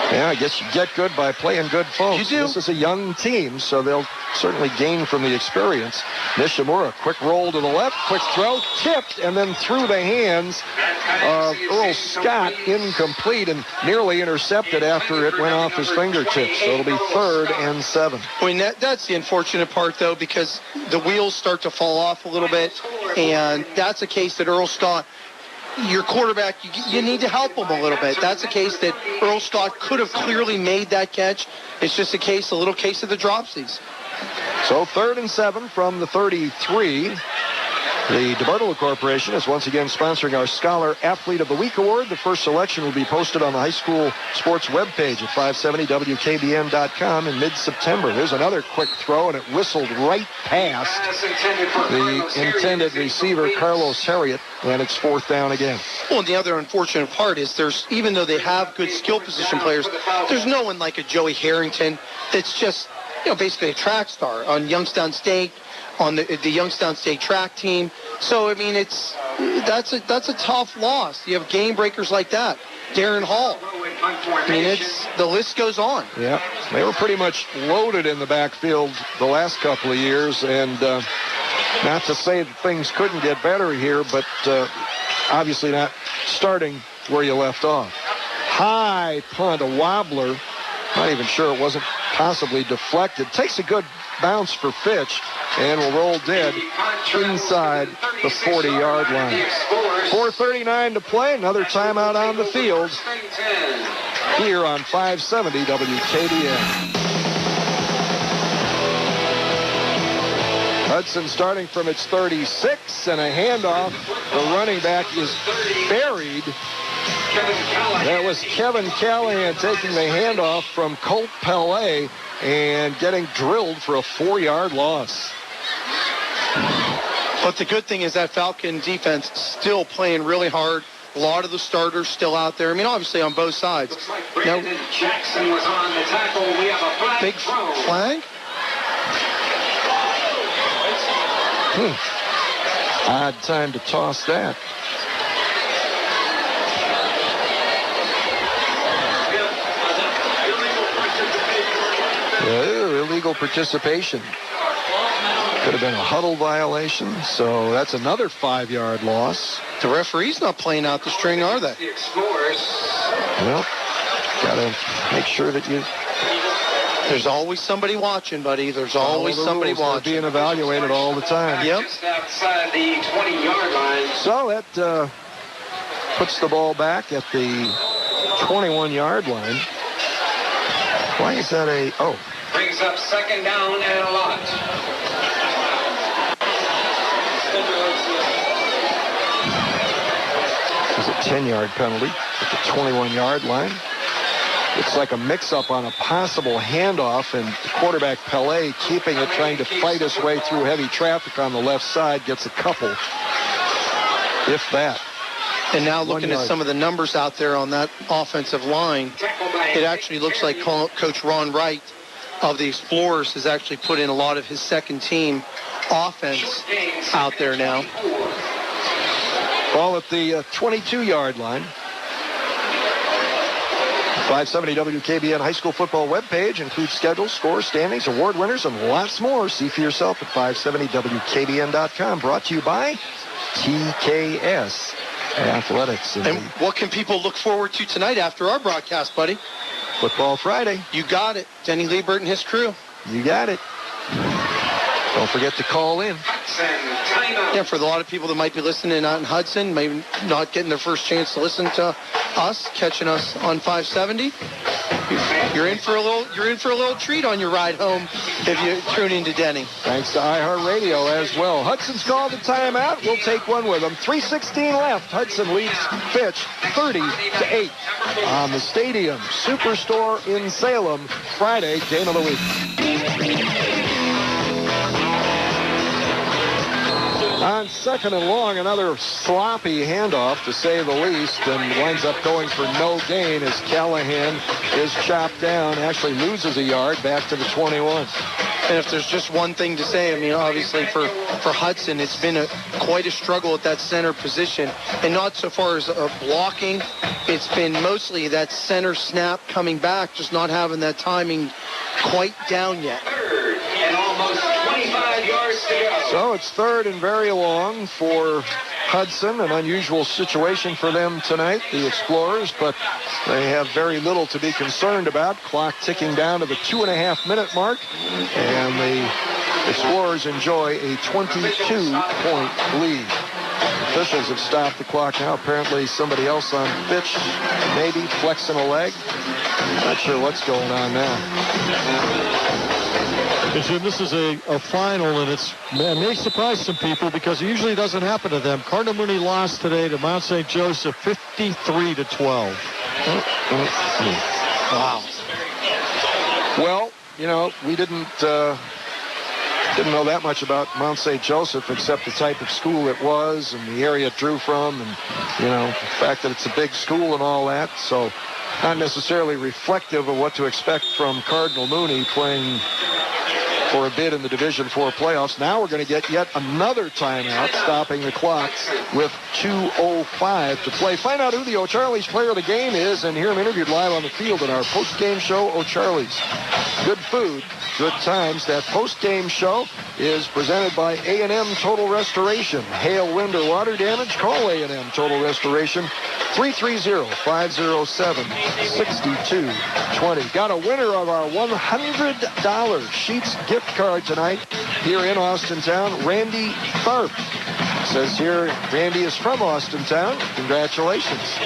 Yeah, I guess you get good by playing good folks. You do. This is a young team, so they'll certainly gain from the experience. Nishimura, quick roll to the left, quick throw, tipped, and then through the hands of Earl Scott, incomplete, and nearly intercepted after it went off his fingertips. So it'll be 3rd and 7. I mean, that's the unfortunate part, though, because the wheels start to fall off a little bit, and that's a case that Earl Scott, your quarterback, you need to help him a little bit. That's a case that Earl Scott could have clearly made that catch. It's just a little case of the dropsies. So 3rd and 7 from the 33. The DeBartolo Corporation is once again sponsoring our Scholar Athlete of the Week Award. The first selection will be posted on the high school sports webpage at 570WKBN.com in mid-September. There's another quick throw, and it whistled right past the intended receiver, Carlos Harriet, and it's 4th down again. Well, and the other unfortunate part is even though they have good skill position players, there's no one like a Joey Harrington that's just, basically a track star on Youngstown State, on the Youngstown State track team. So, I mean, that's a tough loss. You have game breakers like that. Darren Hall. I mean, the list goes on. Yeah, they were pretty much loaded in the backfield the last couple of years, and not to say that things couldn't get better here, but obviously not starting where you left off. High punt, a wobbler. Not even sure it wasn't possibly deflected. Takes a good bounce for Fitch and will roll dead inside the 40-yard line. 4:39 to play. Another timeout on the field here on 570 WKBN. Hudson starting from its 36, and a handoff. The running back is buried. That was Kevin Callahan taking the handoff from Colt Pellet and getting drilled for a 4-yard loss. But the good thing is that Falcon defense still playing really hard. A lot of the starters still out there. I mean, obviously on both sides. Now, Jackson was on the tackle. We have a flag. Big flag? Odd time to toss that. Illegal participation. Could have been a huddle violation, so that's another 5-yard loss. The referee's not playing out the string, are they? Well, got to make sure that you... There's always somebody watching, buddy. There's always somebody watching. They're being evaluated all the time. Yep. Just outside the 20-yard line. So that puts the ball back at the 21-yard line. Why is that a... Oh. Brings up second down and a lot. It's a 10-yard penalty at the 21-yard line. It's like a mix-up on a possible handoff, and the quarterback, Pelé, keeping it, trying to fight his way through heavy traffic on the left side, gets a couple, if that. And now looking at some of the numbers out there on that offensive line, it actually looks like Coach Ron Wright of the Explorers has actually put in a lot of his second-team offense out there now. Ball at the 22-yard line. 570 WKBN High School Football webpage includes schedules, scores, standings, award winners, and lots more. See for yourself at 570WKBN.com. Brought to you by TKS Athletics. And what can people look forward to tonight after our broadcast, buddy? Football Friday. You got it. Denny Liebert and his crew. You got it. Don't forget to call in. Yeah, for a lot of people that might be listening out in Hudson, maybe not getting their first chance to listen to us, catching us on 570, you're in for a little treat on your ride home if you tune into Denny. Thanks to iHeartRadio as well. Hudson's called the timeout. We'll take one with them. 3:16 left. Hudson leads Fitch 30-8 on the Stadium Superstore in Salem. Friday, game of the week. On second and long, another sloppy handoff, to say the least, and winds up going for no gain as Callahan is chopped down, actually loses a yard back to the 21. And if there's just one thing to say, I mean, obviously for Hudson, it's been quite a struggle at that center position. And not so far as blocking, it's been mostly that center snap coming back, just not having that timing quite down yet. And almost 25 yards to go. So it's third and very long for Hudson, an unusual situation for them tonight, the Explorers, but they have very little to be concerned about. Clock ticking down to the 2.5-minute mark, and the Explorers enjoy a 22-point lead. Officials have stopped the clock now. Apparently somebody else on Fitch, maybe flexing a leg. Not sure what's going on now. And Jim, this is a final, and it may surprise some people because it usually doesn't happen to them. Cardinal Mooney lost today to Mount St. Joseph 53-12. Wow. Well, you know, we didn't know that much about Mount St. Joseph except the type of school it was and the area it drew from, and, you know, the fact that it's a big school and all that. So not necessarily reflective of what to expect from Cardinal Mooney playing for a bid in the Division IV playoffs. Now we're going to get yet another timeout, stopping the clock with 2:05 to play. Find out who the O'Charlie's player of the game is and hear him interviewed live on the field in our post-game show, O'Charlie's. Good food, good times. That post-game show is presented by A&M Total Restoration. Hail, wind, or water damage? Call A&M Total Restoration. 330-507-6220. Got a winner of our $100 Sheets gift card tonight here in Austintown, Randy Tharp. Says here, Randy is from Austintown. Congratulations.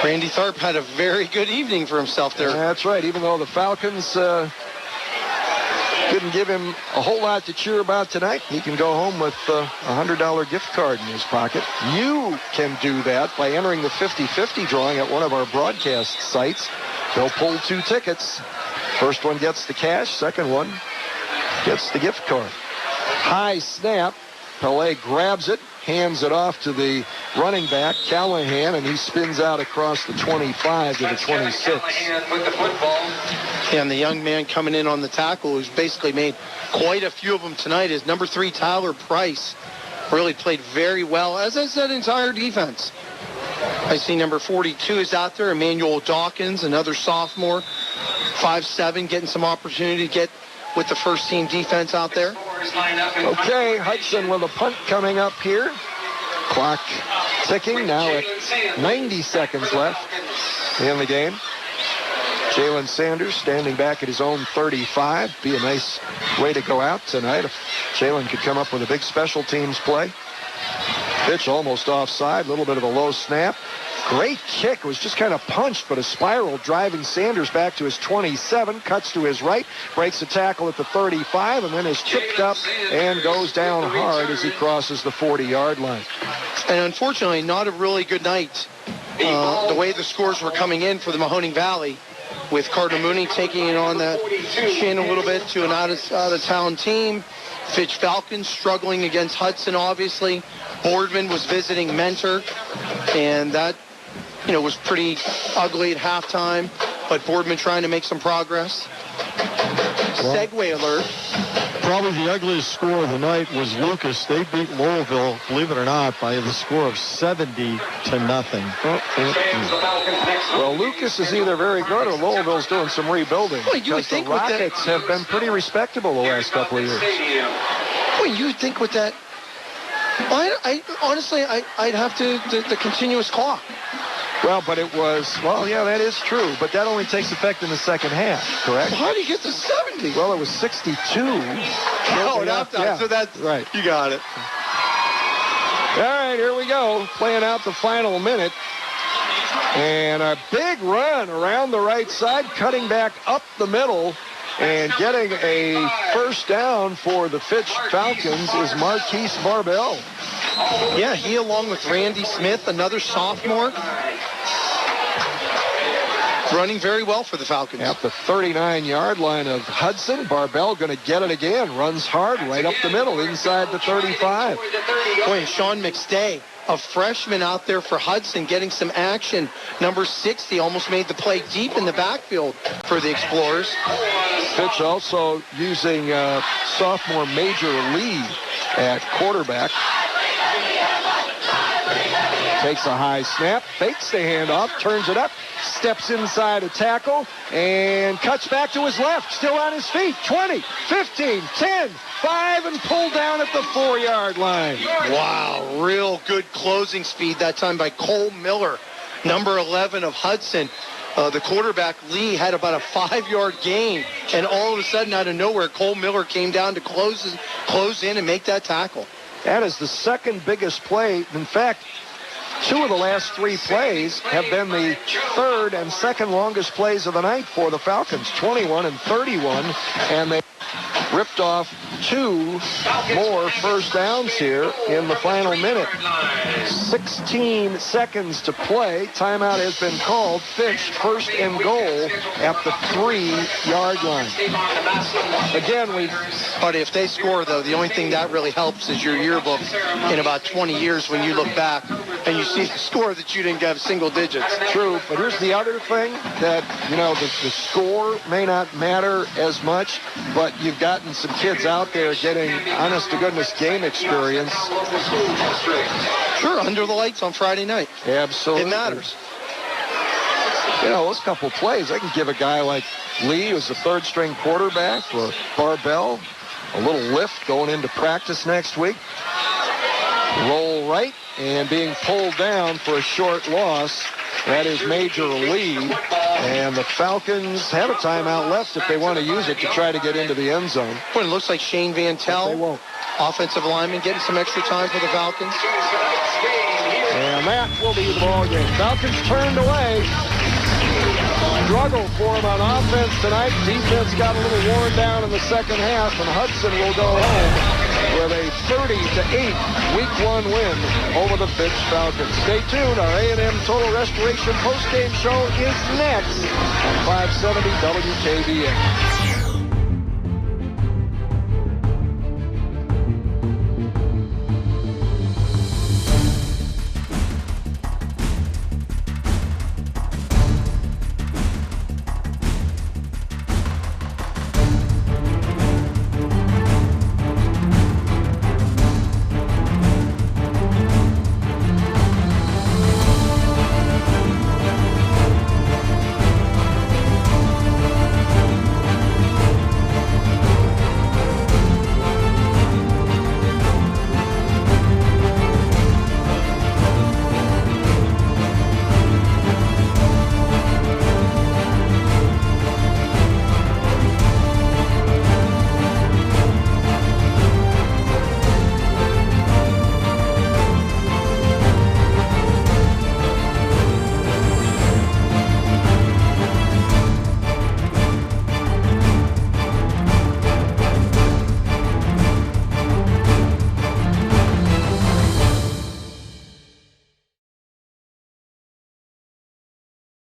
Randy Tharp had a very good evening for himself there. That's right. Even though the Falcons couldn't give him a whole lot to cheer about tonight, he can go home with a $100 gift card in his pocket. You can do that by entering the 50-50 drawing at one of our broadcast sites. They'll pull 2 tickets. First one gets the cash. Second one gets the gift card. High snap. Pelé grabs it, hands it off to the running back, Callahan, and he spins out across the 25 to the 26. And the young man coming in on the tackle, who's basically made quite a few of them tonight, is number 3, Tyler Price, really played very well, as has that entire defense. I see number 42 is out there, Emmanuel Dawkins, another sophomore, 5'7", getting some opportunity to get with the first-team defense out there. Okay, Hudson with a punt coming up here. Clock ticking now at 90 seconds left in the game. Jalen Sanders standing back at his own 35. Be a nice way to go out tonight if Jalen could come up with a big special teams play. Fitch almost offside, a little bit of a low snap. Great kick. It was just kind of punched, but a spiral driving Sanders back to his 27, cuts to his right, breaks a tackle at the 35, and then is chipped up and goes down hard as he crosses the 40-yard line. And unfortunately, not a really good night. The way the scores were coming in for the Mahoning Valley, with Carter Mooney taking it on that chin a little bit to an out-of-town team. Fitch Falcons struggling against Hudson, obviously. Boardman was visiting Mentor, and that, was pretty ugly at halftime. But Boardman trying to make some progress. Segue alert. Probably the ugliest score of the night was Lucas. They beat Lowellville, believe it or not, by the score of 70-0. Well, Lucas is either very good or Lowellville's doing some rebuilding. Well, you would think the Rockets have been pretty respectable the last couple of years. Well, you would think with that. Honestly, I'd have to the continuous clock. Well, but it was, yeah, that is true. But that only takes effect in the second half, correct? Well, how do you get to 70? Well, it was 62. Yeah. So that's right. You got it. All right, here we go. Playing out the final minute. And a big run around the right side, cutting back up the middle. And getting a first down for the Fitch Falcons is Marquise Barbell. Yeah, he along with Randy Smith, another sophomore, running very well for the Falcons. At the 39-yard line of Hudson, Barbell going to get it again. Runs hard right up the middle inside the 35. Boy, Sean McStay, a freshman out there for Hudson, getting some action. Number 60 almost made the play deep in the backfield for the Explorers. Fitch also using sophomore Major Lee at quarterback. Takes a high snap, fakes the handoff, turns it up, steps inside a tackle, and cuts back to his left, still on his feet. 20, 15, 10, 5, and pulled down at the 4-yard line. Wow, real good closing speed that time by Cole Miller, number 11 of Hudson. The quarterback, Lee, had about a 5-yard gain, and all of a sudden, out of nowhere, Cole Miller came down to close in and make that tackle. That is the second biggest play. In fact, 2 of the last 3 plays have been the third and second longest plays of the night for the Falcons, 21 and 31, and they ripped off 2 more first downs here in the final minute. 16 seconds to play. Timeout has been called. Fitch first and goal at the 3-yard line. Again, But if they score, though, the only thing that really helps is your yearbook in about 20 years when you look back and you see the score that you didn't have single digits. True, but here's the other thing that, the score may not matter as much, but you've gotten some kids out there getting honest-to-goodness game experience. Sure, under the lights on Friday night. Absolutely. It matters. Those couple plays, I can give a guy like Lee, who's the third-string quarterback, or Barbell, a little lift going into practice next week. Roll right, and being pulled down for a short loss. That is Major Lee. And the Falcons have a timeout left if they want to use it to try to get into the end zone. Well, it looks like Shane Van Tel, offensive lineman, getting some extra time for the Falcons. And that will be the ball game. Falcons turned away. Struggle for them on offense tonight. Defense got a little worn down in the second half, and Hudson will go home with a 30-8 Week 1 win over the Fitch Falcons. Stay tuned. Our A&M Total Restoration postgame show is next on 570 WKBN.